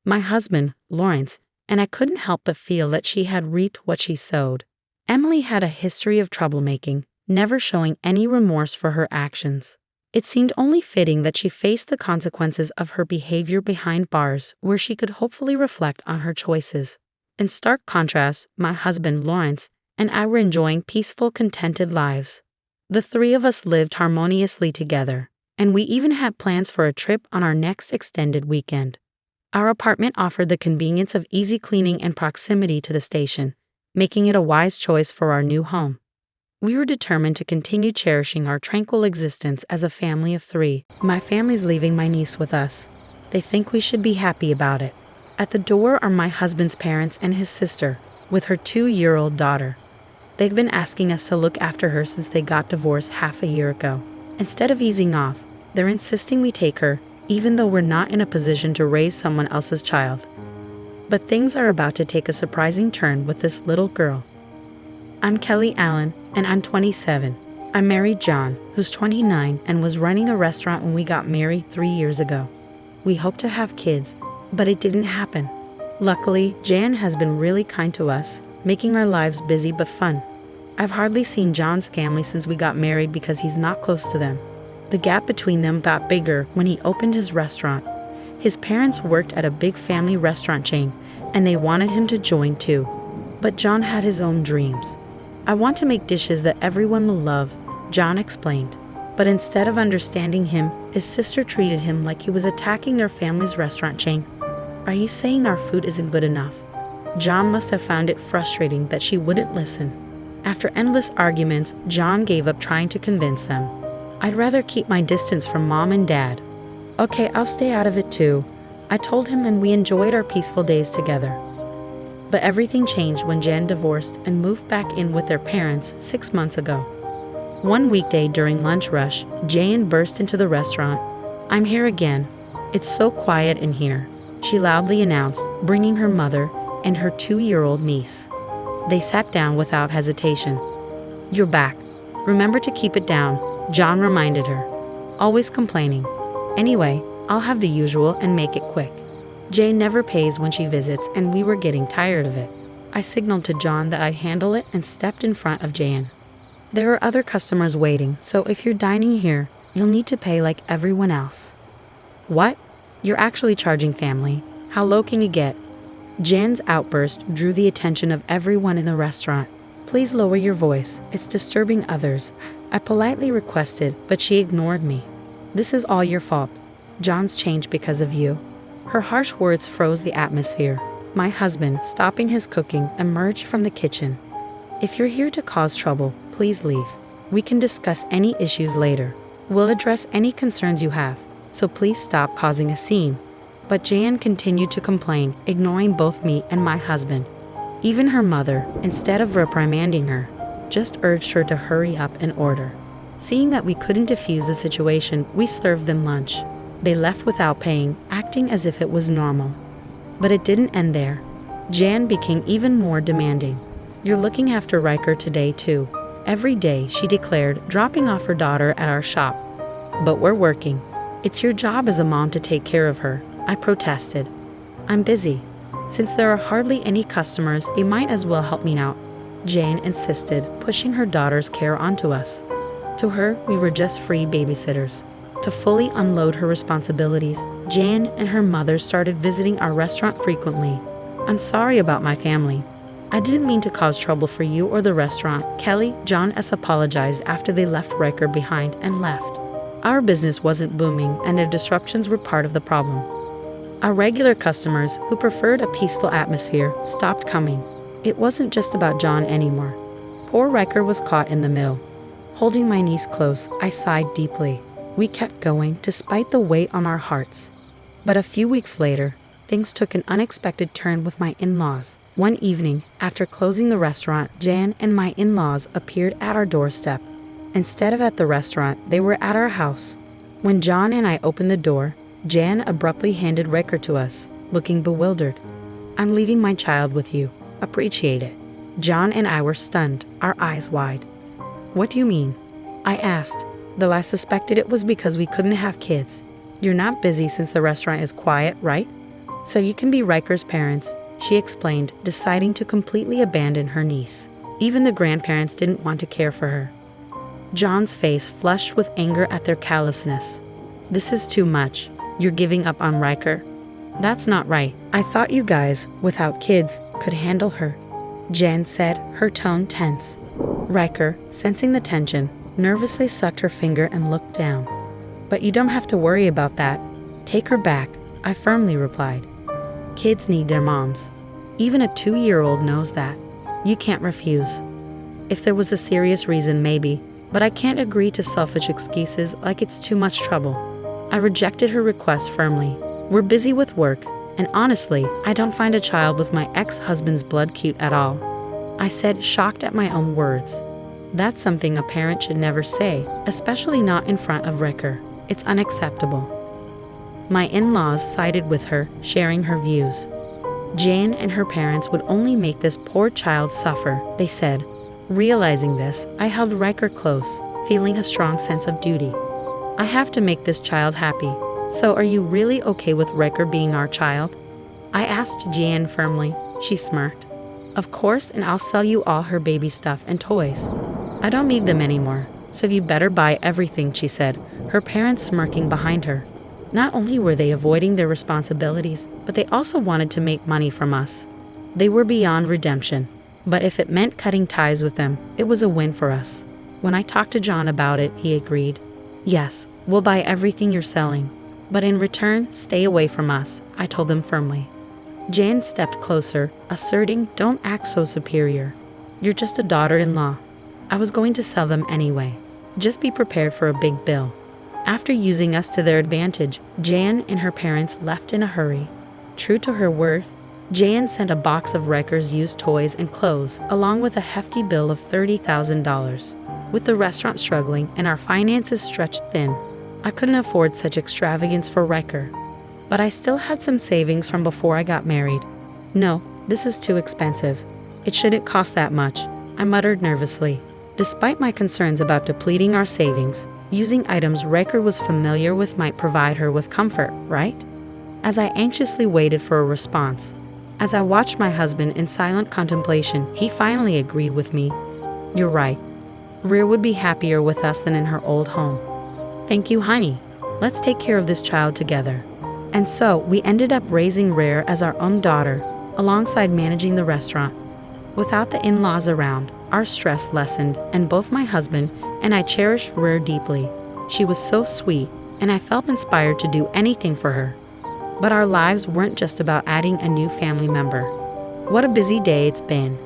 Speaker 1: My husband, Lawrence, and I couldn't help but feel that she had reaped what she sowed. Emily had a history of troublemaking, never showing any remorse for her actions. It seemed only fitting that she face the consequences of her behavior behind bars, where she could hopefully reflect on her choices. In stark contrast, my husband, Lawrence, and I were enjoying peaceful, contented lives. The three of us lived harmoniously together, and we even had plans for a trip on our next extended weekend. Our apartment offered the convenience of easy cleaning and proximity to the station, making it a wise choice for our new home. We were determined to continue cherishing our tranquil existence as a family of three. My family's leaving my niece with us. They think we should be happy about it. At the door are my husband's parents and his sister, with her 2-year-old daughter. They've been asking us to look after her since they got divorced half a year ago. Instead of easing off, they're insisting we take her, even though we're not in a position to raise someone else's child. But things are about to take a surprising turn with this little girl. I'm Kelly Allen, and I'm 27. I married John, who's 29 and was running a restaurant when we got married 3 years ago. We hoped to have kids, but it didn't happen. Luckily, Jan has been really kind to us, making our lives busy but fun. I've hardly seen John's family since we got married because he's not close to them. The gap between them got bigger when he opened his restaurant. His parents worked at a big family restaurant chain, and they wanted him to join too. But John had his own dreams. I want to make dishes that everyone will love, John explained. But instead of understanding him, his sister treated him like he was attacking their family's restaurant chain. Are you saying our food isn't good enough? John must have found it frustrating that she wouldn't listen. After endless arguments, John gave up trying to convince them. I'd rather keep my distance from Mom and Dad. Okay, I'll stay out of it too, I told him, and we enjoyed our peaceful days together. But everything changed when Jan divorced and moved back in with their parents 6 months ago. One weekday during lunch rush, Jan burst into the restaurant. I'm here again. It's so quiet in here, she loudly announced, bringing her mother and her 2-year-old niece. They sat down without hesitation. You're back. Remember to keep it down, John reminded her. Always complaining. Anyway, I'll have the usual and make it quick. Jane never pays when she visits, and we were getting tired of it. I signaled to John that I'd handle it and stepped in front of Jan. There are other customers waiting, so if you're dining here, you'll need to pay like everyone else. What? You're actually charging family? How low can you get? Jan's outburst drew the attention of everyone in the restaurant. Please lower your voice. It's disturbing others, I politely requested, but she ignored me. This is all your fault. John's changed because of you. Her harsh words froze the atmosphere. My husband, stopping his cooking, emerged from the kitchen. If you're here to cause trouble, please leave. We can discuss any issues later. We'll address any concerns you have, so please stop causing a scene. But Jan continued to complain, ignoring both me and my husband. Even her mother, instead of reprimanding her, just urged her to hurry up and order. Seeing that we couldn't defuse the situation, we served them lunch. They left without paying, acting as if it was normal. But it didn't end there. Jan became even more demanding. You're looking after Riker today too. Every day, she declared, dropping off her daughter at our shop. But we're working. It's your job as a mom to take care of her, I protested. I'm busy. Since there are hardly any customers, you might as well help me out, Jane insisted, pushing her daughter's care onto us. To her, we were just free babysitters. To fully unload her responsibilities, Jan and her mother started visiting our restaurant frequently. I'm sorry about my family. I didn't mean to cause trouble for you or the restaurant, Kelly, John S. apologized after they left Riker behind and left. Our business wasn't booming, and their disruptions were part of the problem. Our regular customers, who preferred a peaceful atmosphere, stopped coming. It wasn't just about John anymore. Poor Riker was caught in the middle. Holding my niece close, I sighed deeply. We kept going despite the weight on our hearts. But a few weeks later, things took an unexpected turn with my in-laws. One evening, after closing the restaurant, Jan and my in-laws appeared at our doorstep. Instead of at the restaurant, they were at our house. When John and I opened the door, Jan abruptly handed Riker to us, looking bewildered. "I'm leaving my child with you. Appreciate it." John and I were stunned, our eyes wide. "What do you mean?" I asked, though I suspected it was because we couldn't have kids. "You're not busy since the restaurant is quiet, right? So you can be Riker's parents," she explained, deciding to completely abandon her niece. Even the grandparents didn't want to care for her. John's face flushed with anger at their callousness. "This is too much. You're giving up on Riker." "That's not right. I thought you guys, without kids, could handle her," Jan said, her tone tense. Riker, sensing the tension, nervously sucked her finger and looked down. "But you don't have to worry about that. Take her back," I firmly replied. "Kids need their moms. Even a 2-year-old knows that. You can't refuse. If there was a serious reason, maybe, but I can't agree to selfish excuses like it's too much trouble." I rejected her request firmly. "We're busy with work, and honestly, I don't find a child with my ex-husband's blood cute at all," I said, shocked at my own words. That's something a parent should never say, especially not in front of Riker. It's unacceptable. My in-laws sided with her, sharing her views. Jane and her parents would only make this poor child suffer, they said. Realizing this, I held Riker close, feeling a strong sense of duty. I have to make this child happy. So are you really okay with Riker being our child? I asked Jan firmly. She smirked. Of course, and I'll sell you all her baby stuff and toys. I don't need them anymore, so you better buy everything, she said, her parents smirking behind her. Not only were they avoiding their responsibilities, but they also wanted to make money from us. They were beyond redemption, but if it meant cutting ties with them, it was a win for us. When I talked to John about it, he agreed. Yes, we'll buy everything you're selling. But in return, stay away from us, I told them firmly. Jan stepped closer, asserting, don't act so superior. You're just a daughter-in-law. I was going to sell them anyway. Just be prepared for a big bill. After using us to their advantage, Jan and her parents left in a hurry. True to her word, Jan sent a box of Riker's used toys and clothes, along with a hefty bill of $30,000. With the restaurant struggling and our finances stretched thin, I couldn't afford such extravagance for Riker. But I still had some savings from before I got married. No, this is too expensive. It shouldn't cost that much, I muttered nervously. Despite my concerns about depleting our savings, using items Riker was familiar with might provide her with comfort, right? As I anxiously waited for a response, as I watched my husband in silent contemplation, he finally agreed with me. You're right. Rhea would be happier with us than in her old home. Thank you, honey. Let's take care of this child together. And so, we ended up raising Rhea as our own daughter, alongside managing the restaurant. Without the in-laws around, our stress lessened, and both my husband and I cherished Rhea deeply. She was so sweet, and I felt inspired to do anything for her. But our lives weren't just about adding a new family member. What a busy day it's been.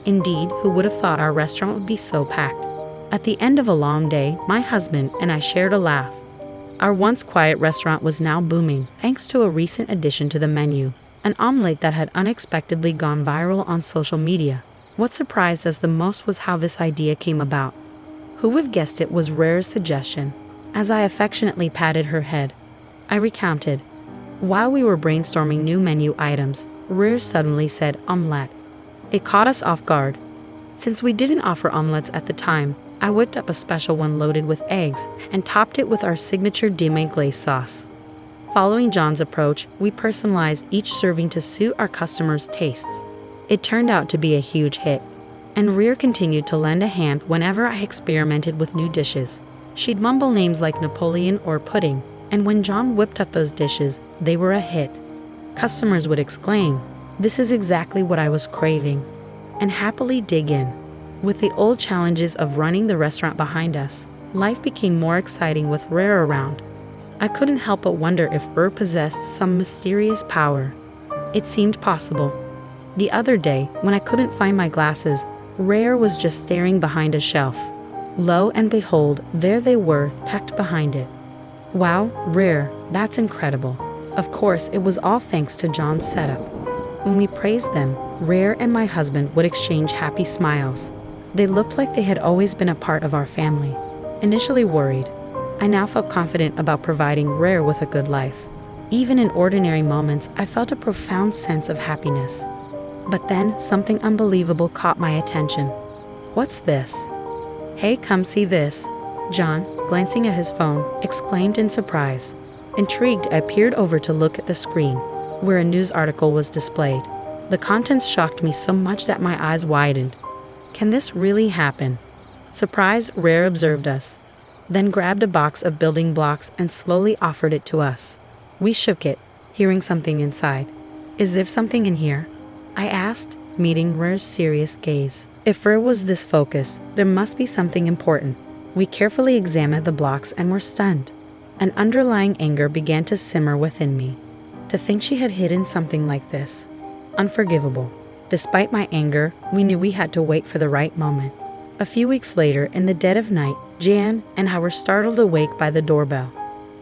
Speaker 1: Indeed, who would have thought our restaurant would be so packed? At the end of a long day, my husband and I shared a laugh. Our once quiet restaurant was now booming, thanks to a recent addition to the menu, an omelette that had unexpectedly gone viral on social media. What surprised us the most was how this idea came about. Who would have guessed it was Rhea's suggestion? As I affectionately patted her head, I recounted. While we were brainstorming new menu items, Rhea suddenly said omelette. It caught us off guard. Since we didn't offer omelettes at the time, I whipped up a special one loaded with eggs and topped it with our signature demi glace sauce. Following John's approach, we personalized each serving to suit our customers' tastes. It turned out to be a huge hit, and Rhea continued to lend a hand whenever I experimented with new dishes. She'd mumble names like Napoleon or pudding, and when John whipped up those dishes, they were a hit. Customers would exclaim, "This is exactly what I was craving," and happily dig in. With the old challenges of running the restaurant behind us, life became more exciting with Rhea around. I couldn't help but wonder if Rhea possessed some mysterious power. It seemed possible. The other day, when I couldn't find my glasses, Rhea was just staring behind a shelf. Lo and behold, there they were, tucked behind it. Wow, rare, that's incredible. Of course, it was all thanks to John's setup. When we praised them, Rare and my husband would exchange happy smiles. They looked like they had always been a part of our family. Initially worried, I now felt confident about providing Rare with a good life. Even in ordinary moments, I felt a profound sense of happiness. But then, something unbelievable caught my attention. What's this? Hey, come see this. John, glancing at his phone, exclaimed in surprise. Intrigued, I peered over to look at the screen, where a news article was displayed. The contents shocked me so much that my eyes widened. Can this really happen? Surprised, Rare observed us, then grabbed a box of building blocks and slowly offered it to us. We shook it, hearing something inside. Is there something in here? I asked, meeting Rare's serious gaze. If Rare was this focused, there must be something important. We carefully examined the blocks and were stunned. An underlying anger began to simmer within me. To think she had hidden something like this. Unforgivable. Despite my anger, we knew we had to wait for the right moment. A few weeks later, in the dead of night, Jan and I were startled awake by the doorbell.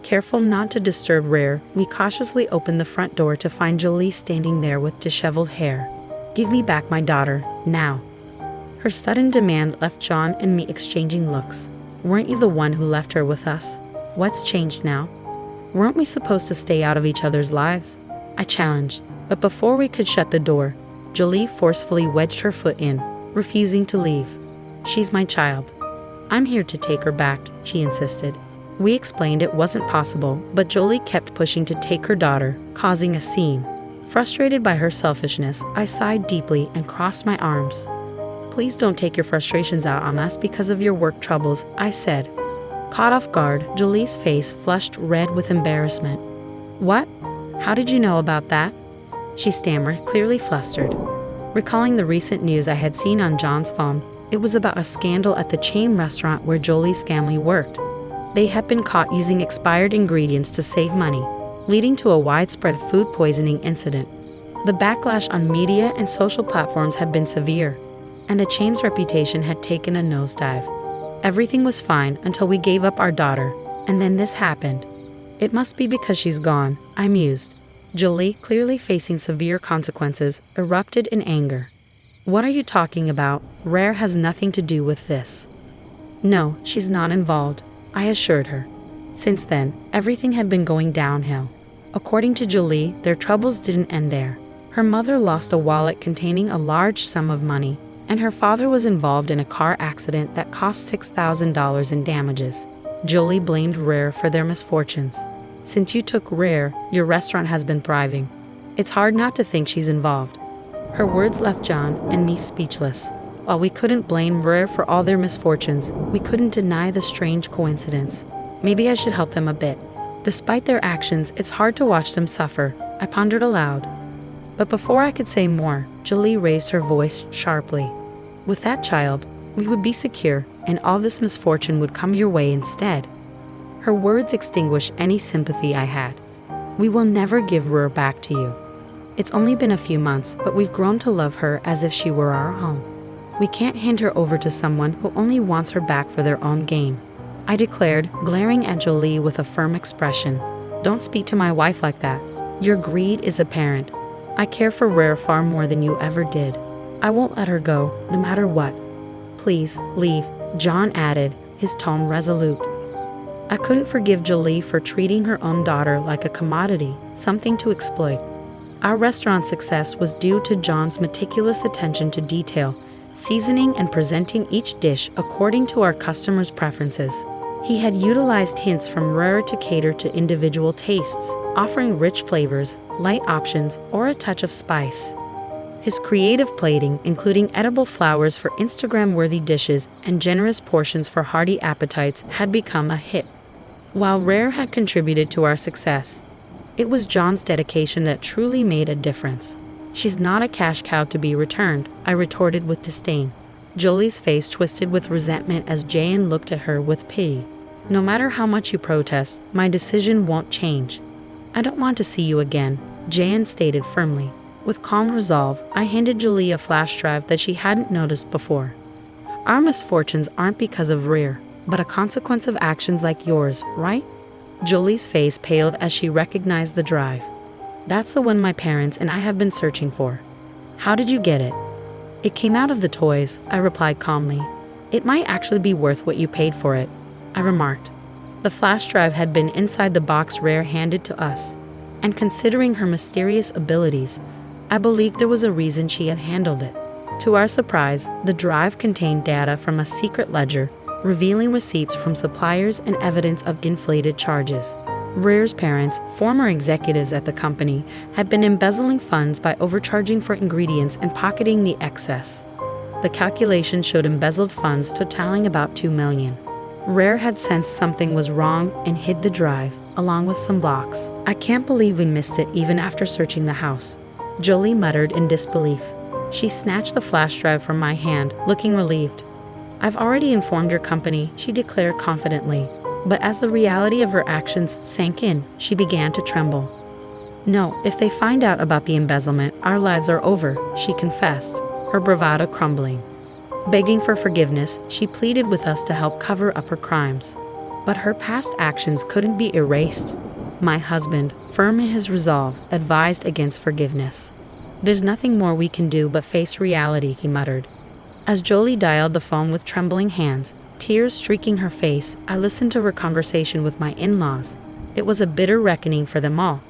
Speaker 1: Careful not to disturb Rare, we cautiously opened the front door to find Jolie standing there with disheveled hair. Give me back my daughter, now. Her sudden demand left John and me exchanging looks. Weren't you the one who left her with us? What's changed now? Weren't we supposed to stay out of each other's lives? I challenged, but before we could shut the door, Jolie forcefully wedged her foot in, refusing to leave. She's my child. I'm here to take her back, she insisted. We explained it wasn't possible, but Jolie kept pushing to take her daughter, causing a scene. Frustrated by her selfishness, I sighed deeply and crossed my arms. Please don't take your frustrations out on us because of your work troubles, I said. Caught off guard, Jolie's face flushed red with embarrassment. What? How did you know about that? She stammered, clearly flustered. Recalling the recent news I had seen on John's phone, it was about a scandal at the chain restaurant where Jolie's family worked. They had been caught using expired ingredients to save money, leading to a widespread food poisoning incident. The backlash on media and social platforms had been severe, and the chain's reputation had taken a nosedive. Everything was fine until we gave up our daughter, and then this happened. It must be because she's gone, I mused. Jolie, clearly facing severe consequences, erupted in anger. What are you talking about? Rare has nothing to do with this. No, she's not involved, I assured her. Since then, everything had been going downhill. According to Jolie, their troubles didn't end there. Her mother lost a wallet containing a large sum of money, and her father was involved in a car accident that cost $6,000 in damages. Jolie blamed Rare for their misfortunes. Since you took Rare, your restaurant has been thriving. It's hard not to think she's involved. Her words left John and me speechless. While we couldn't blame Rare for all their misfortunes, we couldn't deny the strange coincidence. Maybe I should help them a bit. Despite their actions, it's hard to watch them suffer, I pondered aloud. But before I could say more, Jolie raised her voice sharply. With that child, we would be secure, and all this misfortune would come your way instead. Her words extinguished any sympathy I had. We will never give Rare back to you. It's only been a few months, but we've grown to love her as if she were our own. We can't hand her over to someone who only wants her back for their own gain, I declared, glaring at Jolie with a firm expression. Don't speak to my wife like that. Your greed is apparent. I care for Rare far more than you ever did. I won't let her go, no matter what. Please, leave, John added, his tone resolute. I couldn't forgive Jolie for treating her own daughter like a commodity, something to exploit. Our restaurant's success was due to John's meticulous attention to detail, seasoning and presenting each dish according to our customers' preferences. He had utilized hints from Rare to cater to individual tastes, offering rich flavors, light options, or a touch of spice. His creative plating, including edible flowers for Instagram-worthy dishes and generous portions for hearty appetites, had become a hit. While Rare had contributed to our success, it was John's dedication that truly made a difference. She's not a cash cow to be returned, I retorted with disdain. Jolie's face twisted with resentment as Jan looked at her with pity. No matter how much you protest, my decision won't change. I don't want to see you again, Jan stated firmly. With calm resolve, I handed Jolie a flash drive that she hadn't noticed before. Our misfortunes aren't because of Rare, but a consequence of actions like yours, right? Jolie's face paled as she recognized the drive. That's the one my parents and I have been searching for. How did you get it? It came out of the toys, I replied calmly. It might actually be worth what you paid for it, I remarked. The flash drive had been inside the box Rare handed to us, and considering her mysterious abilities, I believed there was a reason she had handled it. To our surprise, the drive contained data from a secret ledger, revealing receipts from suppliers and evidence of inflated charges. Rare's parents, former executives at the company, had been embezzling funds by overcharging for ingredients and pocketing the excess. The calculation showed embezzled funds totaling about $2 million. Rare had sensed something was wrong and hid the drive, along with some blocks. I can't believe we missed it even after searching the house, Jolie muttered in disbelief. She snatched the flash drive from my hand, looking relieved. I've already informed your company, she declared confidently. But as the reality of her actions sank in, she began to tremble. No, if they find out about the embezzlement, our lives are over, she confessed, her bravado crumbling. Begging for forgiveness, she pleaded with us to help cover up her crimes. But her past actions couldn't be erased. My husband, firm in his resolve, advised against forgiveness. There's nothing more we can do but face reality, he muttered. As Jolie dialed the phone with trembling hands, tears streaking her face, I listened to her conversation with my in-laws. It was a bitter reckoning for them all.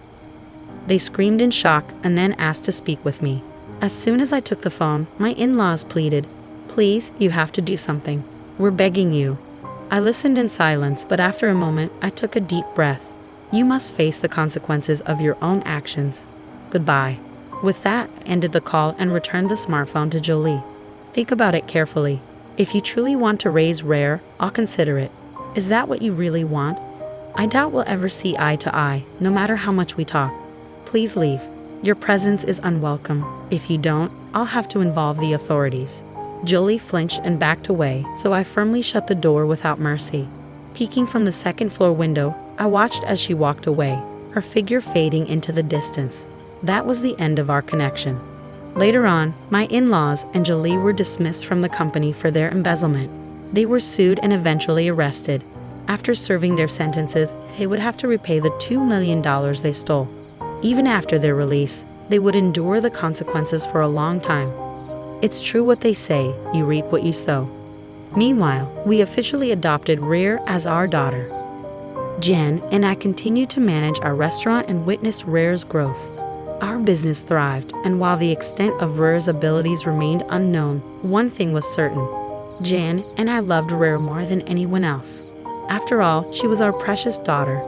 Speaker 1: They screamed in shock and then asked to speak with me. As soon as I took the phone, my in-laws pleaded, "Please, you have to do something. We're begging you." I listened in silence, but after a moment, I took a deep breath. You must face the consequences of your own actions. Goodbye. With that, I ended the call and returned the smartphone to Jolie. Think about it carefully. If you truly want to raise Rare, I'll consider it. Is that what you really want? I doubt we'll ever see eye to eye, no matter how much we talk. Please leave. Your presence is unwelcome. If you don't, I'll have to involve the authorities. Jolie flinched and backed away, so I firmly shut the door without mercy. Peeking from the second-floor window, I watched as she walked away, her figure fading into the distance. That was the end of our connection. Later on, my in-laws and Jolie were dismissed from the company for their embezzlement. They were sued and eventually arrested. After serving their sentences, they would have to repay the $2 million they stole. Even after their release, they would endure the consequences for a long time. It's true what they say, you reap what you sow. Meanwhile, we officially adopted Rare as our daughter. Jen and I continued to manage our restaurant and witness Rare's growth. Our business thrived, and while the extent of Rare's abilities remained unknown, one thing was certain. Jan and I loved Rare more than anyone else. After all, she was our precious daughter,